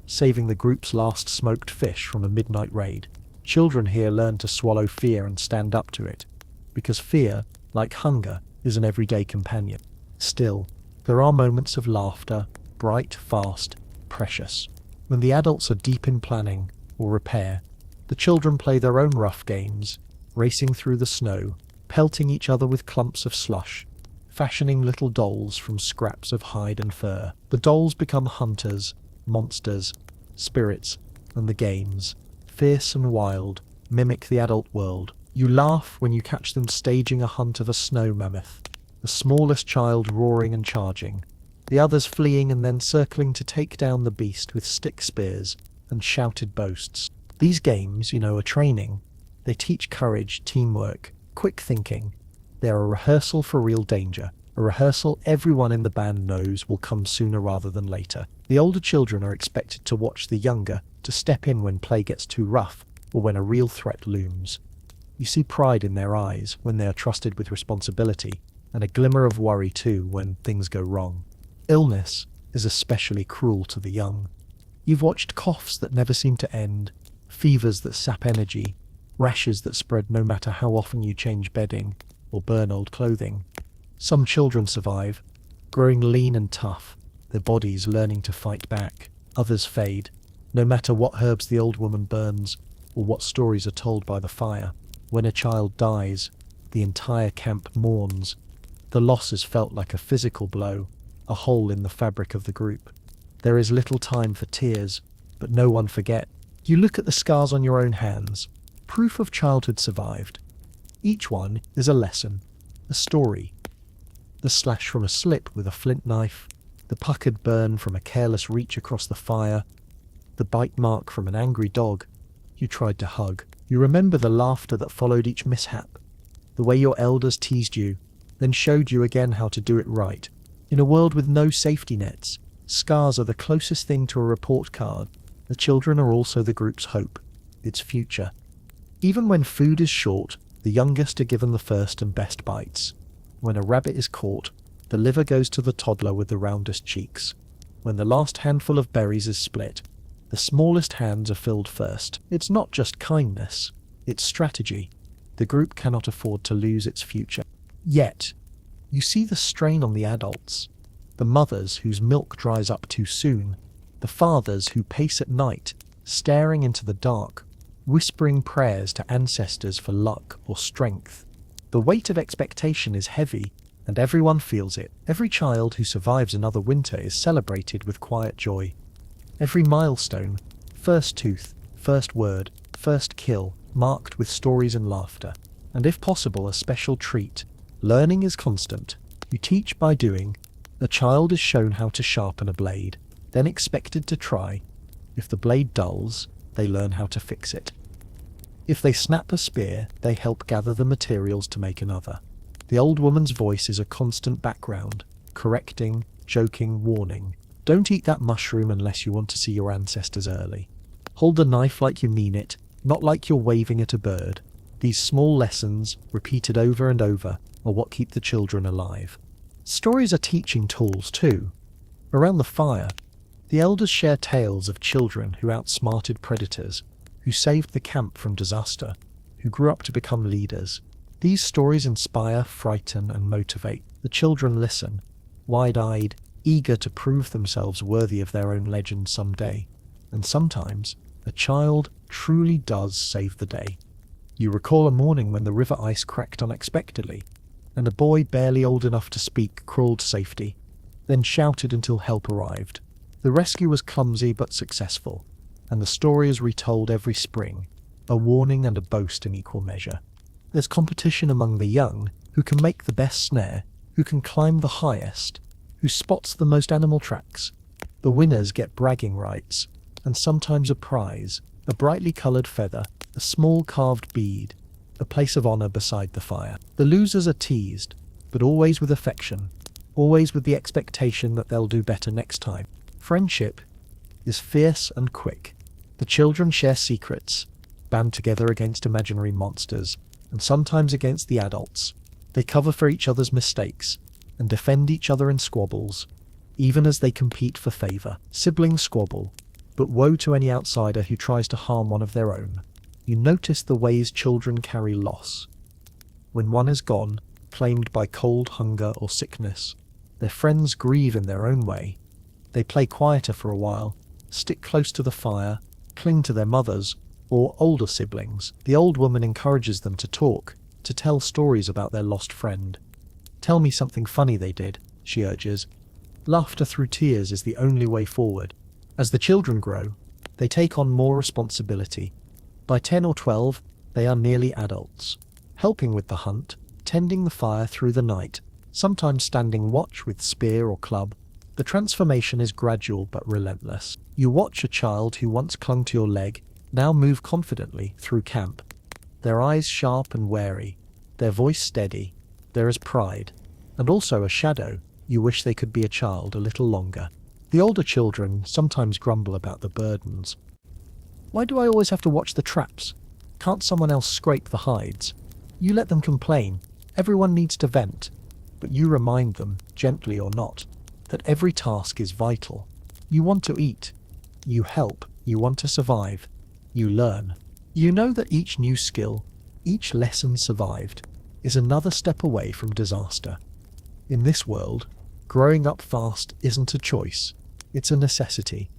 saving the group's last smoked fish from a midnight raid. Children here learn to swallow fear and stand up to it, because fear, like hunger, is an everyday companion. Still, there are moments of laughter, bright, fast, precious. When the adults are deep in planning or repair, the children play their own rough games, racing through the snow, pelting each other with clumps of slush, fashioning little dolls from scraps of hide and fur. The dolls become hunters, monsters, spirits, and the games, fierce and wild, mimic the adult world. You laugh when you catch them staging a hunt of a snow mammoth, the smallest child roaring and charging, the others fleeing and then circling to take down the beast with stick spears and shouted boasts. These games, are training. They teach courage, teamwork, quick thinking. They're a rehearsal for real danger, a rehearsal everyone in the band knows will come sooner rather than later. The older children are expected to watch the younger, to step in when play gets too rough or when a real threat looms. You see pride in their eyes when they are trusted with responsibility, and a glimmer of worry too when things go wrong. Illness is especially cruel to the young. You've watched coughs that never seem to end, fevers that sap energy, rashes that spread no matter how often you change bedding or burn old clothing. Some children survive, growing lean and tough, their bodies learning to fight back. Others fade, no matter what herbs the old woman burns or what stories are told by the fire. When a child dies, the entire camp mourns. The loss is felt like a physical blow, a hole in the fabric of the group. There is little time for tears, but no one forget. You look at the scars on your own hands, proof of childhood survived. Each one is a lesson, a story. The slash from a slip with a flint knife, the puckered burn from a careless reach across the fire, the bite mark from an angry dog you tried to hug. You remember the laughter that followed each mishap, the way your elders teased you, then showed you again how to do it right. In a world with no safety nets, scars are the closest thing to a report card. The children are also the group's hope, its future. Even when food is short, the youngest are given the first and best bites. When a rabbit is caught, the liver goes to the toddler with the roundest cheeks. When the last handful of berries is split, the smallest hands are filled first. It's not just kindness, it's strategy. The group cannot afford to lose its future. Yet, you see the strain on the adults. The mothers whose milk dries up too soon. The fathers who pace at night, staring into the dark, whispering prayers to ancestors for luck or strength. The weight of expectation is heavy, and everyone feels it. Every child who survives another winter is celebrated with quiet joy. Every milestone, first tooth, first word, first kill, marked with stories and laughter. And if possible, a special treat. Learning is constant. You teach by doing. A child is shown how to sharpen a blade, then expected to try. If the blade dulls, they learn how to fix it. If they snap a spear, they help gather the materials to make another. The old woman's voice is a constant background, correcting, joking, warning. Don't eat that mushroom unless you want to see your ancestors early. Hold the knife like you mean it, not like you're waving at a bird. These small lessons, repeated over and over, are what keep the children alive. Stories are teaching tools too. Around the fire, the elders share tales of children who outsmarted predators, who saved the camp from disaster, who grew up to become leaders. These stories inspire, frighten, and motivate. The children listen, wide-eyed, eager to prove themselves worthy of their own legend someday. And sometimes, a child truly does save the day. You recall a morning when the river ice cracked unexpectedly, and a boy barely old enough to speak crawled to safety, then shouted until help arrived. The rescue was clumsy but successful, and the story is retold every spring, a warning and a boast in equal measure. There's competition among the young, who can make the best snare, who can climb the highest, who spots the most animal tracks. The winners get bragging rights, and sometimes a prize, a brightly coloured feather, a small carved bead, a place of honour beside the fire. The losers are teased, but always with affection, always with the expectation that they'll do better next time. Friendship is fierce and quick. The children share secrets, band together against imaginary monsters, and sometimes against the adults. They cover for each other's mistakes, and defend each other in squabbles, even as they compete for favour. Siblings squabble, but woe to any outsider who tries to harm one of their own. You notice the ways children carry loss. When one is gone, claimed by cold, hunger, or sickness, their friends grieve in their own way. They play quieter for a while, stick close to the fire, cling to their mothers, or older siblings. The old woman encourages them to talk, to tell stories about their lost friend. Tell me something funny they did, she urges. Laughter through tears is the only way forward. As the children grow, they take on more responsibility. By 10 or 12, they are nearly adults, helping with the hunt, tending the fire through the night, sometimes standing watch with spear or club. The transformation is gradual but relentless. You watch a child who once clung to your leg, now move confidently through camp. Their eyes sharp and wary, their voice steady. There is pride, and also a shadow. You wish they could be a child a little longer. The older children sometimes grumble about the burdens. Why do I always have to watch the traps? Can't someone else scrape the hides? You let them complain. Everyone needs to vent. but you remind them, gently or not, that every task is vital. You want to eat. You help. You want to survive. You learn. You know that each new skill, each lesson survived, is another step away from disaster. In this world, growing up fast isn't a choice. It's a necessity.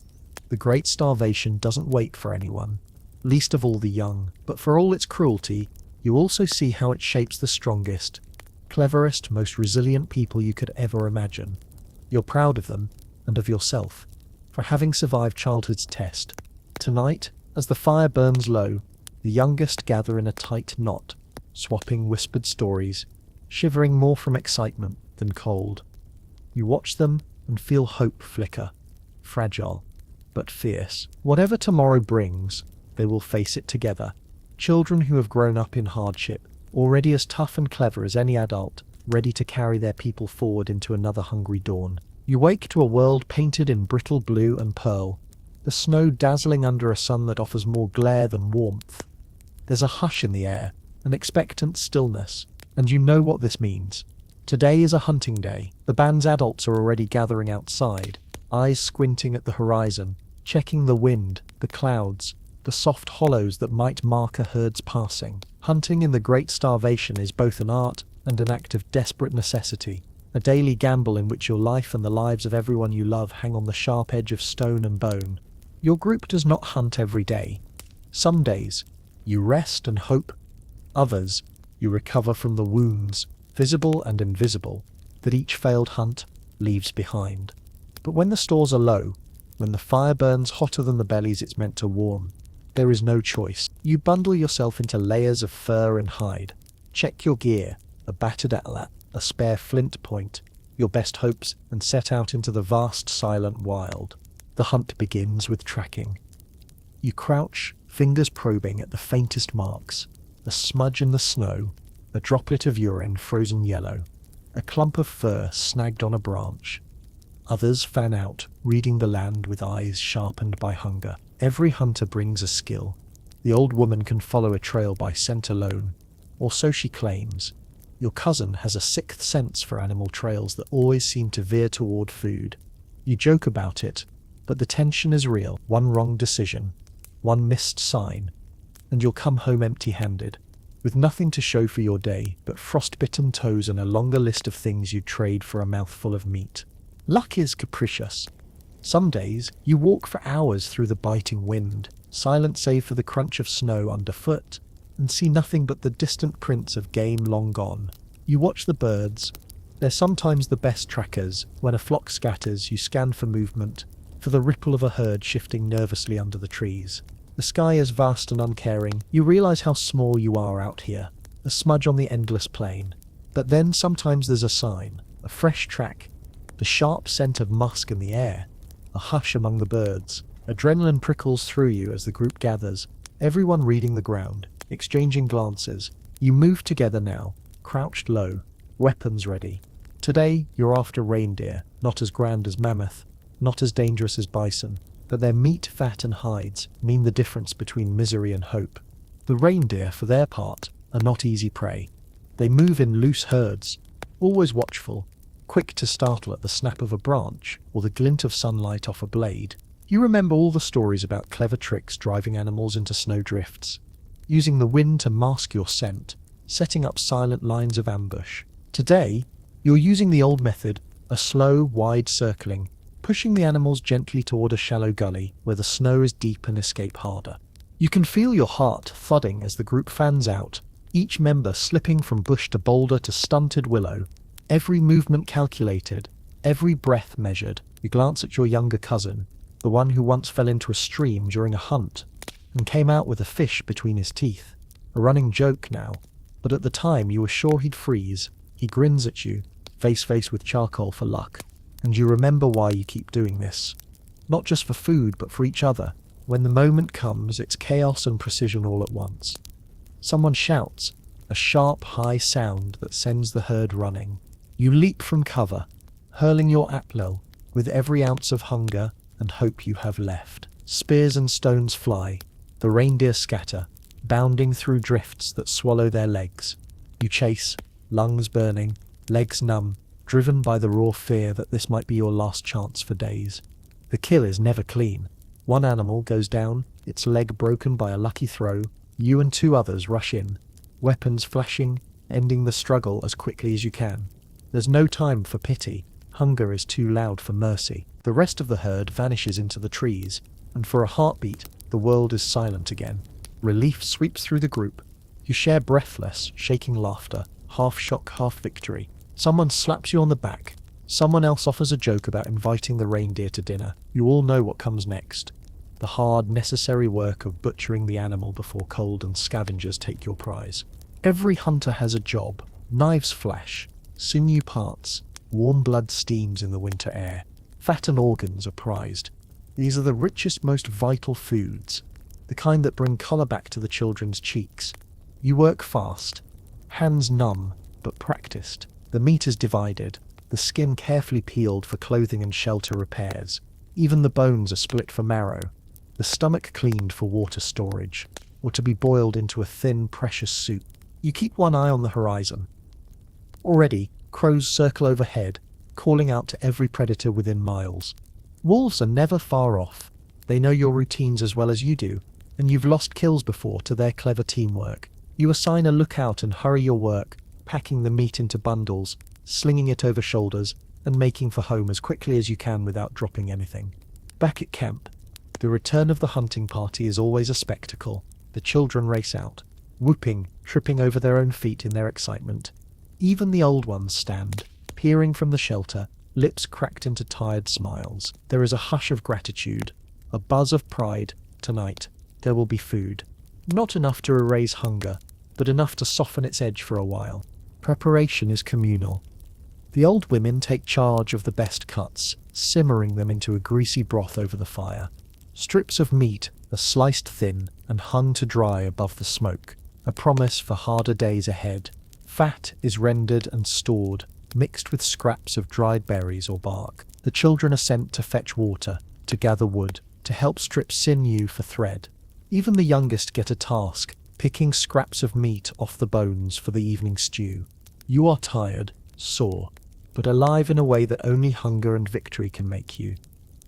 The Great Starvation doesn't wait for anyone, least of all the young, but for all its cruelty, you also see how it shapes the strongest, cleverest, most resilient people you could ever imagine. You're proud of them, and of yourself, for having survived childhood's test. Tonight, as the fire burns low, the youngest gather in a tight knot, swapping whispered stories, shivering more from excitement than cold. You watch them and feel hope flicker, fragile, but fierce. Whatever tomorrow brings, they will face it together. Children who have grown up in hardship, already as tough and clever as any adult, ready to carry their people forward into another hungry dawn. You wake to a world painted in brittle blue and pearl, the snow dazzling under a sun that offers more glare than warmth. There's a hush in the air, an expectant stillness, and you know what this means. Today is a hunting day. The band's adults are already gathering outside, eyes squinting at the horizon, checking the wind, the clouds, the soft hollows that might mark a herd's passing. Hunting in the Great Starvation is both an art and an act of desperate necessity, a daily gamble in which your life and the lives of everyone you love hang on the sharp edge of stone and bone. Your group does not hunt every day. Some days, you rest and hope. Others, you recover from the wounds, visible and invisible, that each failed hunt leaves behind. But when the stores are low, when the fire burns hotter than the bellies it's meant to warm, there is no choice. You bundle yourself into layers of fur and hide. Check your gear, a battered atlat, a spare flint point, your best hopes, and set out into the vast, silent wild. The hunt begins with tracking. You crouch, fingers probing at the faintest marks, a smudge in the snow, a droplet of urine frozen yellow, a clump of fur snagged on a branch. Others fan out, reading the land with eyes sharpened by hunger. Every hunter brings a skill. The old woman can follow a trail by scent alone, or so she claims. Your cousin has a sixth sense for animal trails that always seem to veer toward food. You joke about it, but the tension is real. One wrong decision, one missed sign, and you'll come home empty-handed, with nothing to show for your day but frostbitten toes and a longer list of things you'd trade for a mouthful of meat. Luck is capricious. Some days, you walk for hours through the biting wind, silent save for the crunch of snow underfoot, and see nothing but the distant prints of game long gone. You watch the birds. They're sometimes the best trackers. When a flock scatters, you scan for movement, for the ripple of a herd shifting nervously under the trees. The sky is vast and uncaring. You realize how small you are out here, a smudge on the endless plain. But then sometimes there's a sign, a fresh track, the sharp scent of musk in the air, a hush among the birds. Adrenaline prickles through you as the group gathers, everyone reading the ground, exchanging glances. You move together now, crouched low, weapons ready. Today, you're after reindeer, not as grand as mammoth, not as dangerous as bison, but their meat, fat and hides mean the difference between misery and hope. The reindeer, for their part, are not easy prey. They move in loose herds, always watchful, quick to startle at the snap of a branch or the glint of sunlight off a blade. You remember all the stories about clever tricks driving animals into snowdrifts, using the wind to mask your scent, setting up silent lines of ambush. Today, you're using the old method, a slow, wide circling, pushing the animals gently toward a shallow gully where the snow is deep and escape harder. You can feel your heart thudding as the group fans out, each member slipping from bush to boulder to stunted willow, every movement calculated, every breath measured. You glance at your younger cousin, the one who once fell into a stream during a hunt and came out with a fish between his teeth. A running joke now, but at the time you were sure he'd freeze. He grins at you, face with charcoal for luck. And you remember why you keep doing this. Not just for food, but for each other. When the moment comes, it's chaos and precision all at once. Someone shouts, a sharp, high sound that sends the herd running. You leap from cover, hurling your atlil with every ounce of hunger and hope you have left. Spears and stones fly. The reindeer scatter, bounding through drifts that swallow their legs. You chase, lungs burning, legs numb, driven by the raw fear that this might be your last chance for days. The kill is never clean. One animal goes down, its leg broken by a lucky throw. You and two others rush in, weapons flashing, ending the struggle as quickly as you can. There's no time for pity. Hunger is too loud for mercy. The rest of the herd vanishes into the trees, and for a heartbeat, the world is silent again. Relief sweeps through the group. You share breathless, shaking laughter, half shock, half victory. Someone slaps you on the back. Someone else offers a joke about inviting the reindeer to dinner. You all know what comes next. The hard, necessary work of butchering the animal before cold and scavengers take your prize. Every hunter has a job. Knives flash, sinew parts, warm blood steams in the winter air. Fat and organs are prized. These are the richest, most vital foods, the kind that bring colour back to the children's cheeks. You work fast, hands numb, but practiced. The meat is divided, the skin carefully peeled for clothing and shelter repairs. Even the bones are split for marrow, the stomach cleaned for water storage, or to be boiled into a thin, precious soup. You keep one eye on the horizon. Already, crows circle overhead, calling out to every predator within miles. Wolves are never far off. They know your routines as well as you do, and you've lost kills before to their clever teamwork. You assign a lookout and hurry your work, packing the meat into bundles, slinging it over shoulders, and making for home as quickly as you can without dropping anything. Back at camp, the return of the hunting party is always a spectacle. The children race out, whooping, tripping over their own feet in their excitement. Even the old ones stand, peering from the shelter, lips cracked into tired smiles. There is a hush of gratitude, a buzz of pride. Tonight, there will be food. Not enough to erase hunger, but enough to soften its edge for a while. Preparation is communal. The old women take charge of the best cuts, simmering them into a greasy broth over the fire. Strips of meat are sliced thin and hung to dry above the smoke, a promise for harder days ahead. Fat is rendered and stored, mixed with scraps of dried berries or bark. The children are sent to fetch water, to gather wood, to help strip sinew for thread. Even the youngest get a task, picking scraps of meat off the bones for the evening stew. You are tired, sore, but alive in a way that only hunger and victory can make you.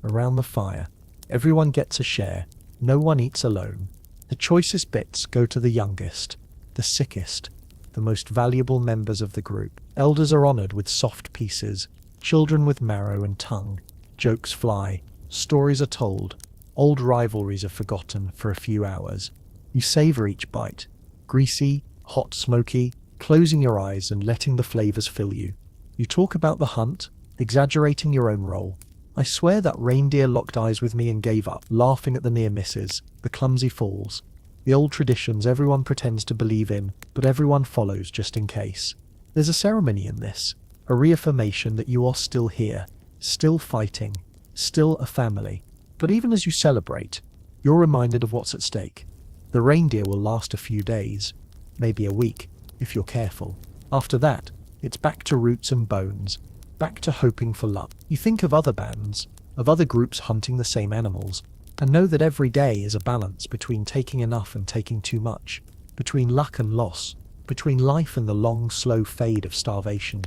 Around the fire, everyone gets a share. No one eats alone. The choicest bits go to the youngest, the sickest, the most valuable members of the group. Elders are honored with soft pieces, children with marrow and tongue. Jokes fly, stories are told, old rivalries are forgotten for a few hours. You savor each bite, greasy, hot, smoky, closing your eyes and letting the flavors fill you. You talk about the hunt, exaggerating your own role. I swear that reindeer locked eyes with me and gave up, laughing at the near misses, the clumsy falls. The old traditions everyone pretends to believe in, but everyone follows just in case. There's a ceremony in this, a reaffirmation that you are still here, still fighting, still a family. But even as you celebrate, you're reminded of what's at stake. The reindeer will last a few days, maybe a week, if you're careful. After that, it's back to roots and bones, back to hoping for luck. You think of other bands, of other groups hunting the same animals, and know that every day is a balance between taking enough and taking too much, between luck and loss, between life and the long, slow fade of starvation.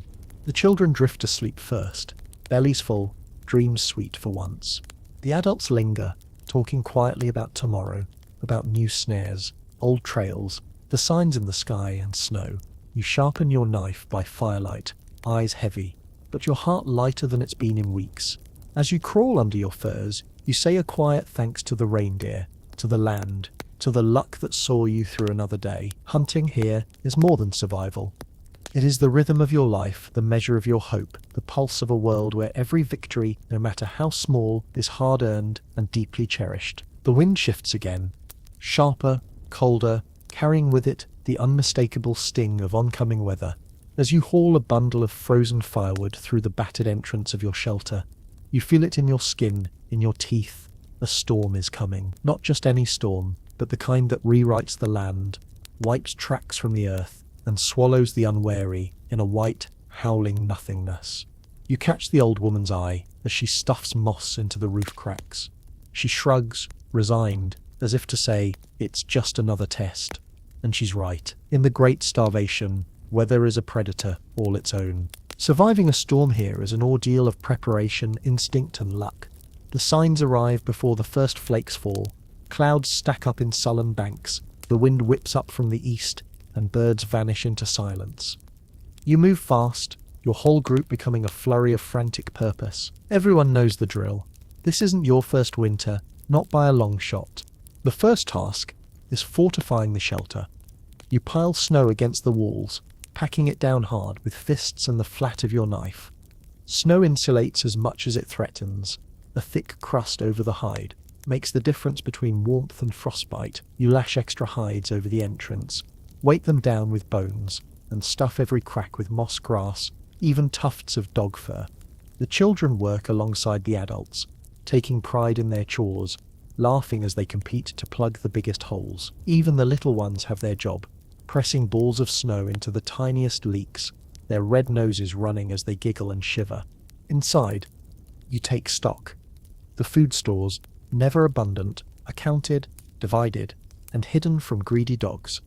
The children drift to sleep first, bellies full, dreams sweet for once. The adults linger, talking quietly about tomorrow, about new snares, old trails, the signs in the sky and snow. You sharpen your knife by firelight, eyes heavy, but your heart lighter than it's been in weeks. As you crawl under your furs, you say a quiet thanks to the reindeer, to the land, to the luck that saw you through another day. Hunting here is more than survival. It is the rhythm of your life, the measure of your hope, the pulse of a world where every victory, no matter how small, is hard-earned and deeply cherished. The wind shifts again, sharper, colder, carrying with it the unmistakable sting of oncoming weather. As you haul a bundle of frozen firewood through the battered entrance of your shelter, you feel it in your skin, in your teeth. A storm is coming. Not just any storm, but the kind that rewrites the land, wipes tracks from the earth, and swallows the unwary in a white, howling nothingness. You catch the old woman's eye as she stuffs moss into the roof cracks. She shrugs, resigned, as if to say, it's just another test. And she's right. In the great starvation, weather is a predator all its own. Surviving a storm here is an ordeal of preparation, instinct, and luck. The signs arrive before the first flakes fall. Clouds stack up in sullen banks, the wind whips up from the east, and birds vanish into silence. You move fast, your whole group becoming a flurry of frantic purpose. Everyone knows the drill. This isn't your first winter, not by a long shot. The first task is fortifying the shelter. You pile snow against the walls, packing it down hard with fists and the flat of your knife. Snow insulates as much as it threatens. A thick crust over the hide makes the difference between warmth and frostbite. You lash extra hides over the entrance, weight them down with bones, and stuff every crack with moss grass, even tufts of dog fur. The children work alongside the adults, taking pride in their chores, laughing as they compete to plug the biggest holes. Even the little ones have their job, pressing balls of snow into the tiniest leaks, their red noses running as they giggle and shiver. Inside, you take stock. The food stores, never abundant, are counted, divided, and hidden from greedy dogs.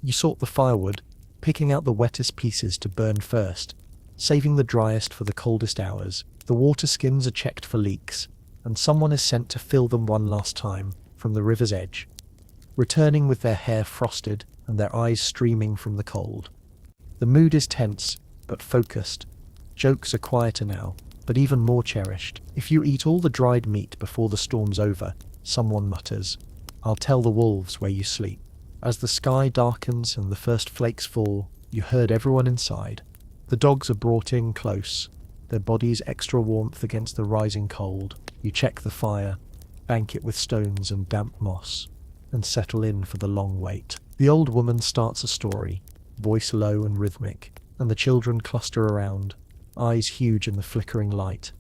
You sort the firewood, picking out the wettest pieces to burn first, saving the driest for the coldest hours. The water skins are checked for leaks, and someone is sent to fill them one last time from the river's edge, returning with their hair frosted and their eyes streaming from the cold. The mood is tense, but focused. Jokes are quieter now, but even more cherished. If you eat all the dried meat before the storm's over, someone mutters, "I'll tell the wolves where you sleep." As the sky darkens and the first flakes fall, you herd everyone inside. The dogs are brought in close, their bodies extra warmth against the rising cold. You check the fire, bank it with stones and damp moss, and settle in for the long wait. The old woman starts a story, voice low and rhythmic, and the children cluster around, eyes huge in the flickering light.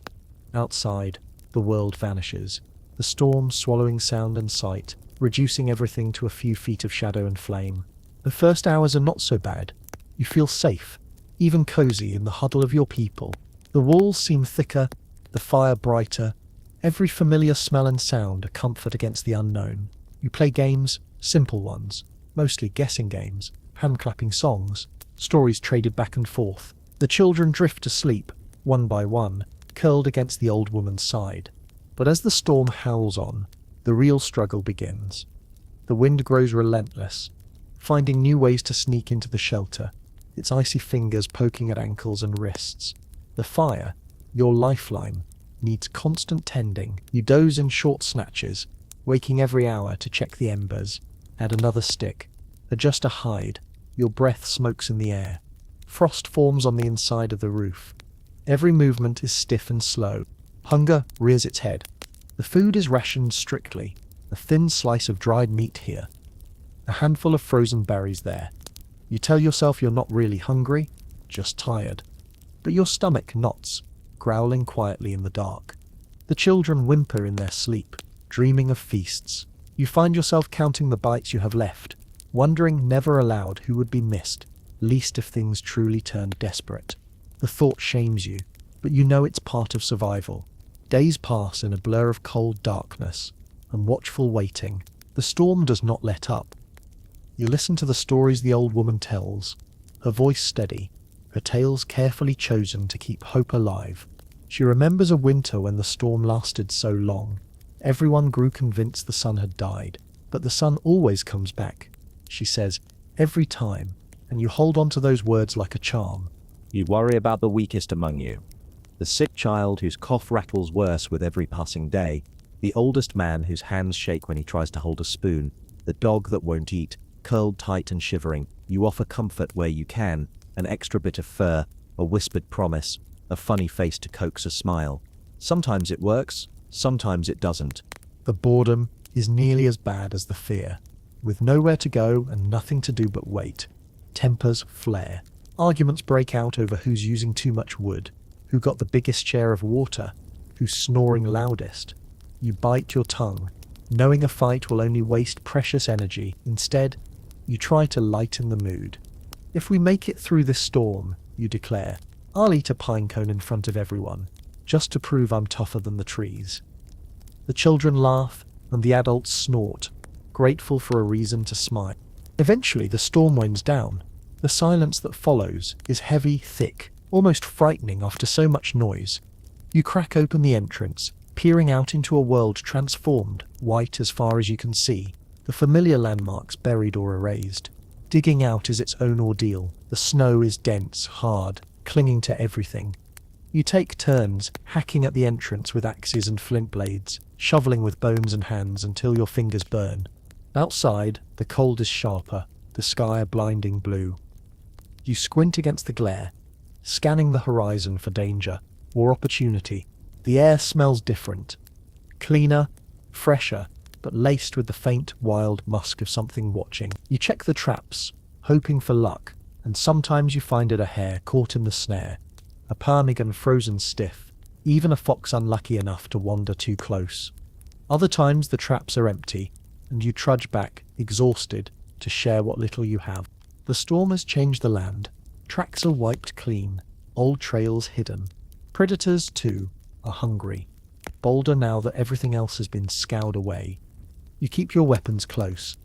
Outside, the world vanishes, the storm swallowing sound and sight, reducing everything to a few feet of shadow and flame. The first hours are not so bad. You feel safe, even cozy in the huddle of your people. The walls seem thicker, the fire brighter, every familiar smell and sound a comfort against the unknown. You play games, simple ones, mostly guessing games, hand-clapping songs, stories traded back and forth. The children drift to sleep, one by one, curled against the old woman's side. But as the storm howls on, the real struggle begins. The wind grows relentless, finding new ways to sneak into the shelter, its icy fingers poking at ankles and wrists. The fire, your lifeline, needs constant tending. You doze in short snatches, waking every hour to check the embers, add another stick, adjust a hide. Your breath smokes in the air. Frost forms on the inside of the roof. Every movement is stiff and slow. Hunger rears its head. The food is rationed strictly. A thin slice of dried meat here, a handful of frozen berries there. You tell yourself you're not really hungry, just tired. But your stomach knots, growling quietly in the dark. The children whimper in their sleep, dreaming of feasts. You find yourself counting the bites you have left, wondering never aloud who would be missed, least if things truly turned desperate. The thought shames you, but you know it's part of survival. Days pass in a blur of cold darkness and watchful waiting. The storm does not let up. You listen to the stories the old woman tells, her voice steady, her tales carefully chosen to keep hope alive. She remembers a winter when the storm lasted so long. Everyone grew convinced the sun had died, but the sun always comes back, she says, every time, and you hold on to those words like a charm. You worry about the weakest among you, the sick child whose cough rattles worse with every passing day, the oldest man whose hands shake when he tries to hold a spoon, the dog that won't eat, curled tight and shivering. You offer comfort where you can, an extra bit of fur, a whispered promise, a funny face to coax a smile. Sometimes it works, sometimes it doesn't. The boredom is nearly as bad as the fear. With nowhere to go and nothing to do but wait, tempers flare. Arguments break out over who's using too much wood, who got the biggest share of water, who's snoring loudest. You bite your tongue, knowing a fight will only waste precious energy. Instead, you try to lighten the mood. If we make it through this storm, you declare, I'll eat a pine cone in front of everyone, just to prove I'm tougher than the trees. The children laugh, and the adults snort, grateful for a reason to smile. Eventually, the storm winds down. The silence that follows is heavy, thick, almost frightening after so much noise. You crack open the entrance, peering out into a world transformed, white as far as you can see, the familiar landmarks buried or erased. Digging out is its own ordeal. The snow is dense, hard, clinging to everything. You take turns, hacking at the entrance with axes and flint blades, shoveling with bones and hands until your fingers burn. Outside, the cold is sharper, the sky a blinding blue. You squint against the glare, scanning the horizon for danger or opportunity. The air smells different. Cleaner, fresher, but laced with the faint, wild musk of something watching. You check the traps, hoping for luck, and sometimes you find it a hare caught in the snare, a ptarmigan frozen stiff, even a fox unlucky enough to wander too close. Other times the traps are empty, and you trudge back, exhausted, to share what little you have. The storm has changed the land. Tracks are wiped clean, old trails hidden. Predators, too, are hungry, bolder now that everything else has been scoured away. You keep your weapons close,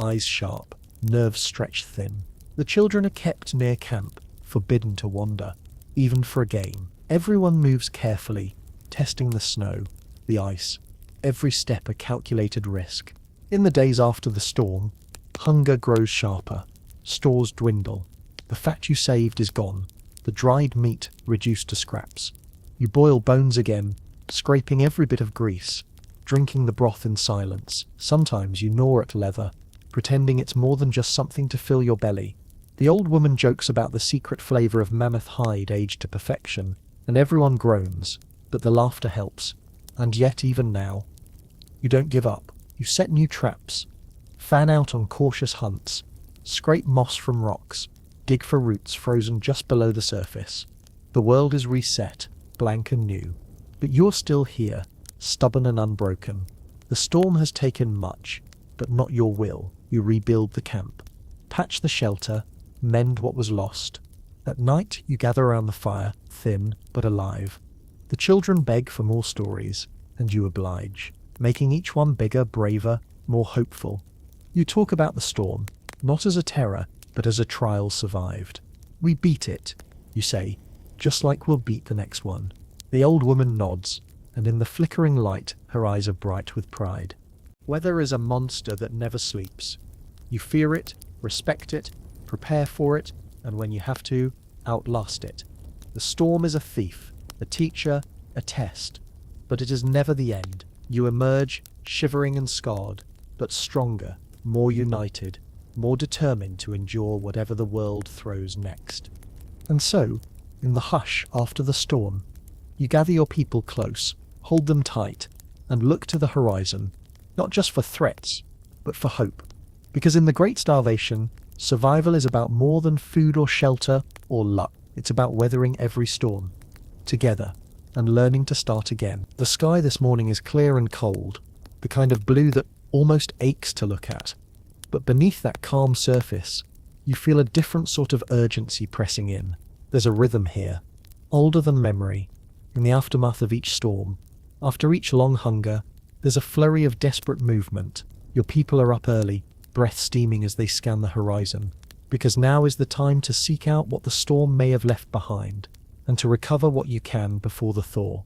eyes sharp, nerves stretched thin. The children are kept near camp, forbidden to wander, even for a game. Everyone moves carefully, testing the snow, the ice, every step a calculated risk. In the days after the storm, hunger grows sharper, stores dwindle. The fat you saved is gone, the dried meat reduced to scraps. You boil bones again, scraping every bit of grease, drinking the broth in silence. Sometimes you gnaw at leather, pretending it's more than just something to fill your belly. The old woman jokes about the secret flavor of mammoth hide aged to perfection, and everyone groans, but the laughter helps. And yet, even now, you don't give up. You set new traps, fan out on cautious hunts, scrape moss from rocks, dig for roots frozen just below the surface. The world is reset, blank and new, but you're still here, stubborn and unbroken. The storm has taken much, but not your will. You rebuild the camp, patch the shelter, mend what was lost. At night, you gather around the fire, thin but alive. The children beg for more stories, and you oblige, making each one bigger, braver, more hopeful. You talk about the storm, not as a terror, but as a trial survived. We beat it, you say, just like we'll beat the next one. The old woman nods, and in the flickering light, her eyes are bright with pride. Weather is a monster that never sleeps. You fear it, respect it, prepare for it, and when you have to, outlast it. The storm is a thief, a teacher, a test, but it is never the end. You emerge, shivering and scarred, but stronger, more united, more determined to endure whatever the world throws next. And so, in the hush after the storm, you gather your people close, hold them tight, and look to the horizon, not just for threats, but for hope. Because in the Great Starvation, survival is about more than food or shelter or luck. It's about weathering every storm, together, and learning to start again. The sky this morning is clear and cold, the kind of blue that almost aches to look at. But beneath that calm surface, you feel a different sort of urgency pressing in. There's a rhythm here, older than memory. In the aftermath of each storm, after each long hunger, there's a flurry of desperate movement. Your people are up early, breath steaming as they scan the horizon, because now is the time to seek out what the storm may have left behind, and to recover what you can before the thaw.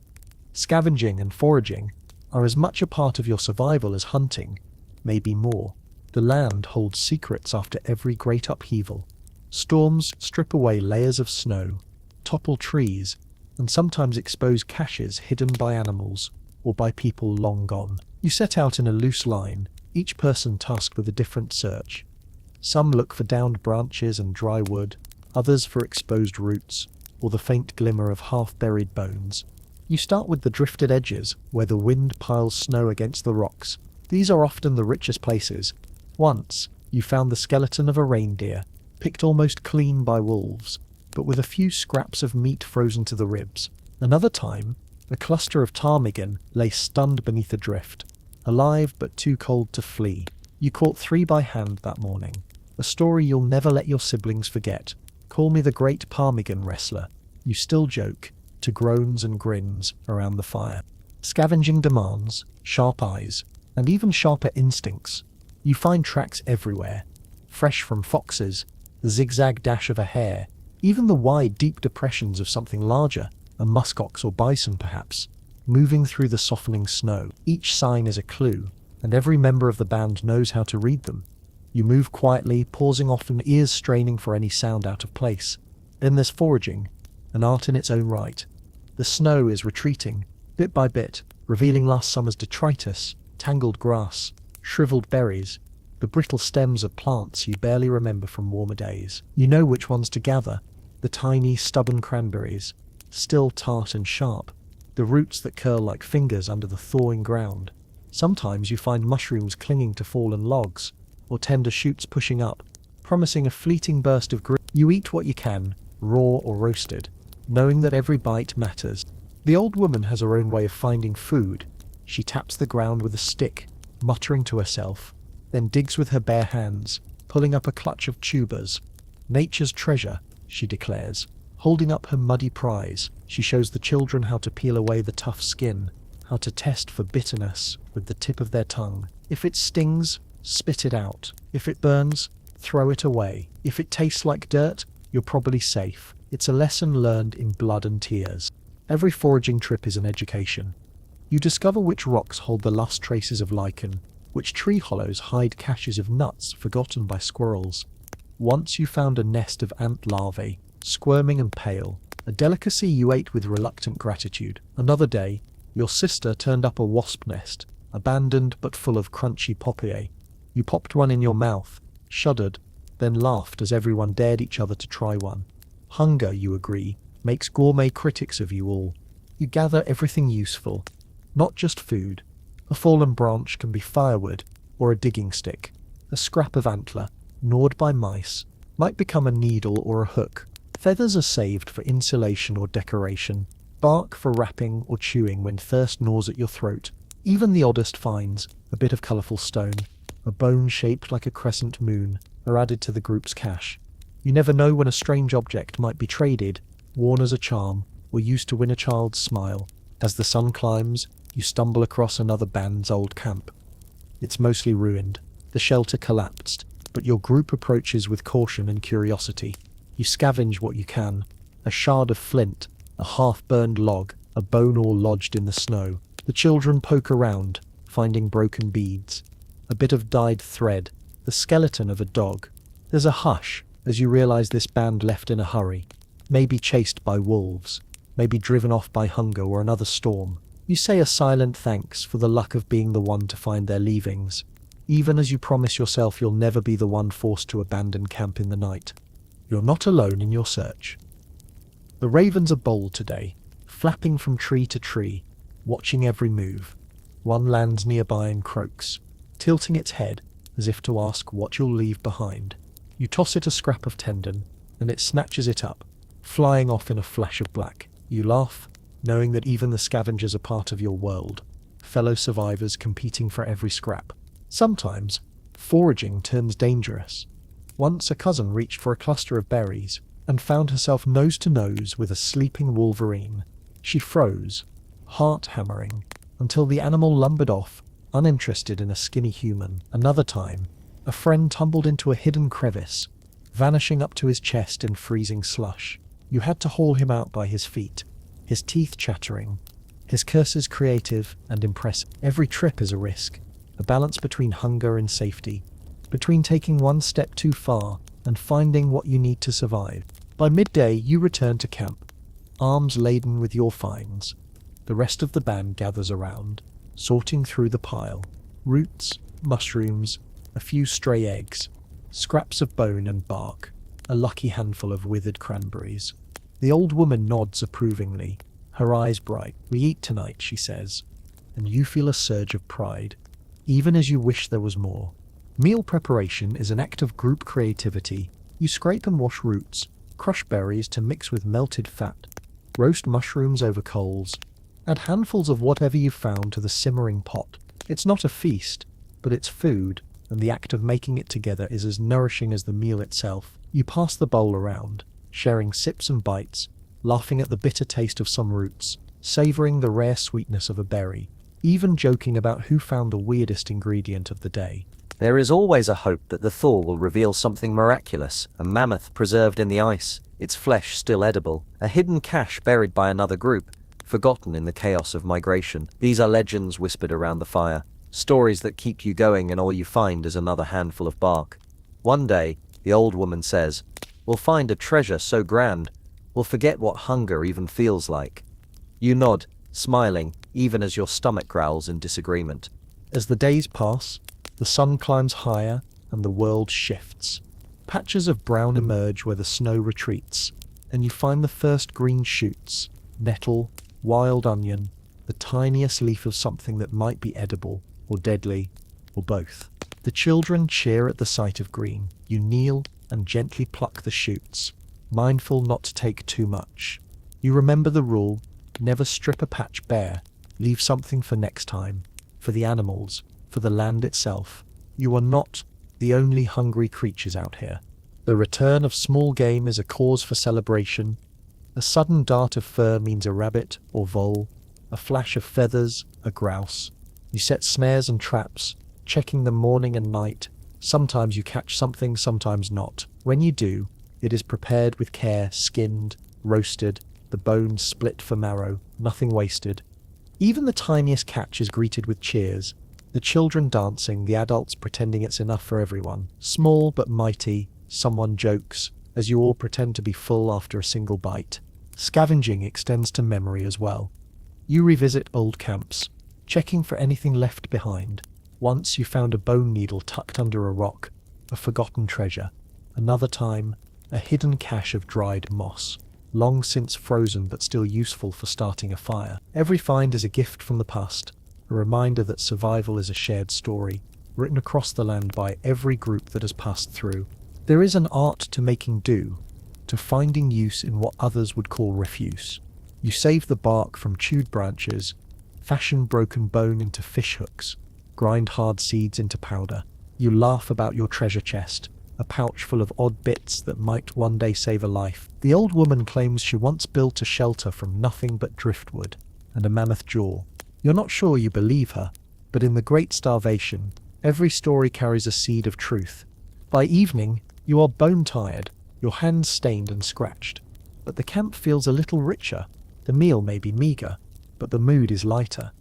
Scavenging and foraging are as much a part of your survival as hunting, maybe more. The land holds secrets after every great upheaval. Storms strip away layers of snow, topple trees, and sometimes expose caches hidden by animals or by people long gone. You set out in a loose line, each person tasked with a different search. Some look for downed branches and dry wood, others for exposed roots, or the faint glimmer of half-buried bones. You start with the drifted edges, where the wind piles snow against the rocks. These are often the richest places. Once, you found the skeleton of a reindeer, picked almost clean by wolves, but with a few scraps of meat frozen to the ribs. Another time, a cluster of ptarmigan lay stunned beneath a drift, alive but too cold to flee. You caught 3 by hand that morning. A story you'll never let your siblings forget. Call me the great ptarmigan wrestler. You still joke, to groans and grins around the fire. Scavenging demands, sharp eyes, and even sharper instincts. You find tracks everywhere, fresh from foxes, the zigzag dash of a hare, even the wide, deep depressions of something larger, a muskox or bison perhaps, moving through the softening snow. Each sign is a clue, and every member of the band knows how to read them. You move quietly, pausing often, ears straining for any sound out of place. Then there's foraging, an art in its own right. The snow is retreating, bit by bit, revealing last summer's detritus, tangled grass, shriveled berries, the brittle stems of plants you barely remember from warmer days. You know which ones to gather, the tiny, stubborn cranberries, still tart and sharp, the roots that curl like fingers under the thawing ground. Sometimes you find mushrooms clinging to fallen logs, or tender shoots pushing up, promising a fleeting burst of green. You eat what you can, raw or roasted, knowing that every bite matters. The old woman has her own way of finding food. She taps the ground with a stick, muttering to herself, then digs with her bare hands, pulling up a clutch of tubers. Nature's treasure, she declares. Holding up her muddy prize, she shows the children how to peel away the tough skin, how to test for bitterness with the tip of their tongue. If it stings, spit it out. If it burns, throw it away. If it tastes like dirt, you're probably safe. It's a lesson learned in blood and tears. Every foraging trip is an education. You discover which rocks hold the last traces of lichen, which tree hollows hide caches of nuts forgotten by squirrels. Once you found a nest of ant larvae, squirming and pale, a delicacy you ate with reluctant gratitude. Another day, your sister turned up a wasp nest, abandoned but full of crunchy papier. You popped one in your mouth, shuddered, then laughed as everyone dared each other to try one. Hunger, you agree, makes gourmet critics of you all. You gather everything useful, not just food. A fallen branch can be firewood or a digging stick. A scrap of antler, gnawed by mice, might become a needle or a hook. Feathers are saved for insulation or decoration, bark for wrapping or chewing when thirst gnaws at your throat. Even the oddest finds, a bit of colourful stone, a bone shaped like a crescent moon, are added to the group's cache. You never know when a strange object might be traded, worn as a charm, or used to win a child's smile. As the sun climbs, you stumble across another band's old camp. It's mostly ruined, the shelter collapsed, but your group approaches with caution and curiosity. You scavenge what you can, a shard of flint, a half-burned log, a bone all lodged in the snow. The children poke around, finding broken beads, a bit of dyed thread, the skeleton of a dog. There's a hush as you realize this band left in a hurry, maybe chased by wolves, maybe driven off by hunger or another storm. You say a silent thanks for the luck of being the one to find their leavings, even as you promise yourself you'll never be the one forced to abandon camp in the night. You're not alone in your search. The ravens are bold today, flapping from tree to tree, watching every move. One lands nearby and croaks, tilting its head as if to ask what you'll leave behind. You toss it a scrap of tendon, and it snatches it up, flying off in a flash of black. You laugh, knowing that even the scavengers are part of your world, fellow survivors competing for every scrap. Sometimes, foraging turns dangerous. Once a cousin reached for a cluster of berries and found herself nose to nose with a sleeping wolverine. She froze, heart hammering, until the animal lumbered off, uninterested in a skinny human. Another time, a friend tumbled into a hidden crevice, vanishing up to his chest in freezing slush. You had to haul him out by his feet, his teeth chattering, his curses creative and impressive. Every trip is a risk, a balance between hunger and safety, between taking one step too far and finding what you need to survive. By midday, you return to camp, arms laden with your finds. The rest of the band gathers around, sorting through the pile. Roots, mushrooms, a few stray eggs, scraps of bone and bark, a lucky handful of withered cranberries. The old woman nods approvingly, her eyes bright. "We eat tonight," she says, and you feel a surge of pride, even as you wish there was more. Meal preparation is an act of group creativity. You scrape and wash roots, crush berries to mix with melted fat, roast mushrooms over coals, add handfuls of whatever you found to the simmering pot. It's not a feast, but it's food, and the act of making it together is as nourishing as the meal itself. You pass the bowl around, sharing sips and bites, laughing at the bitter taste of some roots, savoring the rare sweetness of a berry, even joking about who found the weirdest ingredient of the day. There is always a hope that the thaw will reveal something miraculous, a mammoth preserved in the ice, its flesh still edible, a hidden cache buried by another group, forgotten in the chaos of migration. These are legends whispered around the fire, stories that keep you going, and all you find is another handful of bark. One day, the old woman says, "We'll find a treasure so grand, we'll forget what hunger even feels like." You nod, smiling, even as your stomach growls in disagreement. As the days pass, the sun climbs higher and the world shifts. Patches of brown emerge where the snow retreats, and you find the first green shoots, nettle, wild onion, the tiniest leaf of something that might be edible, or deadly, or both. The children cheer at the sight of green. You kneel and gently pluck the shoots, mindful not to take too much. You remember the rule: never strip a patch bare, leave something for next time, for the animals, for the land itself. You are not the only hungry creatures out here. The return of small game is a cause for celebration. A sudden dart of fur means a rabbit or vole, a flash of feathers, a grouse. You set snares and traps, checking them morning and night. Sometimes you catch something, sometimes not. When you do, it is prepared with care, skinned, roasted, the bones split for marrow, nothing wasted. Even the tiniest catch is greeted with cheers, the children dancing, the adults pretending it's enough for everyone. Small but mighty, someone jokes, as you all pretend to be full after a single bite. Scavenging extends to memory as well. You revisit old camps, checking for anything left behind. Once you found a bone needle tucked under a rock, a forgotten treasure. Another time, a hidden cache of dried moss, long since frozen but still useful for starting a fire. Every find is a gift from the past, a reminder that survival is a shared story, written across the land by every group that has passed through. There is an art to making do, to finding use in what others would call refuse. You save the bark from chewed branches, fashion broken bone into fish hooks, grind hard seeds into powder. You laugh about your treasure chest, a pouch full of odd bits that might one day save a life. The old woman claims she once built a shelter from nothing but driftwood and a mammoth jaw. You're not sure you believe her, but in the Great Starvation, every story carries a seed of truth. By evening, you are bone-tired, your hands stained and scratched. But the camp feels a little richer. The meal may be meager, but the mood is lighter.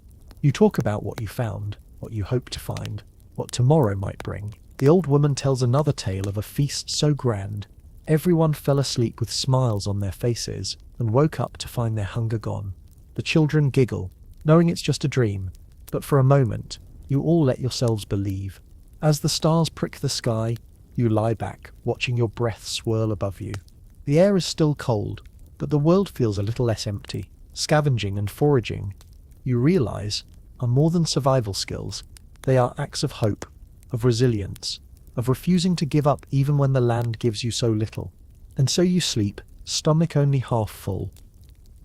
You talk about what you found, what you hope to find, what tomorrow might bring. The old woman tells another tale of a feast so grand, everyone fell asleep with smiles on their faces and woke up to find their hunger gone. The children giggle, knowing it's just a dream, but for a moment, you all let yourselves believe. As the stars prick the sky, you lie back, watching your breath swirl above you. The air is still cold, but the world feels a little less empty. Scavenging and foraging, you realize, are more than survival skills. They are acts of hope, of resilience, of refusing to give up even when the land gives you so little. And so you sleep, stomach only half full,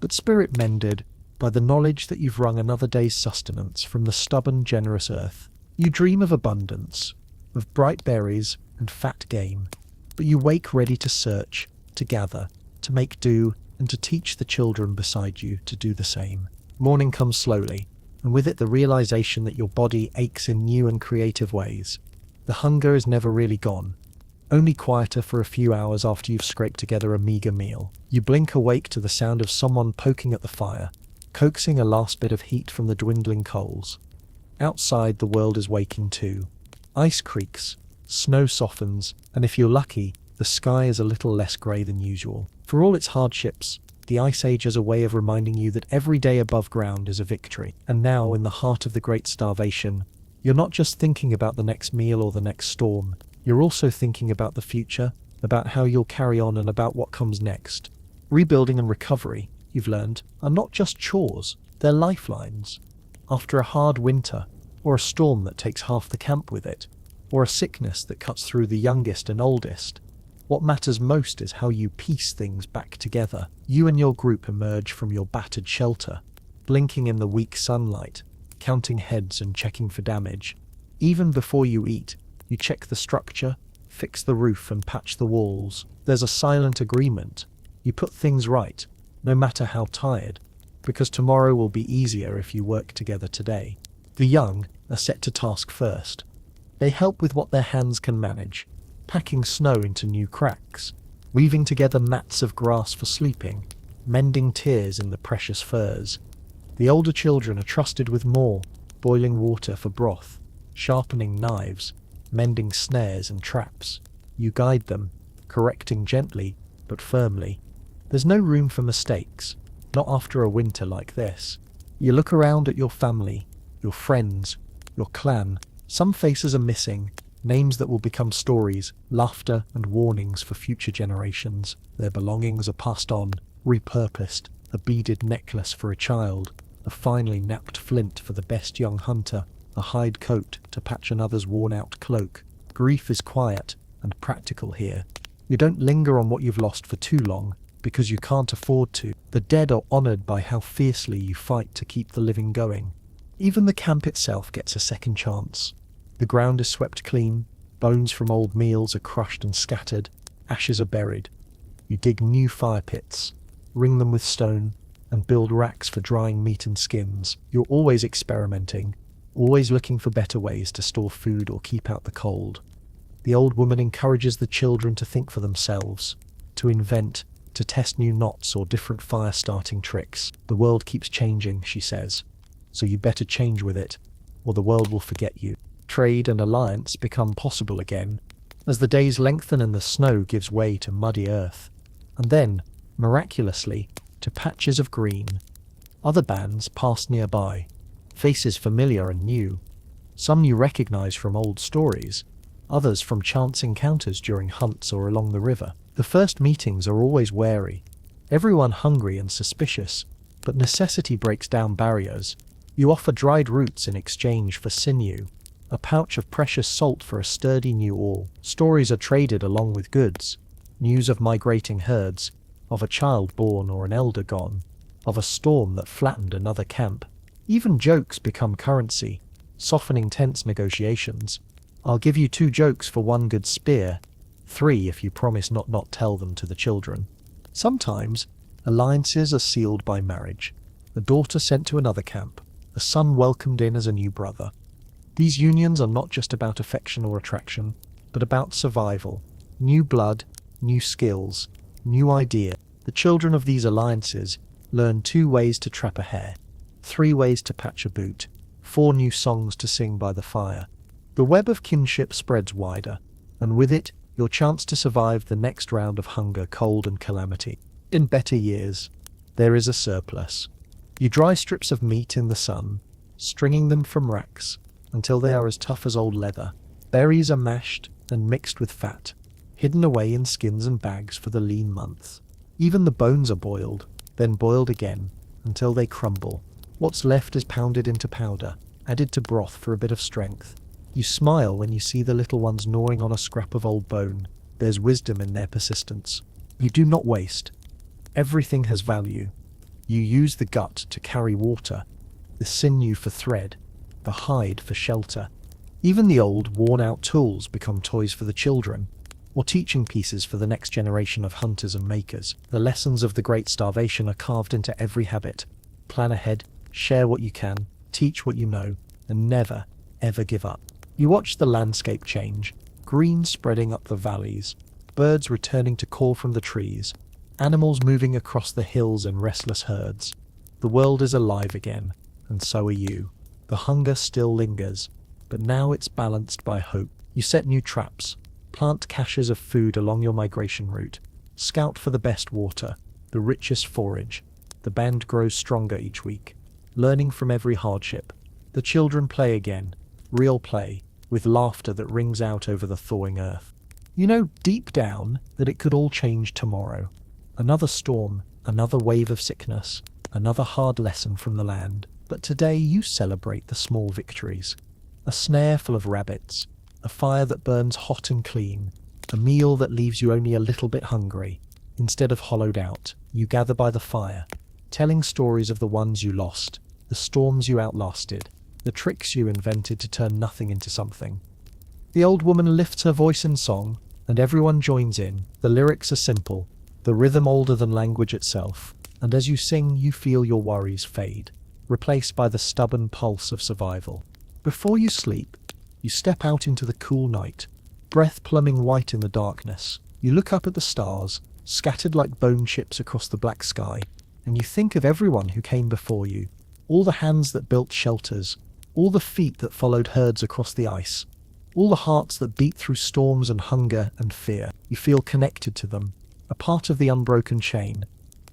but spirit mended by the knowledge that you've wrung another day's sustenance from the stubborn, generous earth. You dream of abundance, of bright berries and fat game, but you wake ready to search, to gather, to make do, and to teach the children beside you to do the same. Morning comes slowly, and with it the realization that your body aches in new and creative ways. The hunger is never really gone, only quieter for a few hours after you've scraped together a meager meal. You blink awake to the sound of someone poking at the fire, coaxing a last bit of heat from the dwindling coals. Outside, the world is waking too. Ice creaks, snow softens, and if you're lucky, the sky is a little less grey than usual. For all its hardships, the Ice Age has a way of reminding you that every day above ground is a victory. And now, in the heart of the Great Starvation, you're not just thinking about the next meal or the next storm, you're also thinking about the future, about how you'll carry on and about what comes next. Rebuilding and recovery, you've learned, are not just chores, they're lifelines. After a hard winter, or a storm that takes half the camp with it, or a sickness that cuts through the youngest and oldest, what matters most is how you piece things back together. You and your group emerge from your battered shelter, blinking in the weak sunlight, counting heads and checking for damage. Even before you eat, you check the structure, fix the roof and patch the walls. There's a silent agreement. You put things right, no matter how tired, because tomorrow will be easier if you work together today. The young are set to task first. They help with what their hands can manage, packing snow into new cracks, weaving together mats of grass for sleeping, mending tears in the precious furs. The older children are trusted with more, boiling water for broth, sharpening knives, mending snares and traps. You guide them, correcting gently but firmly. There's no room for mistakes, not after a winter like this. You look around at your family, your friends, your clan. Some faces are missing, names that will become stories, laughter and warnings for future generations. Their belongings are passed on, repurposed, a beaded necklace for a child, a finely knapped flint for the best young hunter, a hide coat to patch another's worn-out cloak. Grief is quiet and practical here. You don't linger on what you've lost for too long, because you can't afford to. The dead are honored by how fiercely you fight to keep the living going. Even the camp itself gets a second chance. The ground is swept clean, bones from old meals are crushed and scattered, ashes are buried. You dig new fire pits, ring them with stone, and build racks for drying meat and skins. You're always experimenting, always looking for better ways to store food or keep out the cold. The old woman encourages the children to think for themselves, to invent, to test new knots or different fire-starting tricks. The world keeps changing, she says, so you better change with it, or the world will forget you. Trade and alliance become possible again, as the days lengthen and the snow gives way to muddy earth, and then, miraculously, to patches of green. Other bands pass nearby, faces familiar and new. Some you recognize from old stories, others from chance encounters during hunts or along the river. The first meetings are always wary, everyone hungry and suspicious, but necessity breaks down barriers. You offer dried roots in exchange for sinew, a pouch of precious salt for a sturdy new oar. Stories are traded along with goods, news of migrating herds, of a child born or an elder gone, of a storm that flattened another camp. Even jokes become currency, softening tense negotiations. I'll give you 2 jokes for 1 good spear, 3 if you promise not tell them to the children. Sometimes, alliances are sealed by marriage. A daughter sent to another camp, a son welcomed in as a new brother. These unions are not just about affection or attraction, but about survival. New blood, new skills, new idea. The children of these alliances learn 2 ways to trap a hare, 3 ways to patch a boot, 4 new songs to sing by the fire. The web of kinship spreads wider, and with it, your chance to survive the next round of hunger, cold, and calamity. In better years, there is a surplus. You dry strips of meat in the sun, stringing them from racks until they are as tough as old leather. Berries are mashed and mixed with fat, hidden away in skins and bags for the lean months. Even the bones are boiled, then boiled again until they crumble. What's left is pounded into powder, added to broth for a bit of strength. You smile when you see the little ones gnawing on a scrap of old bone. There's wisdom in their persistence. You do not waste. Everything has value. You use the gut to carry water, the sinew for thread, the hide for shelter. Even the old, worn-out tools become toys for the children, or teaching pieces for the next generation of hunters and makers. The lessons of the Great Starvation are carved into every habit. Plan ahead, share what you can, teach what you know, and never, ever give up. You watch the landscape change, green spreading up the valleys, birds returning to call from the trees, animals moving across the hills in restless herds. The world is alive again, and so are you. The hunger still lingers, but now it's balanced by hope. You set new traps, plant caches of food along your migration route, scout for the best water, the richest forage. The band grows stronger each week, learning from every hardship. The children play again, real play, with laughter that rings out over the thawing earth. You know deep down that it could all change tomorrow. Another storm, another wave of sickness, another hard lesson from the land. But today you celebrate the small victories. A snare full of rabbits, a fire that burns hot and clean, a meal that leaves you only a little bit hungry. Instead of hollowed out, you gather by the fire, telling stories of the ones you lost, the storms you outlasted, the tricks you invented to turn nothing into something. The old woman lifts her voice in song, and everyone joins in. The lyrics are simple, the rhythm older than language itself, and as you sing you feel your worries fade, replaced by the stubborn pulse of survival. Before you sleep, you step out into the cool night, breath plumbing white in the darkness. You look up at the stars, scattered like bone chips across the black sky, and you think of everyone who came before you, all the hands that built shelters, all the feet that followed herds across the ice, all the hearts that beat through storms and hunger and fear. You feel connected to them, a part of the unbroken chain.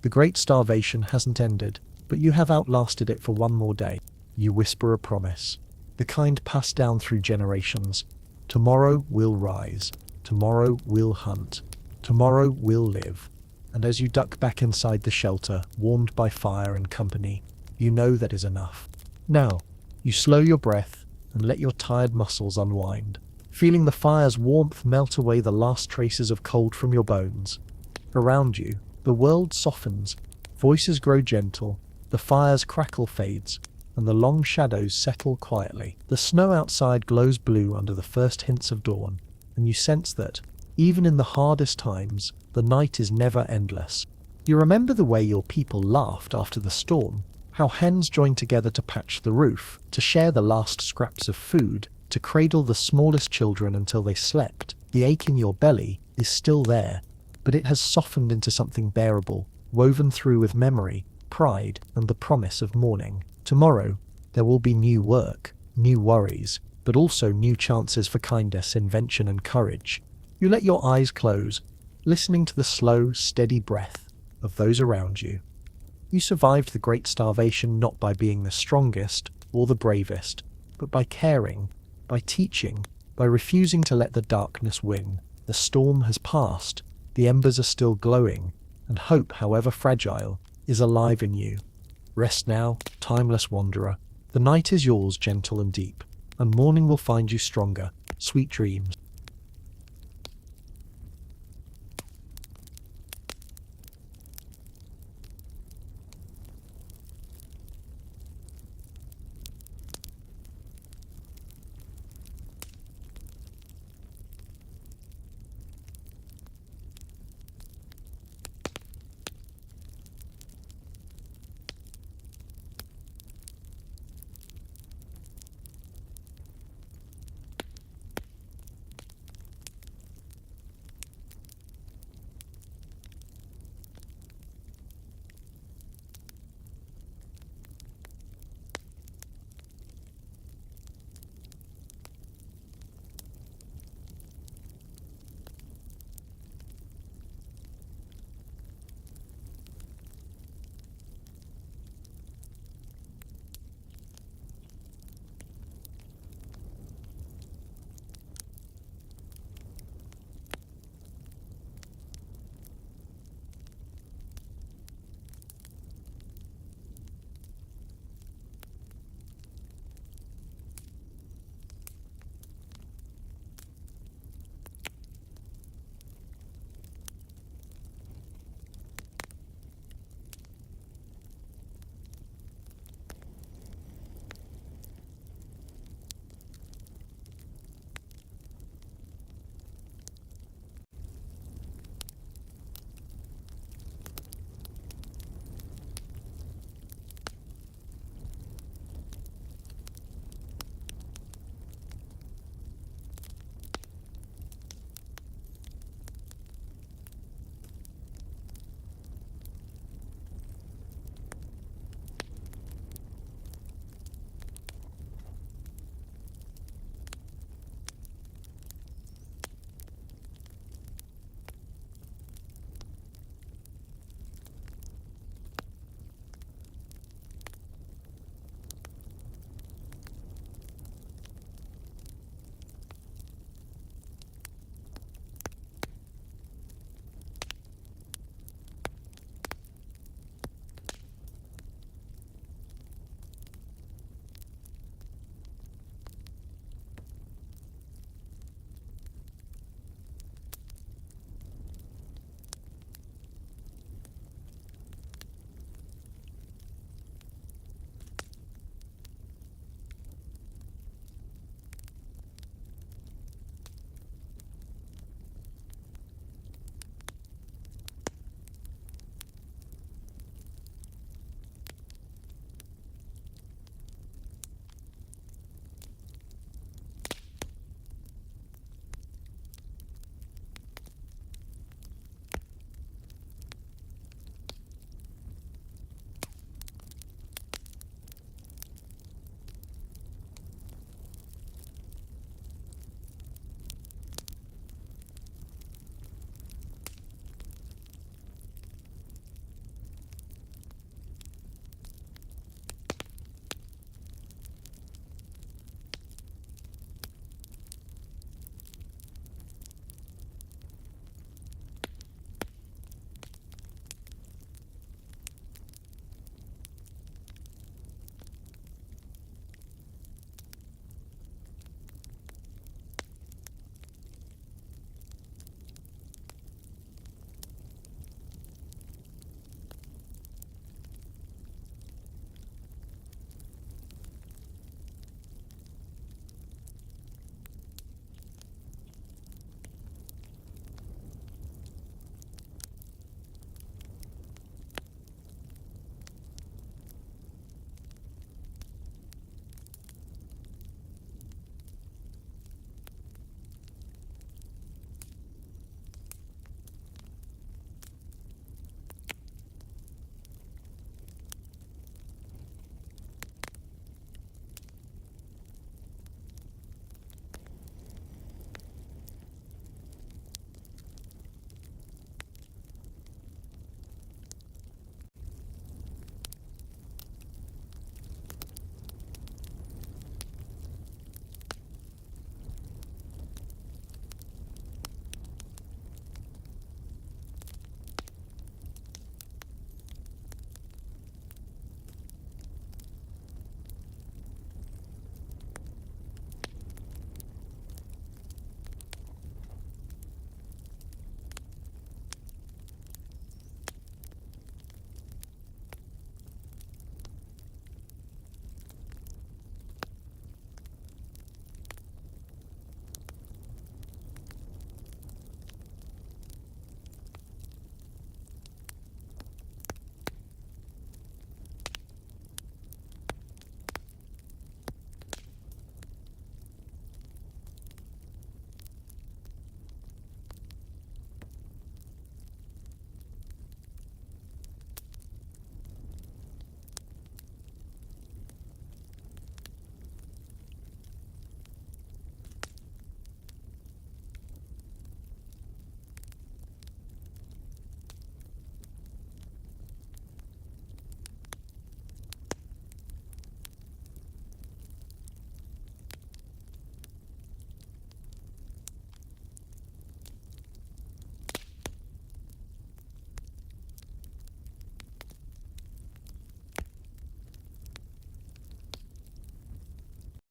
The great starvation hasn't ended, but you have outlasted it for one more day. You whisper a promise, the kind passed down through generations. Tomorrow we'll rise. Tomorrow we'll hunt. Tomorrow we'll live. And as you duck back inside the shelter, warmed by fire and company, you know that is enough. Now, you slow your breath and let your tired muscles unwind, feeling the fire's warmth melt away the last traces of cold from your bones. Around you, the world softens, voices grow gentle, the fire's crackle fades, and the long shadows settle quietly. The snow outside glows blue under the first hints of dawn, and you sense that, even in the hardest times, the night is never endless. You remember the way your people laughed after the storm, how hens joined together to patch the roof, to share the last scraps of food, to cradle the smallest children until they slept. The ache in your belly is still there, but it has softened into something bearable, woven through with memory, pride, and the promise of morning. Tomorrow, there will be new work, new worries, but also new chances for kindness, invention, and courage. You let your eyes close, listening to the slow, steady breath of those around you. You survived the great starvation not by being the strongest or the bravest, but by caring, by teaching, by refusing to let the darkness win. The storm has passed, the embers are still glowing, and hope, however fragile, is alive in you. Rest now, timeless wanderer. The night is yours, gentle and deep, and morning will find you stronger. Sweet dreams.